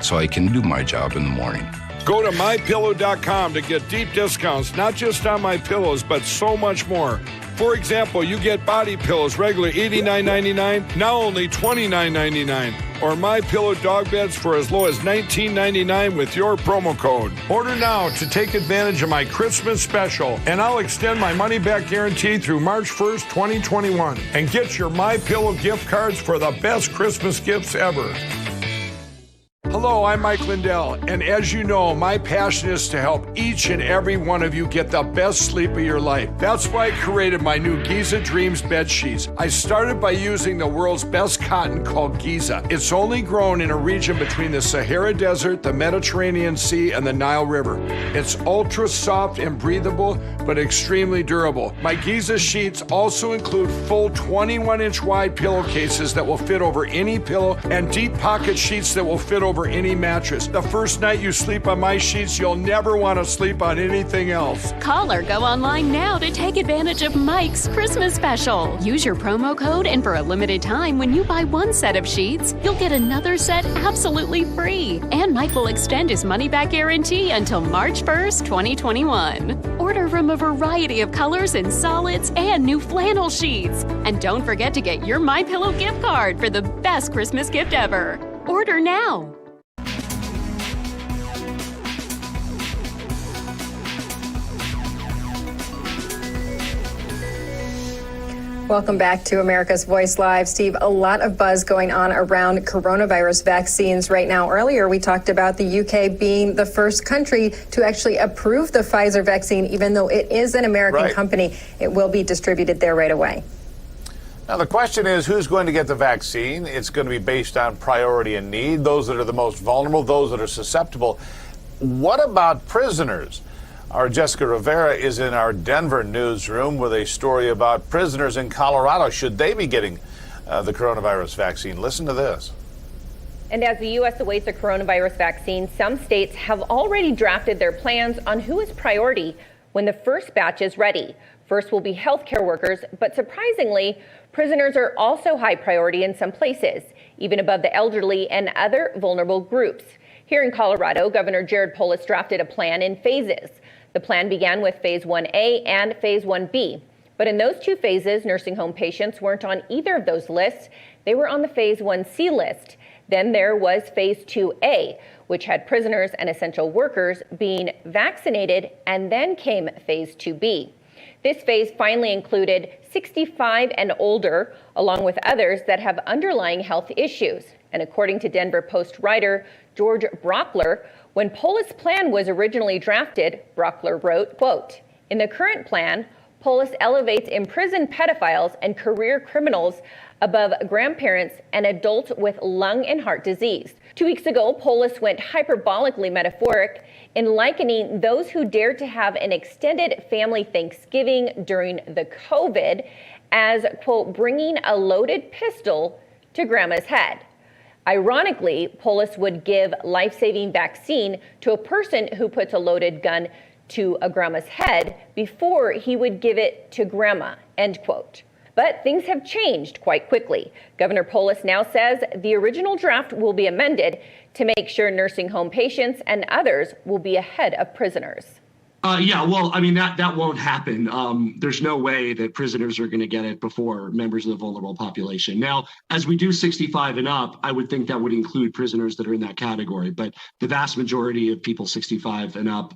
[SPEAKER 27] so I can do my job in the morning.
[SPEAKER 6] Go to MyPillow.com to get deep discounts, not just on my pillows, but so much more. For example, you get body pillows, regular $89.99, now only $29.99. Or MyPillow dog beds for as low as $19.99 with your promo code. Order now to take advantage of my Christmas special, and I'll extend my money-back guarantee through March 1st, 2021. And get your MyPillow gift cards for the best Christmas gifts ever. Hello, I'm Mike Lindell, and as you know, my passion is to help each and every one of you get the best sleep of your life. That's why I created my new Giza Dreams bed sheets. I started by using the world's best cotton called Giza. It's only grown in a region between the Sahara Desert, the Mediterranean Sea, and the Nile River. It's ultra soft and breathable, but extremely durable. My Giza sheets also include full 21-inch wide pillowcases that will fit over any pillow and deep pocket sheets that will fit over any mattress. The first night you sleep on my sheets, you'll never want to sleep on anything else.
[SPEAKER 23] Call or go online now to take advantage of Mike's Christmas special. Use your promo code, and for a limited time, when you buy 1 set of sheets, you'll get another set absolutely free. And Mike will extend his money-back guarantee until March 1st, 2021. Order from a variety of colors and solids and new flannel sheets. And don't forget to get your MyPillow gift card for the best Christmas gift ever. Order now.
[SPEAKER 2] Welcome back to America's Voice Live. Steve, a lot of buzz going on around coronavirus vaccines right now. Earlier, we talked about the UK being the first country to actually approve the Pfizer vaccine, even though it is an American company. It will be distributed there right away.
[SPEAKER 3] Now, the question is, who's going to get the vaccine? It's going to be based on priority and need, those that are the most vulnerable, those that are susceptible. What about prisoners? Our Jessica Rivera is in our Denver newsroom with a story about prisoners in Colorado. Should they be getting the coronavirus vaccine? Listen to this.
[SPEAKER 8] And as the U.S. awaits a coronavirus vaccine, some states have already drafted their plans on who is priority when the first batch is ready. First will be healthcare workers, but surprisingly, prisoners are also high priority in some places, even above the elderly and other vulnerable groups. Here in Colorado, Governor Jared Polis drafted a plan in phases. The plan began with Phase 1A and Phase 1B. But in those two phases, nursing home patients weren't on either of those lists. They were on the Phase 1C list. Then there was Phase 2A, which had prisoners and essential workers being vaccinated, and then came Phase 2B. This phase finally included 65 and older, along with others that have underlying health issues. And according to Denver Post writer George Brockler, when Polis' plan was originally drafted, Brockler wrote, quote, "In the current plan, Polis elevates imprisoned pedophiles and career criminals above grandparents and adults with lung and heart disease." 2 weeks ago, Polis went hyperbolically metaphoric in likening those who dared to have an extended family Thanksgiving during the COVID as, quote, bringing a loaded pistol to grandma's head. Ironically, Polis would give life-saving vaccine to a person who puts a loaded gun to a grandma's head before he would give it to grandma, end quote. But things have changed quite quickly. Governor Polis now says the original draft will be amended to make sure nursing home patients and others will be ahead of prisoners.
[SPEAKER 10] Yeah, well, I mean, that won't happen. There's no way that prisoners are going to get it before members of the vulnerable population. Now, as we do 65 and up, I would think that would include prisoners that are in that category. But the vast majority of people 65 and up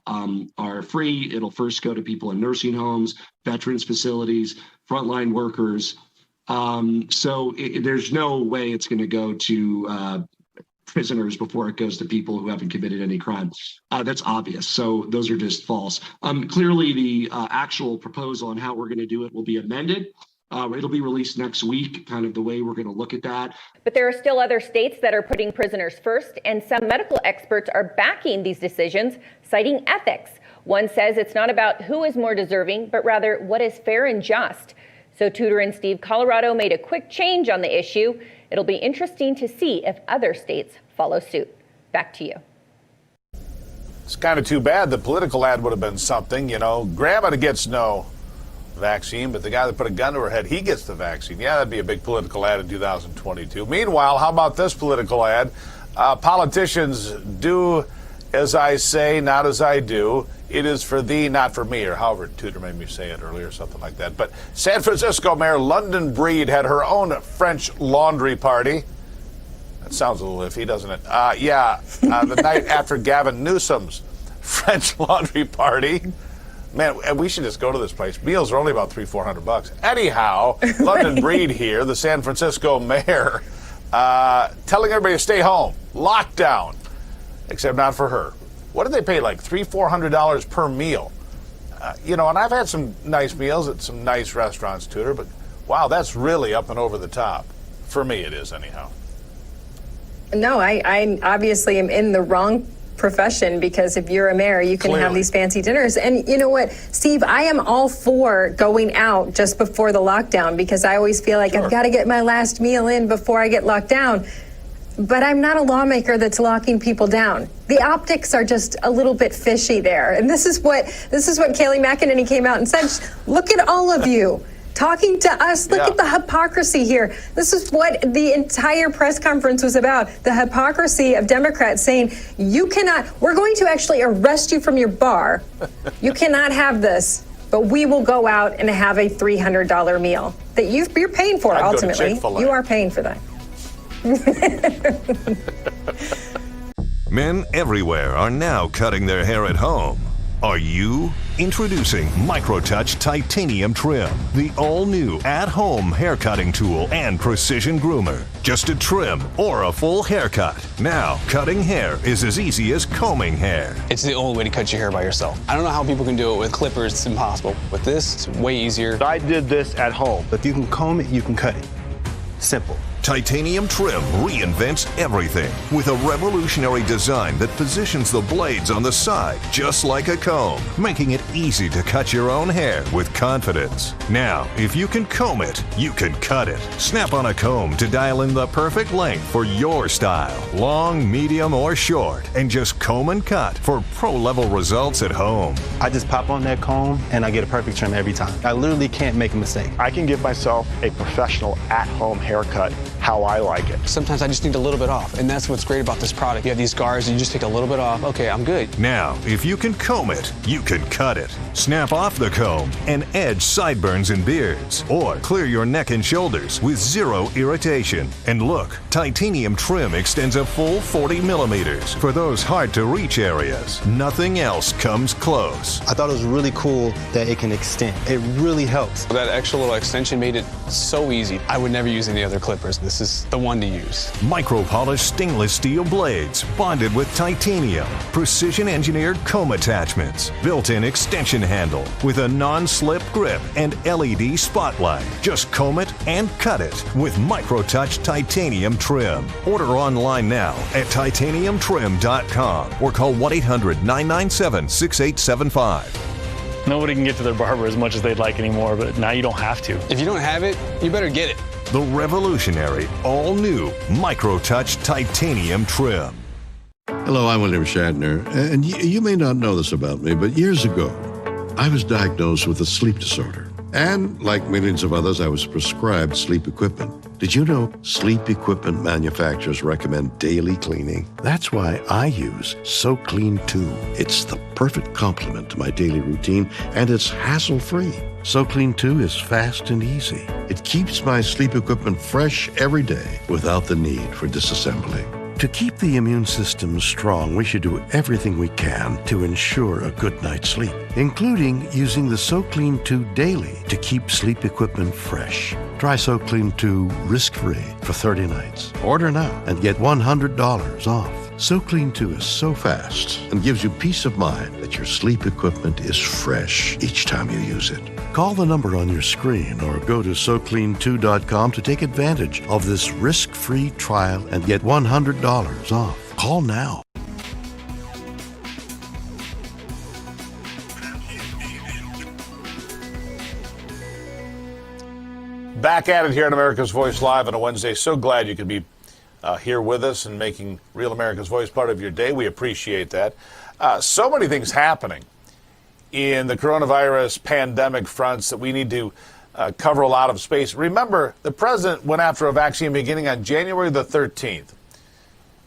[SPEAKER 10] are free. It'll first go to people in nursing homes, veterans facilities, frontline workers. There's no way it's going to go to prisoners before it goes to people who haven't committed any crime. That's obvious. So those are just false. Clearly, the actual proposal on how we're going to do it will be amended. It'll be released next week, kind of the way we're going to look at that.
[SPEAKER 8] But there are still other states that are putting prisoners first, and some medical experts are backing these decisions, citing ethics. One says it's not about who is more deserving, but rather what is fair and just. So Tudor and Steve, Colorado made a quick change on the issue. It'll be interesting to see if other states follow suit. Back to you.
[SPEAKER 3] It's kind of too bad. The political ad would have been something, you know, grandma gets no vaccine, but the guy that put a gun to her head, he gets the vaccine. Yeah, that'd be a big political ad in 2022. Meanwhile, how about this political ad? Politicians do as I say, not as I do. It is for thee, not for me, or however Tudor made me say it earlier, something like that. But San Francisco Mayor London Breed had her own French laundry party. That sounds a little iffy, doesn't it? The night after Gavin Newsom's French laundry party. Man, we should just go to this place. Meals are only about $300-400. Anyhow, London Breed here, the San Francisco mayor, telling everybody to stay home, lockdown, except not for her. What did they pay, like $300-400 per meal? And I've had some nice meals at some nice restaurants, Tudor, but wow, that's really up and over the top. For me, it is, anyhow.
[SPEAKER 2] No, I obviously am in the wrong profession, because if you're a mayor, you can have these fancy dinners. And you know what, Steve, I am all for going out just before the lockdown, because I always feel like I've got to get my last meal in before I get locked down. But I'm not a lawmaker that's locking people down. The optics are just a little bit fishy there. And this is what Kayleigh McEnany came out and said. Look at all of you talking to us. Look at the hypocrisy here. This is what the entire press conference was about. The hypocrisy of Democrats saying, we're going to actually arrest you from your bar. You cannot have this, but we will go out and have a $300 meal that you're paying for. Ultimately, you are paying for that.
[SPEAKER 15] Men everywhere are now cutting their hair at home. Are you? Introducing MicroTouch Titanium Trim, the all-new at-home haircutting tool and precision groomer. Just a trim or a full haircut. Now, cutting hair is as easy as combing hair.
[SPEAKER 11] It's the only way to cut your hair by yourself. I don't know how people can do it with clippers. It's impossible. With this, it's way easier.
[SPEAKER 12] I did this at home. If you can comb it, you can cut it. Simple.
[SPEAKER 15] Titanium Trim reinvents everything with a revolutionary design that positions the blades on the side just like a comb, making it easy to cut your own hair with confidence. Now, if you can comb it, you can cut it. Snap on a comb to dial in the perfect length for your style, long, medium, or short, and just comb and cut for pro-level results at home.
[SPEAKER 12] I just pop on that comb and I get a perfect trim every time. I literally can't make a mistake. I can give myself a professional at-home haircut how I like it.
[SPEAKER 11] Sometimes I just need a little bit off, and that's what's great about this product. You have these guards, and you just take a little bit off. Okay, I'm good.
[SPEAKER 15] Now, if you can comb it, you can cut it. Snap off the comb and edge sideburns and beards, or clear your neck and shoulders with zero irritation. And look, Titanium Trim extends a full 40 millimeters for those hard-to-reach areas. Nothing else comes close.
[SPEAKER 12] I thought it was really cool that it can extend. It really helps.
[SPEAKER 11] That extra little extension made it so easy. I would never use any other clippers. This is the one to use.
[SPEAKER 15] Micro-polished stainless steel blades bonded with titanium, precision-engineered comb attachments, built-in extension handle with a non-slip grip and LED spotlight. Just comb it and cut it with MicroTouch Titanium Trim. Order online now at titaniumtrim.com or call 1-800-997-6875.
[SPEAKER 13] Nobody can get to their barber as much as they'd like anymore, but now you don't have to.
[SPEAKER 11] If you don't have it, you better get it.
[SPEAKER 15] The revolutionary, all-new MicroTouch Titanium Trim.
[SPEAKER 14] Hello, I'm William Shatner, and you may not know this about me, but years ago, I was diagnosed with a sleep disorder. And like millions of others, I was prescribed sleep equipment. Did you know sleep equipment manufacturers recommend daily cleaning? That's why I use SoClean 2. It's the perfect complement to my daily routine, and it's hassle-free. SoClean 2 is fast and easy. It keeps my sleep equipment fresh every day without the need for disassembly. To keep the immune system strong, we should do everything we can to ensure a good night's sleep, including using the SoClean 2 daily to keep sleep equipment fresh. Try SoClean 2 risk-free for 30 nights. Order now and get $100 off. SoClean 2 is so fast and gives you peace of mind that your sleep equipment is fresh each time you use it. Call the number on your screen or go to SoClean2.com to take advantage of this risk-free trial and get $100 off. Call now.
[SPEAKER 3] Back at it here on America's Voice Live on a Wednesday. So glad you could be here with us and making Real America's Voice part of your day. We appreciate that. So many things happening in the coronavirus pandemic fronts that we need to cover a lot of space. Remember, the president went after a vaccine beginning on January the 13th.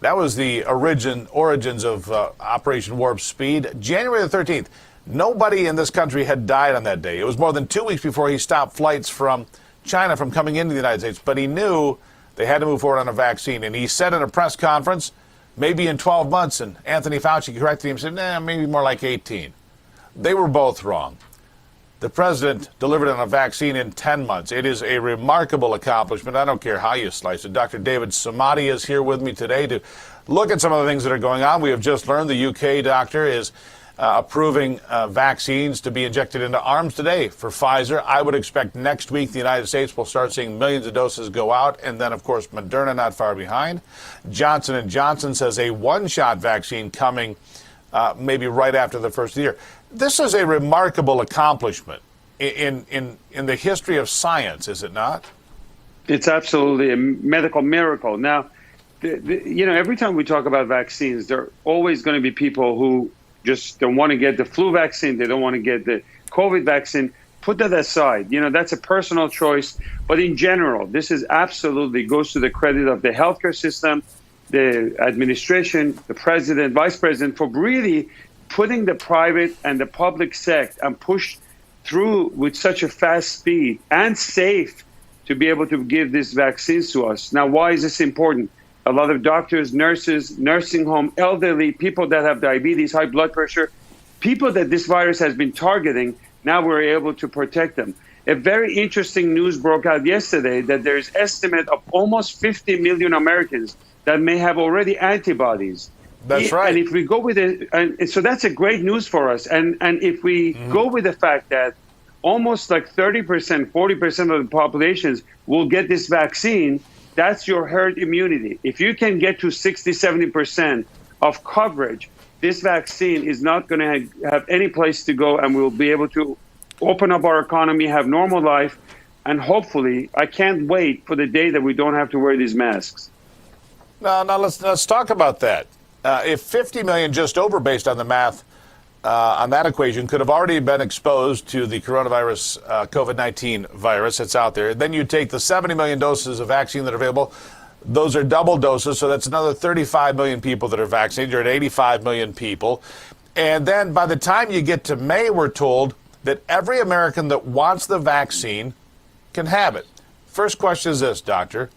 [SPEAKER 3] That was the origins of Operation Warp Speed. January the 13th. Nobody in this country had died on that day. It was more than 2 weeks before he stopped flights from China from coming into the United States. But he knew they had to move forward on a vaccine. And he said in a press conference, maybe in 12 months, and Anthony Fauci corrected him and said, maybe more like 18. They were both wrong. The president delivered on a vaccine in 10 months. It is a remarkable accomplishment. I don't care how you slice it. Dr. David Samadi is here with me today to look at some of the things that are going on. We have just learned the UK doctor is approving vaccines to be injected into arms today for Pfizer. I would expect next week the United States will start seeing millions of doses go out, and then, of course, Moderna not far behind. Johnson & Johnson says a one-shot vaccine coming maybe right after the first of the year. This is a remarkable accomplishment in the history of science, is it not?
[SPEAKER 16] It's absolutely a medical miracle. Now, every time we talk about vaccines, there are always going to be people who just don't want to get the flu vaccine. They don't want to get the COVID vaccine. Put that aside. That's a personal choice. But in general, this is absolutely goes to the credit of the healthcare system, the administration, the president, vice president, for really putting the private and the public sector and push through with such a fast speed and safe to be able to give these vaccines to us. Now, why is this important? A lot of doctors, nurses, nursing home, elderly, people that have diabetes, high blood pressure, people that this virus has been targeting, now we're able to protect them. A very interesting news broke out yesterday that there's estimate of almost 50 million Americans that may have already antibodies.
[SPEAKER 3] That's right.
[SPEAKER 16] And if we go with it, and so that's a great news for us. And if we go with the fact that almost like 30%, 40% of the populations will get this vaccine, that's your herd immunity. If you can get to 60, 70% of coverage, this vaccine is not going to have any place to go, and we'll be able to open up our economy, have normal life, and hopefully, I can't wait for the day that we don't have to wear these masks.
[SPEAKER 3] Now let's talk about that. If 50 million just over, based on the math on that equation, could have already been exposed to the coronavirus, COVID-19 virus that's out there, then you take the 70 million doses of vaccine that are available. Those are double doses, so that's another 35 million people that are vaccinated. You're at 85 million people. And then by the time you get to May, we're told that every American that wants the vaccine can have it. First question is this, doctor.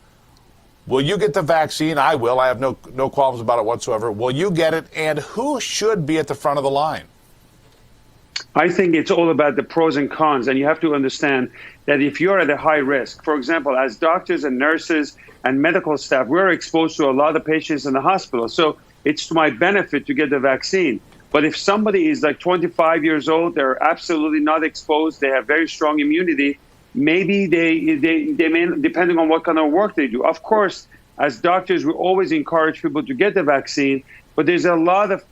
[SPEAKER 3] Will you get the vaccine? I will. I have no qualms about it whatsoever. Will you get it? And who should be at the front of the line?
[SPEAKER 16] I think it's all about the pros and cons. And you have to understand that if you're at a high risk, for example, as doctors and nurses and medical staff, we're exposed to a lot of patients in the hospital. So it's to my benefit to get the vaccine. But if somebody is like 25 years old, they're absolutely not exposed, they have very strong immunity, maybe they may, depending on what kind of work they do. Of course, as doctors, we always encourage people to get the vaccine, but there's a lot of,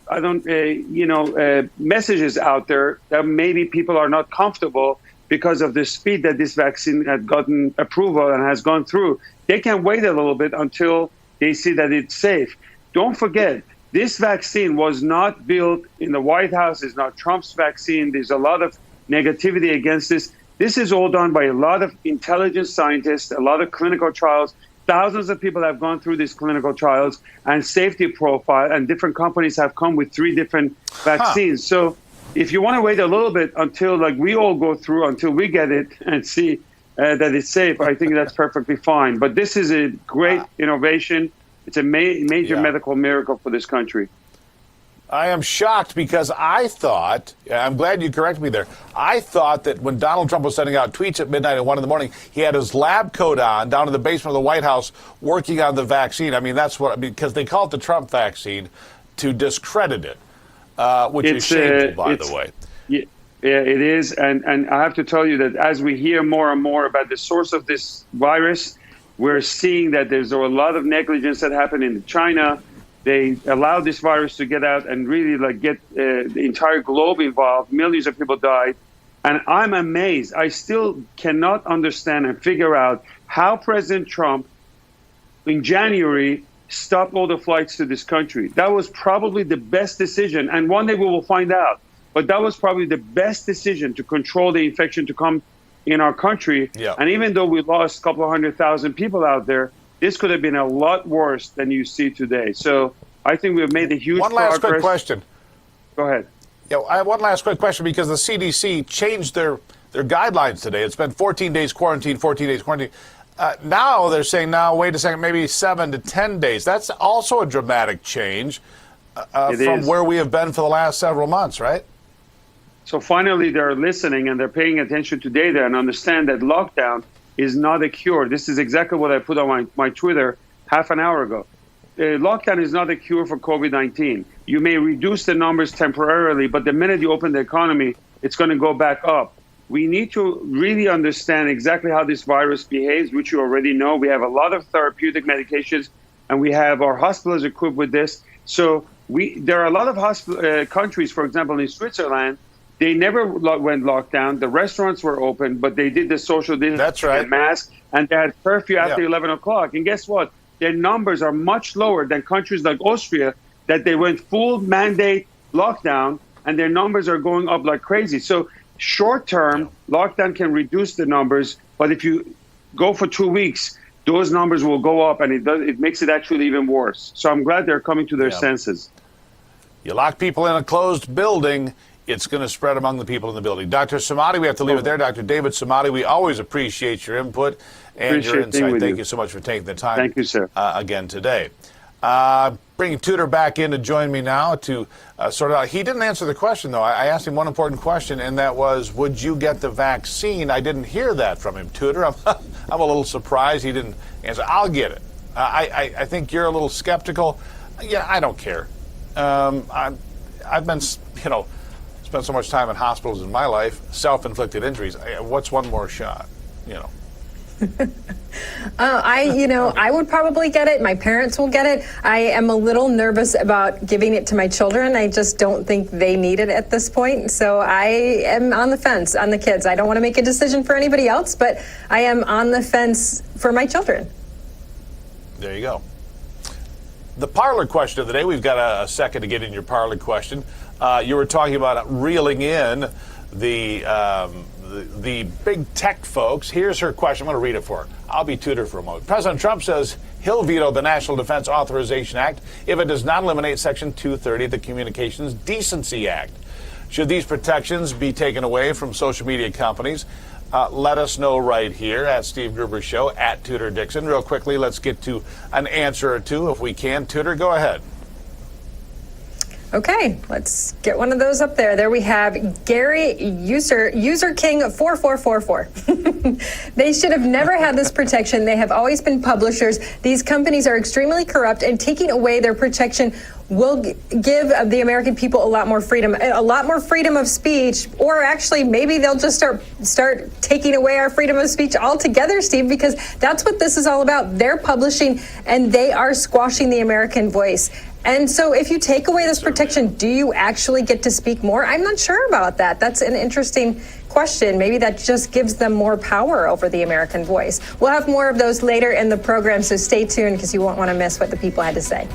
[SPEAKER 16] messages out there that maybe people are not comfortable because of the speed that this vaccine had gotten approval and has gone through. They can wait a little bit until they see that it's safe. Don't forget, this vaccine was not built in the White House. It's not Trump's vaccine. There's a lot of negativity against this. This is all done by a lot of intelligent scientists, a lot of clinical trials. Thousands of people have gone through these clinical trials and safety profile, and different companies have come with 3 different vaccines. So if you want to wait a little bit until we all go through, until we get it and see that it's safe, I think that's perfectly fine. But this is a great innovation. It's a major medical miracle for this country.
[SPEAKER 3] I am shocked because I thought, I'm glad you corrected me there, I thought that when Donald Trump was sending out tweets at midnight and 1 in the morning, he had his lab coat on down in the basement of the White House working on the vaccine. I mean, that's what, because they call it the Trump vaccine to discredit it, which is shameful, by the way.
[SPEAKER 16] Yeah, it is. And I have to tell you that as we hear more and more about the source of this virus, we're seeing that there's a lot of negligence that happened in China. They allowed this virus to get out and really get the entire globe involved. Millions of people died. And I'm amazed. I still cannot understand and figure out how President Trump in January stopped all the flights to this country. That was probably the best decision. And one day we will find out. But that was probably the best decision to control the infection to come in our country. Yeah. And even though we lost a couple of 100,000 people out there, this could have been a lot worse than you see today. So I think we've made a huge progress.
[SPEAKER 3] One last quick question.
[SPEAKER 16] Go ahead.
[SPEAKER 3] Yeah, I have one last quick question because the CDC changed their guidelines today. It's been 14 days quarantine, 14 days quarantine. Now they're saying, wait a second, maybe 7 to 10 days. That's also a dramatic change from where we have been for the last several months, right?
[SPEAKER 16] So finally, they're listening and they're paying attention to data and understand that lockdown is not a cure. This is exactly what I put on my Twitter half an hour ago. Lockdown is not a cure for COVID-19. You may reduce the numbers temporarily, but the minute you open the economy, it's going to go back up. We need to really understand exactly how this virus behaves, which you already know. We have a lot of therapeutic medications, and we have our hospitals equipped with this. So there are a lot of countries, for example, in Switzerland, they never went lockdown. The restaurants were open, but they did the social distancing.
[SPEAKER 3] That's right.
[SPEAKER 16] And masks, and they had curfew after 11 o'clock. And guess what? Their numbers are much lower than countries like Austria that they went full mandate lockdown, and their numbers are going up like crazy. So short-term, lockdown can reduce the numbers, but if you go for 2 weeks, those numbers will go up, and it makes it actually even worse. So I'm glad they're coming to their senses.
[SPEAKER 3] You lock people in a closed building, it's going to spread among the people in the building. Dr. Samadi, we have to leave it there. Dr. David Samadi, we always appreciate your input and your insight. Thank you so much for taking the time.
[SPEAKER 16] Thank you, sir.
[SPEAKER 3] Again today. Bringing Tudor back in to join me now to sort it out. He didn't answer the question, though. I asked him one important question, and that was, would you get the vaccine? I didn't hear that from him, Tudor. I'm a little surprised he didn't answer. I'll get it. I think you're a little skeptical. Yeah, I don't care. I've been, spent so much time in hospitals in my life, self-inflicted injuries. What's one more shot,
[SPEAKER 2] I would probably get it. My parents will get it. I am a little nervous about giving it to my children. I just don't think they need it at this point. So I am on the fence on the kids. I don't want to make a decision for anybody else, but I am on the fence for my children.
[SPEAKER 3] There you go. The parlor question of the day. We've got a second to get in your parlor question. You were talking about reeling in the big tech folks. Here's her question. I'm going to read it for her. I'll be Tudor for a moment. President Trump says he'll veto the National Defense Authorization Act if it does not eliminate Section 230 of the Communications Decency Act. Should these protections be taken away from social media companies? Let us know right here at Steve Gruber Show, at Tudor Dixon. Real quickly, let's get to an answer or two if we can. Tudor, go ahead.
[SPEAKER 2] Okay, let's get one of those up there. There we have Gary User King 4444. They should have never had this protection. They have always been publishers. These companies are extremely corrupt, and taking away their protection will give the American people a lot more freedom of speech, or actually maybe they'll just start taking away our freedom of speech altogether, Steve, because that's what this is all about. They're publishing and they are squashing the American voice. And so if you take away this protection, do you actually get to speak more? I'm not sure about that. That's an interesting question. Maybe that just gives them more power over the American voice. We'll have more of those later in the program, so stay tuned because you won't want to miss what the people had to say.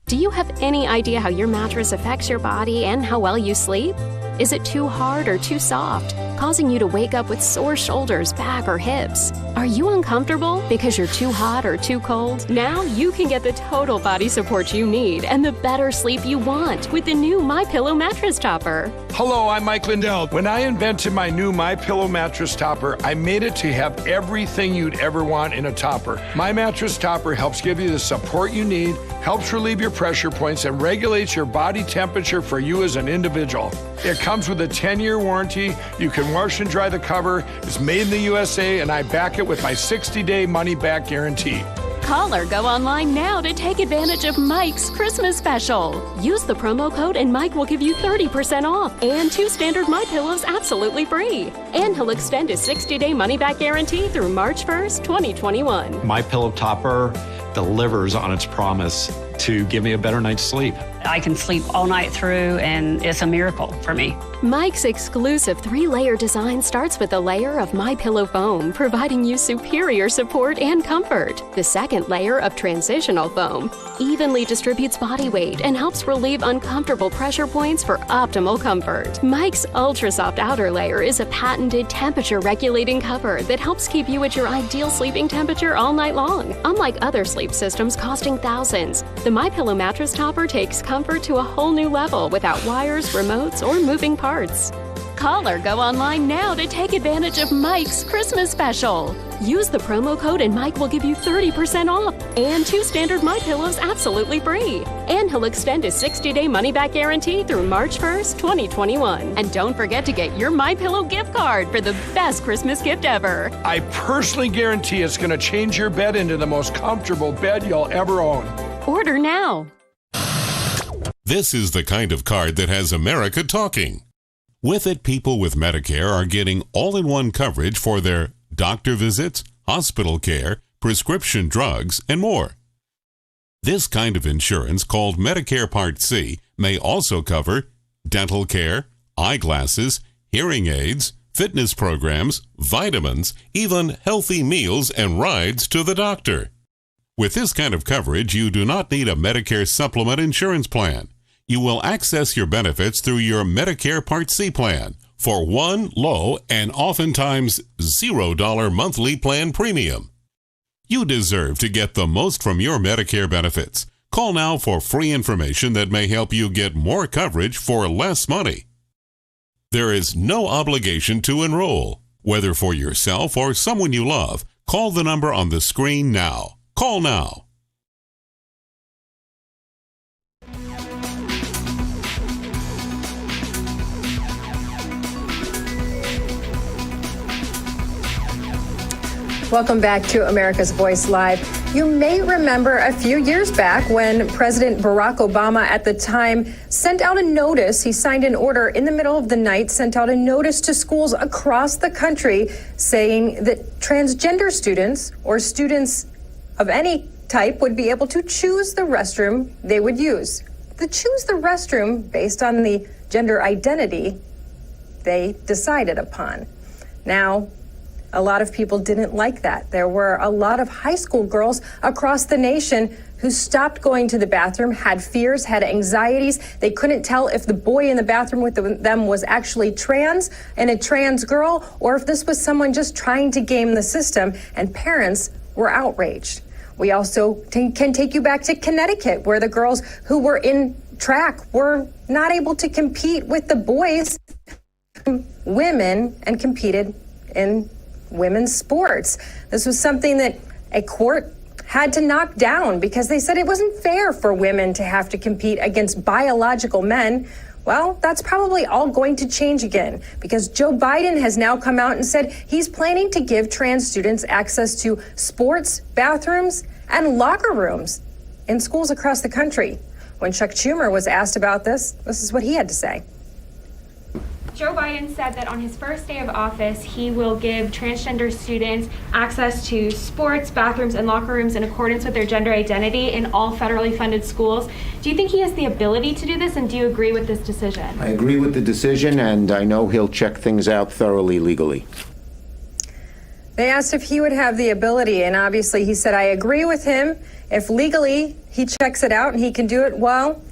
[SPEAKER 23] Do you have any idea how your mattress affects your body and how well you sleep? Is it too hard or too soft, causing you to wake up with sore shoulders, back, or hips? Are you uncomfortable because you're too hot or too cold? Now you can get the total body support you need and the better sleep you want with the new MyPillow mattress topper.
[SPEAKER 6] Hello, I'm Mike Lindell. When I invented my new MyPillow mattress topper, I made it to have everything you'd ever want in a topper. My mattress topper helps give you the support you need, helps relieve your pressure points, and regulates your body temperature for you as an individual. It comes with a 10-year warranty. You can wash and dry the cover. It's made in the USA, and I back it with my 60-day money-back guarantee.
[SPEAKER 23] Call or go online now to take advantage of Mike's Christmas special. Use the promo code and Mike will give you 30% off and 2 standard MyPillows absolutely free. And he'll extend his 60-day money-back guarantee through March 1st, 2021.
[SPEAKER 1] MyPillow topper delivers on its promise to give me a better night's sleep.
[SPEAKER 4] I can sleep all night through, and it's a miracle for me.
[SPEAKER 23] Mike's exclusive 3-layer design starts with a layer of MyPillow foam, providing you superior support and comfort. The second layer of transitional foam evenly distributes body weight and helps relieve uncomfortable pressure points for optimal comfort. Mike's ultra-soft outer layer is a patented temperature-regulating cover that helps keep you at your ideal sleeping temperature all night long. Unlike other sleep systems costing thousands, the MyPillow mattress topper takes comfort to a whole new level without wires, remotes, or moving parts. Call or go online now to take advantage of Mike's Christmas special. Use the promo code and Mike will give you 30% off and 2 standard MyPillows absolutely free. And he'll extend his 60-day money-back guarantee through March 1st, 2021. And don't forget to get your MyPillow gift card for the best Christmas gift ever.
[SPEAKER 6] I personally guarantee it's going to change your bed into the most comfortable bed you'll ever own.
[SPEAKER 23] Order now.
[SPEAKER 7] This is the kind of card that has America talking. With it, people with Medicare are getting all-in-one coverage for their doctor visits, hospital care, prescription drugs, and more. This kind of insurance, called Medicare Part C, may also cover dental care, eyeglasses, hearing aids, fitness programs, vitamins, even healthy meals and rides to the doctor. With this kind of coverage, you do not need a Medicare supplement insurance plan. You will access your benefits through your Medicare Part C plan for one low and oftentimes $0 monthly plan premium. You deserve to get the most from your Medicare benefits. Call now for free information that may help you get more coverage for less money. There is no obligation to enroll. Whether for yourself or someone you love, call the number on the screen now. Call now.
[SPEAKER 2] Welcome back to America's Voice Live. You may remember a few years back when President Barack Obama at the time sent out a notice. He signed an order in the middle of the night, sent out a notice to schools across the country saying that transgender students or students of any type would be able to choose the restroom they would use. To choose the restroom based on the gender identity they decided upon. Now, a lot of people didn't like that. There were a lot of high school girls across the nation who stopped going to the bathroom, had fears, had anxieties. They couldn't tell if the boy in the bathroom with them was actually trans and a trans girl, or if this was someone just trying to game the system, and parents were outraged. We also can take you back to Connecticut, where the girls who were in track were not able to compete with the boys, women, and competed in women's sports. This was something that a court had to knock down because they said it wasn't fair for women to have to compete against biological men. Well, that's probably all going to change again because Joe Biden has now come out and said he's planning to give trans students access to sports, bathrooms, and locker rooms in schools across the country. When Chuck Schumer was asked about this is what he had to say.
[SPEAKER 5] Joe Biden said that on his first day of office, he will give transgender students access to sports, bathrooms, and locker rooms in accordance with their gender identity in all federally funded schools. Do you think he has the ability to do this, and do you agree with this decision?
[SPEAKER 9] I agree with the decision, and I know he'll check things out thoroughly legally.
[SPEAKER 2] They asked if he would have the ability, and obviously he said, I agree with him. If legally he checks it out and he can do it, well,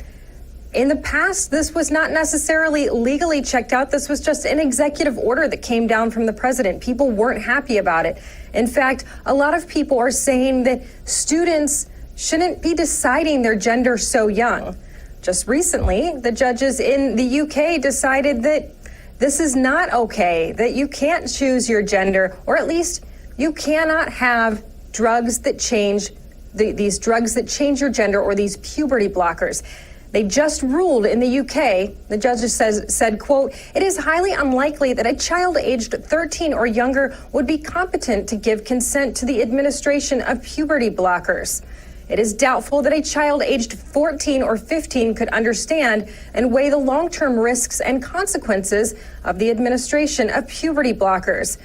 [SPEAKER 2] in the past, this was not necessarily legally checked out. This was just an executive order that came down from the president. People weren't happy about it. In fact, a lot of people are saying that students shouldn't be deciding their gender so young. Just recently, the judges in the UK decided that this is not okay, that you can't choose your gender, or at least you cannot have drugs that change, these drugs that change your gender, or these puberty blockers. They just ruled in the UK, the judges said, quote, it is highly unlikely that a child aged 13 or younger would be competent to give consent to the administration of puberty blockers. It is doubtful that a child aged 14 or 15 could understand and weigh the long-term risks and consequences of the administration of puberty blockers.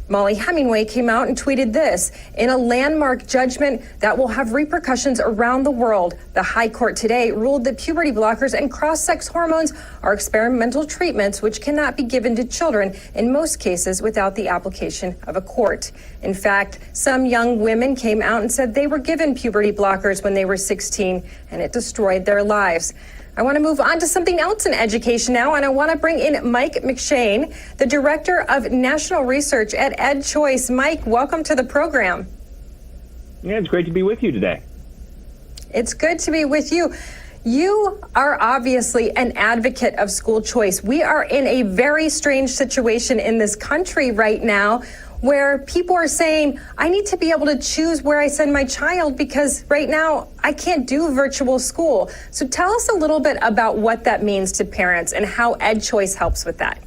[SPEAKER 2] Molly Hemingway came out and tweeted this: in a landmark judgment that will have repercussions around the world, the High Court today ruled that puberty blockers and cross-sex hormones are experimental treatments which cannot be given to children, in most cases without the application of a court. In fact, some young women came out and said they were given puberty blockers when they were 16, and it destroyed their lives. I want to move on to something else in education now, and I want to bring in Mike McShane, the Director of National Research at EdChoice. Mike, welcome to the program.
[SPEAKER 17] Yeah, it's great to be with you today.
[SPEAKER 2] It's good to be with you. You are obviously an advocate of school choice. We are in a very strange situation in this country right now, where people are saying, I need to be able to choose where I send my child because right now I can't do virtual school. So tell us a little bit about what that means to parents and how EdChoice helps with that.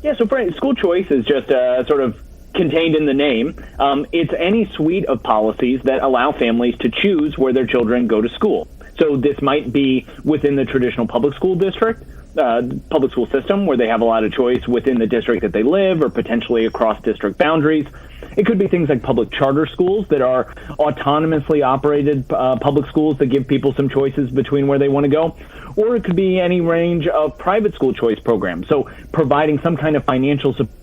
[SPEAKER 17] Yeah, so school choice is just sort of contained in the name. It's any suite of policies that allow families to choose where their children go to school. So this might be within the traditional public school district, public school system, where they have a lot of choice within the district that they live or potentially across district boundaries. It could be things like public charter schools that are autonomously operated public schools that give people some choices between where they want to go. Or it could be any range of private school choice programs. So providing some kind of financial support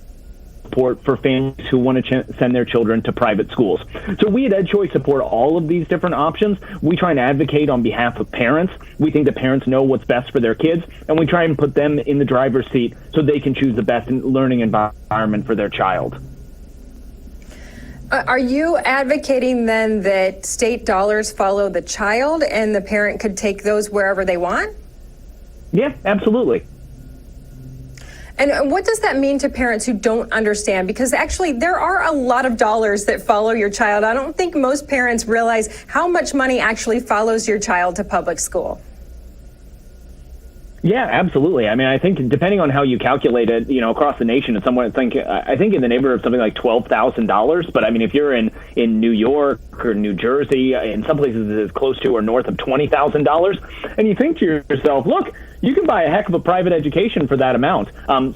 [SPEAKER 17] for families who want to send their children to private schools. So we at EdChoice support all of these different options. We try and advocate on behalf of parents. We think that parents know what's best for their kids, and we try and put them in the driver's seat so they can choose the best learning environment for their child.
[SPEAKER 2] Are you advocating then that state dollars follow the child and the parent could take those wherever they want?
[SPEAKER 17] Yeah, absolutely.
[SPEAKER 2] And what does that mean to parents who don't understand? Because actually, there are a lot of dollars that follow your child. I don't think most parents realize how much money actually follows your child to public school.
[SPEAKER 17] Yeah, absolutely. I mean, I think depending on how you calculate it, across the nation, it's somewhere I think in the neighborhood of something like $12,000. But I mean, if you're in New York or New Jersey, in some places it's close to or north of $20,000, and you think to yourself, look, you can buy a heck of a private education for that amount.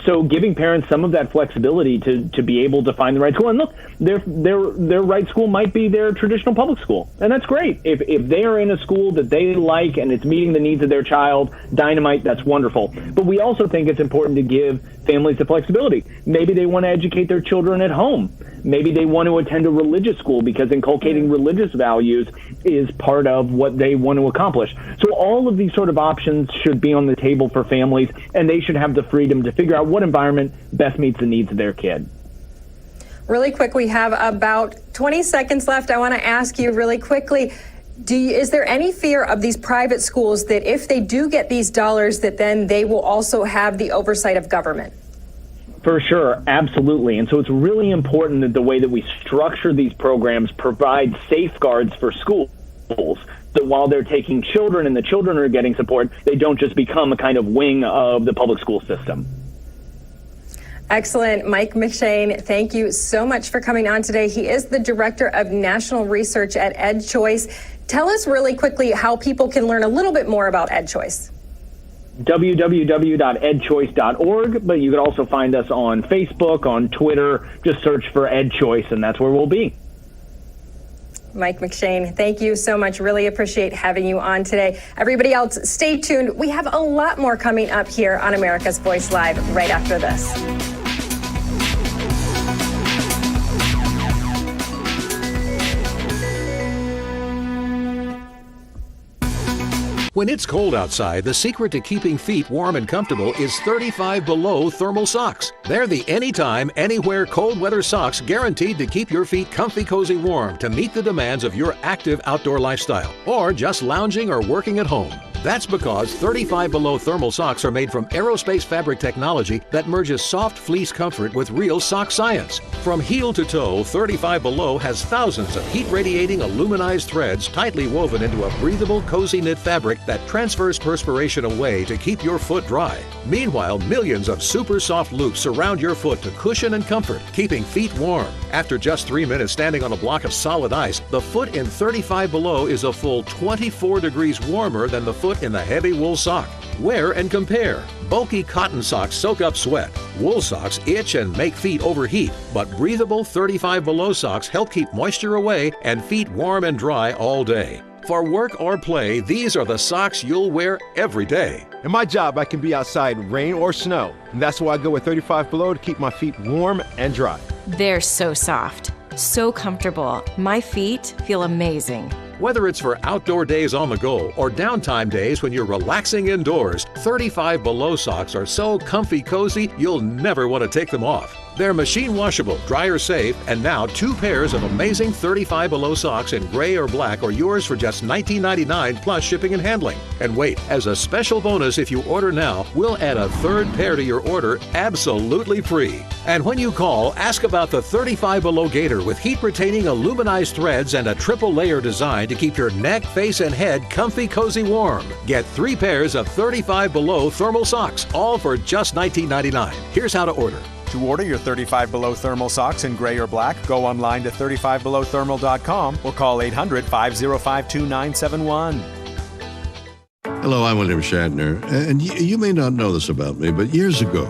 [SPEAKER 17] So giving parents some of that flexibility to be able to find the right school. And look, their right school might be their traditional public school. And that's great. If they are in a school that they like and it's meeting the needs of their child, dynamite, that's wonderful. But we also think it's important to give families the flexibility. Maybe they want to educate their children at home. Maybe they want to attend a religious school because inculcating religious values is part of what they want to accomplish. So all of these sort of options should be on the table for families, and they should have the freedom to figure out what environment best meets the needs of their kid.
[SPEAKER 2] Really quick, we have about 20 seconds left. I want to ask you really quickly, is there any fear of these private schools that if they do get these dollars, that then they will also have the oversight of government?
[SPEAKER 17] For sure, absolutely. And so it's really important that the way that we structure these programs provide safeguards for schools, that while they're taking children and the children are getting support, they don't just become a kind of wing of the public school system.
[SPEAKER 2] Excellent. Mike McShane, thank you so much for coming on today. He is the Director of National Research at EdChoice. Tell us really quickly how people can learn a little bit more about EdChoice.
[SPEAKER 17] www.edchoice.org, but you can also find us on Facebook, on Twitter. Just search for EdChoice, and that's where we'll be.
[SPEAKER 2] Mike McShane, thank you so much. Really appreciate having you on today. Everybody else, stay tuned. We have a lot more coming up here on America's Voice Live right after this.
[SPEAKER 18] When it's cold outside, the secret to keeping feet warm and comfortable is 35 Below thermal socks. They're the anytime, anywhere cold weather socks guaranteed to keep your feet comfy, cozy, warm to meet the demands of your active outdoor lifestyle or just lounging or working at home. That's because 35 Below thermal socks are made from aerospace fabric technology that merges soft fleece comfort with real sock science. From heel to toe, 35 Below has thousands of heat-radiating aluminized threads tightly woven into a breathable, cozy knit fabric that transfers perspiration away to keep your foot dry. Meanwhile, millions of super soft loops surround your foot to cushion and comfort, keeping feet warm. After just 3 minutes standing on a block of solid ice, the foot in 35 Below is a full 24 degrees warmer than the foot in the heavy wool sock. Wear and compare. Bulky cotton socks soak up sweat. Wool socks itch and make feet overheat, but breathable 35 Below socks help keep moisture away and feet warm and dry all day. For work or play, these are the socks you'll wear every day.
[SPEAKER 19] In my job, I can be outside rain or snow, and that's why I go with 35 Below to keep my feet warm and dry.
[SPEAKER 20] They're so soft, so comfortable. My feet feel amazing.
[SPEAKER 18] Whether it's for outdoor days on the go or downtime days when you're relaxing indoors, 35 Below socks are so comfy cozy you'll never want to take them off. They're machine washable, dryer safe, and now 2 pairs of amazing 35 Below socks in gray or black are yours for just $19.99 plus shipping and handling. And wait, as a special bonus if you order now, we'll add a 3rd pair to your order absolutely free. And when you call, ask about the 35 Below Gator with heat-retaining aluminized threads and a triple layer design to keep your neck, face, and head comfy, cozy, warm. Get 3 pairs of 35 Below thermal socks, all for just $19.99. Here's how to order.
[SPEAKER 21] To order your 35 Below thermal socks in gray or black, go online to 35belowthermal.com or call 800-505-2971.
[SPEAKER 14] Hello, I'm William Shatner, and you may not know this about me, but years ago,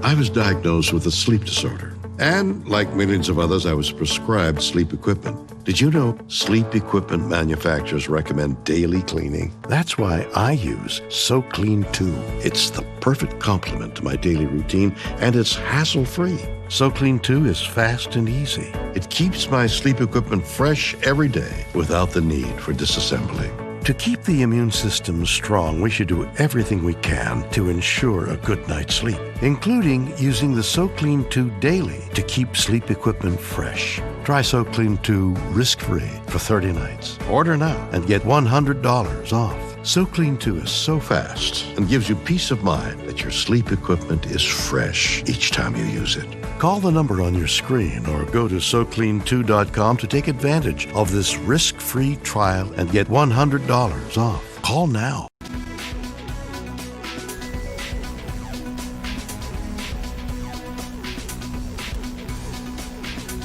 [SPEAKER 14] I was diagnosed with a sleep disorder. And like millions of others, I was prescribed sleep equipment. Did you know sleep equipment manufacturers recommend daily cleaning? That's why I use SoClean 2. It's the perfect complement to my daily routine, and it's hassle-free. SoClean 2 is fast and easy. It keeps my sleep equipment fresh every day without the need for disassembly. To keep the immune system strong, we should do everything we can to ensure a good night's sleep, including using the SoClean 2 daily to keep sleep equipment fresh. Try SoClean 2 risk-free for 30 nights. Order now and get $100 off. SoClean 2 is so fast and gives you peace of mind that your sleep equipment is fresh each time you use it. Call the number on your screen or go to SoClean2.com to take advantage of this risk-free trial and get $100 off. Call now.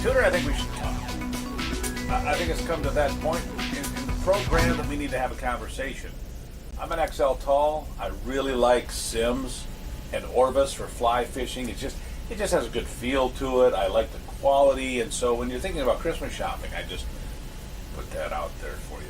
[SPEAKER 3] Tudor, I think we should talk. I think it's come to that point in the program that we need to have a conversation. I'm an XL tall. I really like Sims and Orvis for fly fishing. It just has a good feel to it. I like the quality, and so when you're thinking about Christmas shopping, I just put that out there for you.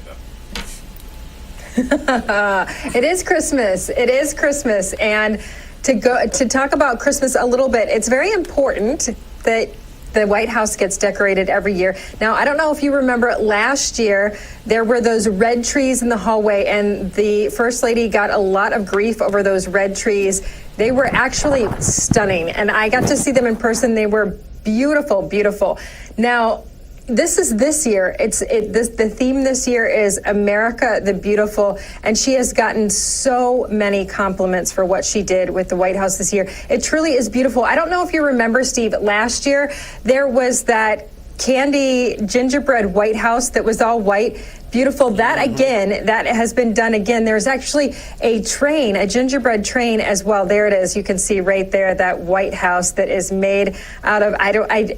[SPEAKER 2] It is Christmas. It is Christmas, and to talk about Christmas a little bit, it's very important that the White House gets decorated every year. Now, I don't know if you remember last year, there were those red trees in the hallway, and the First Lady got a lot of grief over those red trees. They were actually stunning, and I got to see them in person. They were beautiful, beautiful. Now, this year. The theme this year is America the Beautiful, and she has gotten so many compliments for what she did with the White House this year. It truly is beautiful. I don't know if you remember, Steve, last year there was that candy gingerbread White House that was all white. Beautiful. That again, that has been done again. There's actually a train, a gingerbread train as well. There it is. You can see right there that White House that is made out of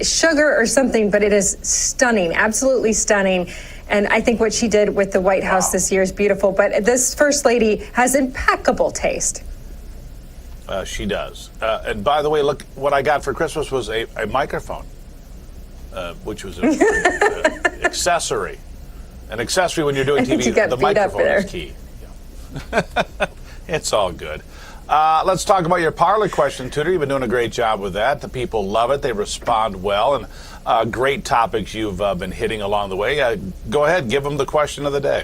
[SPEAKER 2] sugar or something, but it is stunning, absolutely stunning. And I think what she did with the White House this year is beautiful. But this First Lady has impeccable taste.
[SPEAKER 3] She does. And by the way, look, what I got for Christmas was a microphone, which was an accessory. An accessory when you're doing TV, the microphone is key. Yeah. It's all good. Let's talk about your parlor question, Tudor. You've been doing a great job with that. The people love it. They respond well. And great topics you've been hitting along the way. Go ahead, give them the question of the day.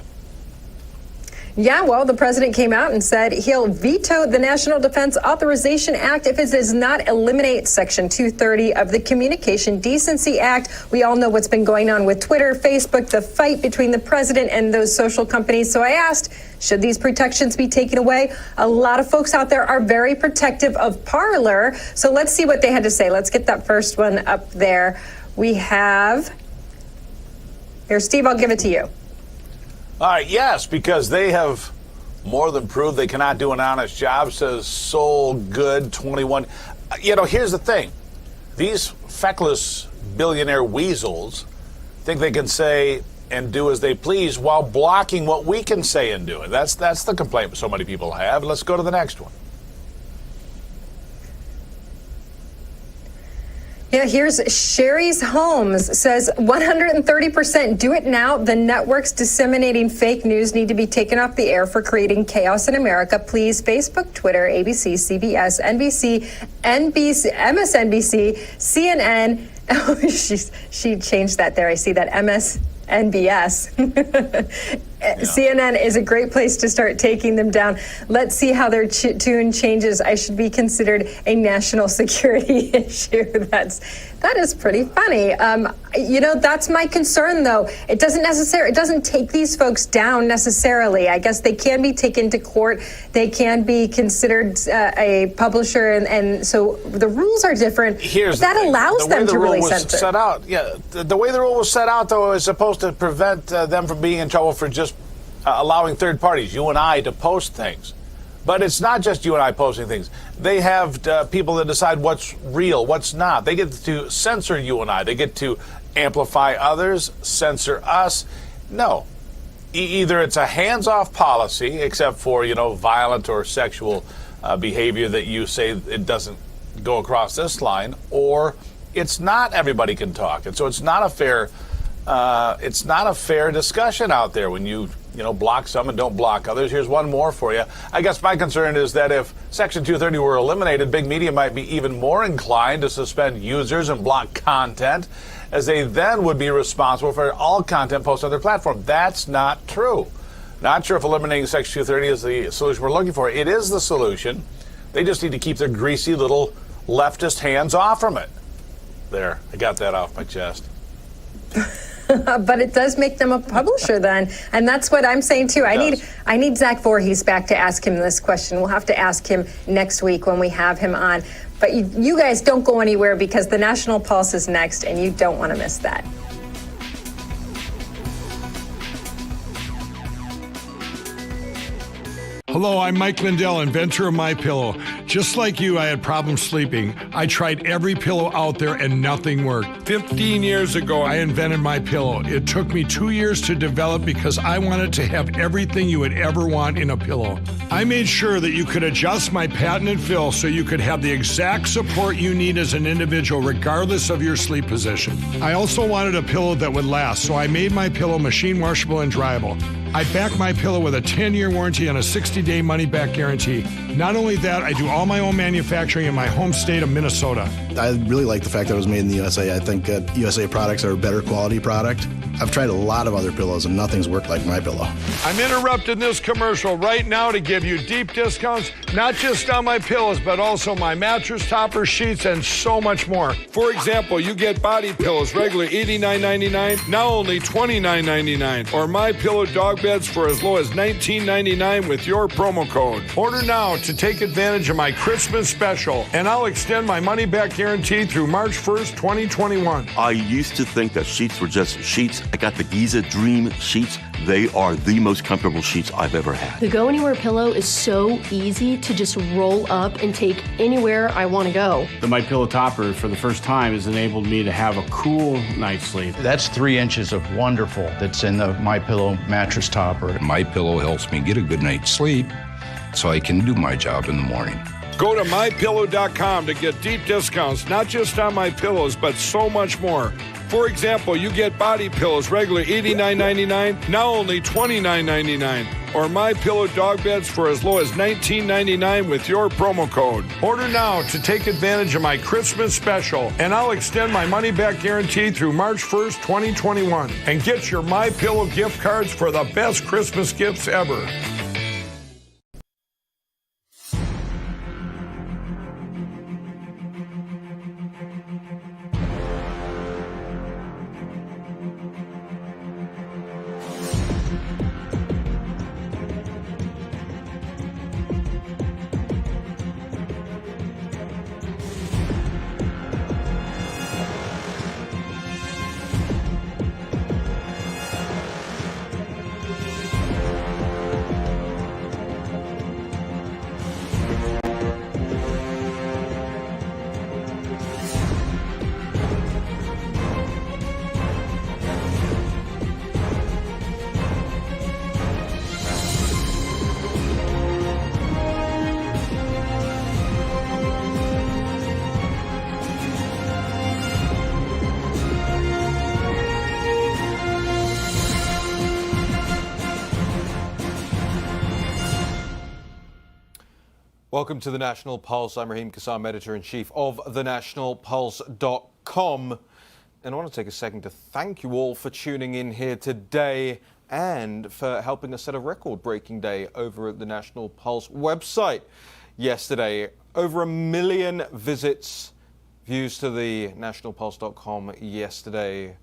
[SPEAKER 2] Yeah, well, the president came out and said he'll veto the National Defense Authorization Act if it does not eliminate Section 230 of the Communication Decency Act. We all know what's been going on with Twitter, Facebook, the fight between the president and those social companies. So I asked, should these protections be taken away? A lot of folks out there are very protective of Parler. So let's see what they had to say. Let's get that first one up there. We have, here, Steve, I'll give it to you.
[SPEAKER 3] All right, yes, because they have more than proved they cannot do an honest job, says Soul Good 21. You know, here's the thing. These feckless billionaire weasels think they can say and do as they please while blocking what we can say and do. And that's the complaint so many people have. Let's go to the next one.
[SPEAKER 2] Yeah, here's Sherry's Holmes says 130% do it now. The networks disseminating fake news need to be taken off the air for creating chaos in America. Please, Facebook, Twitter, ABC, CBS, NBC, MSNBC, CNN. Oh, she changed that there. I see that MSNBS. Yeah. CNN is a great place to start taking them down. Let's see how their tune changes. I should be considered a national security issue. That is pretty funny. You know, that's my concern, though. It doesn't take these folks down necessarily. I guess they can be taken to court. They can be considered a publisher, and so the rules are different. That allows them to really censor.
[SPEAKER 3] The way the rule was set out, though, is supposed to prevent them from being in trouble for just allowing third parties, you and I, to post things. But it's not just you and I posting things. They have people that decide what's real, what's not. They get to censor you and I. They get to amplify others, censor us. No. Either it's a hands-off policy, except for, violent or sexual behavior that you say it doesn't go across this line, or it's not everybody can talk. And so it's not a fair discussion out there when you block some and don't block others. Here's one more for you. I guess my concern is that if Section 230 were eliminated, big media might be even more inclined to suspend users and block content, as they then would be responsible for all content posted on their platform. That's not true. Not sure if eliminating Section 230 is the solution we're looking for. It is the solution. They just need to keep their greasy little leftist hands off from it. There, I got that off my chest.
[SPEAKER 2] But it does make them a publisher then, and that's what I'm saying too. I need Zach Voorhees back to ask him this question. We'll have to ask him next week when we have him on. But you guys don't go anywhere, because the National Pulse is next, and you don't want to miss that.
[SPEAKER 6] Hello, I'm Mike Lindell, inventor of MyPillow. Just like you, I had problems sleeping. I tried every pillow out there and nothing worked. 15 years ago, I invented my pillow. It took me 2 years to develop because I wanted to have everything you would ever want in a pillow. I made sure that you could adjust my patented fill so you could have the exact support you need as an individual, regardless of your sleep position. I also wanted a pillow that would last, so I made my pillow machine washable and dryable. I back my pillow with a 10-year warranty and a 60-day money-back guarantee. Not only that, I do all my own manufacturing in my home state of Minnesota.
[SPEAKER 8] I really like the fact that it was made in the USA. I think that USA products are a better quality product. I've tried a lot of other pillows and nothing's worked like my pillow.
[SPEAKER 6] I'm interrupting this commercial right now to give you deep discounts, not just on my pillows, but also my mattress topper, sheets, and so much more. For example, you get body pillows, regular $89.99, now only $29.99, or my pillow dog beds for as low as $19.99 with your promo code. Order now to take advantage of my Christmas special, and I'll extend my money-back guarantee through March 1st, 2021.
[SPEAKER 10] I used to think that sheets were just sheets. I got the Giza Dream sheets. They are the most comfortable sheets I've ever had.
[SPEAKER 22] The Go Anywhere pillow is so easy to just roll up and take anywhere I want to go.
[SPEAKER 24] The My Pillow topper for the first time has enabled me to have a cool night's sleep.
[SPEAKER 25] That's 3 inches of wonderful that's in the My Pillow mattress topper.
[SPEAKER 26] My Pillow helps me get a good night's sleep so I can do my job in the morning.
[SPEAKER 6] Go to mypillow.com to get deep discounts, not just on my pillows, but so much more. For example, you get body pillows, regular $89.99, now only $29.99. Or my pillow dog beds for as low as $19.99 with your promo code. Order now to take advantage of my Christmas special, and I'll extend my money-back guarantee through March 1st, 2021. And get your My Pillow gift cards for the best Christmas gifts ever.
[SPEAKER 27] Welcome to the National Pulse. I'm Raheem Kassam, Editor-in-Chief of thenationalpulse.com. And I want to take a second to thank you all for tuning in here today and for helping us set a record-breaking day over at the National Pulse website. Yesterday, over 1 million visits, views to the nationalpulse.com yesterday.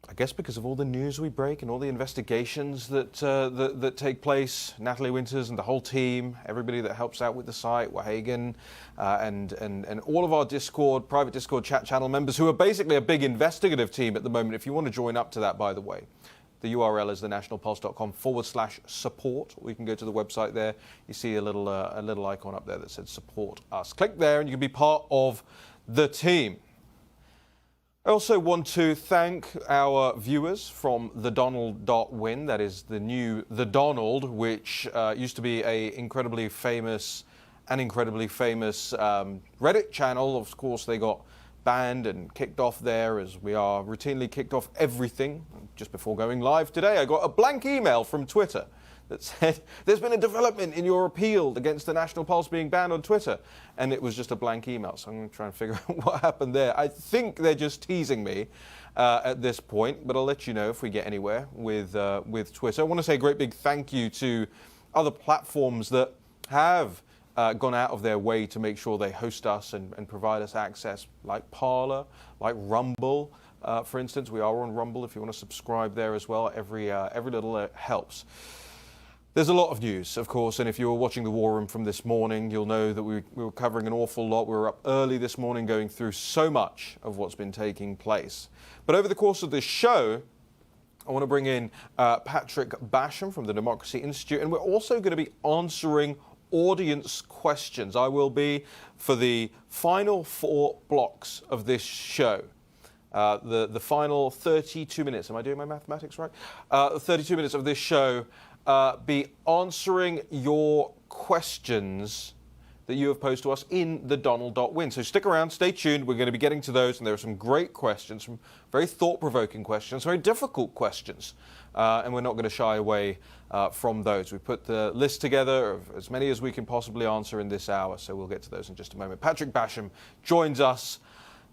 [SPEAKER 27] I guess because of all the news we break and all the investigations that take place, Natalie Winters and the whole team, everybody that helps out with the site, Wahagan, and all of our Discord, private Discord chat channel members who are basically a big investigative team at the moment. If you want to join up to that, by the way, the URL is thenationalpulse.com/support. Or you can go to the website there. You see a little icon up there that says support us. Click there and you can be part of the team. I also want to thank our viewers from thedonald.win. That is the new The Donald, which used to be a incredibly famous Reddit channel. Of course, they got banned and kicked off there, as we are routinely kicked off everything. Just before going live today, I got a blank email from Twitter that said, there's been a development in your appeal against the National Pulse being banned on Twitter. And it was just a blank email. So I'm going to try and figure out what happened there. I think they're just teasing me at this point, but I'll let you know if we get anywhere with Twitter. I want to say a great big thank you to other platforms that have gone out of their way to make sure they host us and provide us access, like Parler, like Rumble. For instance, we are on Rumble if you want to subscribe there as well. Every little helps. There's a lot of news, of course, and if you were watching the War Room from this morning, you'll know that we were covering an awful lot. We were up early this morning going through so much of what's been taking place. But over the course of this show, I want to bring in Patrick Basham from the Democracy Institute, and we're also going to be answering audience questions. I will be, for the final 4 blocks of this show, the final 32 minutes, am I doing my mathematics right? 32 minutes of this show, be answering your questions that you have posed to us in the Donald.win. So stick around, stay tuned. We're going to be getting to those, and there are some great questions, some very thought-provoking questions, very difficult questions, and we're not going to shy away from those. We put the list together of as many as we can possibly answer in this hour, so we'll get to those in just a moment. Patrick Basham joins us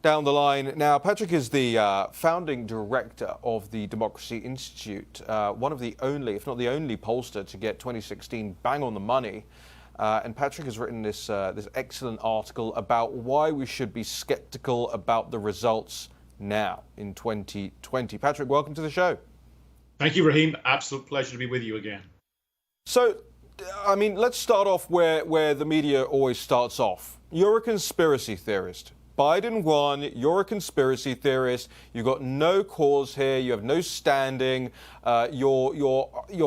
[SPEAKER 27] down the line. Now, Patrick is the founding director of the Democracy Institute, one of the only, if not the only, pollster to get 2016 bang on the money. And Patrick has written this excellent article about why we should be skeptical about the results now in 2020. Patrick, welcome to the show.
[SPEAKER 1] Thank you, Raheem. Absolute pleasure to be with you again.
[SPEAKER 27] So, I mean, let's start off where the media always starts off. You're a conspiracy theorist. Biden won, you're a conspiracy theorist, you've got no cause here, you have no standing, you're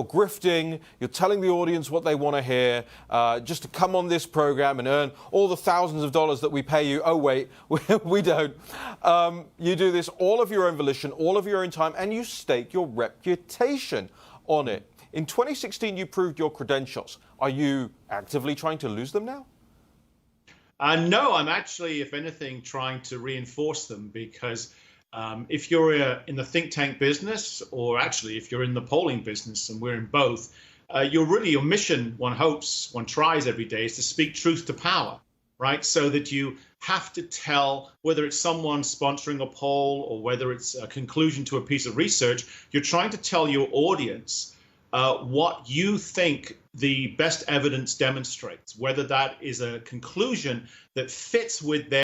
[SPEAKER 27] grifting, you're telling the audience what they want to hear, just to come on this program and earn all the thousands of dollars that we pay you. Oh wait, we don't. You do this all of your own volition, all of your own time, and you stake your reputation on it. In 2016, you proved your credentials. Are you actively trying to lose them now?
[SPEAKER 1] No, I'm actually, if anything, trying to reinforce them, because if you're in the think tank business, or actually if you're in the polling business, and we're in both, your mission, one hopes, one tries every day, is to speak truth to power, right? So that you have to tell, whether it's someone sponsoring a poll or whether it's a conclusion to a piece of research, you're trying to tell your audience what you think the best evidence demonstrates, whether that is a conclusion that fits with their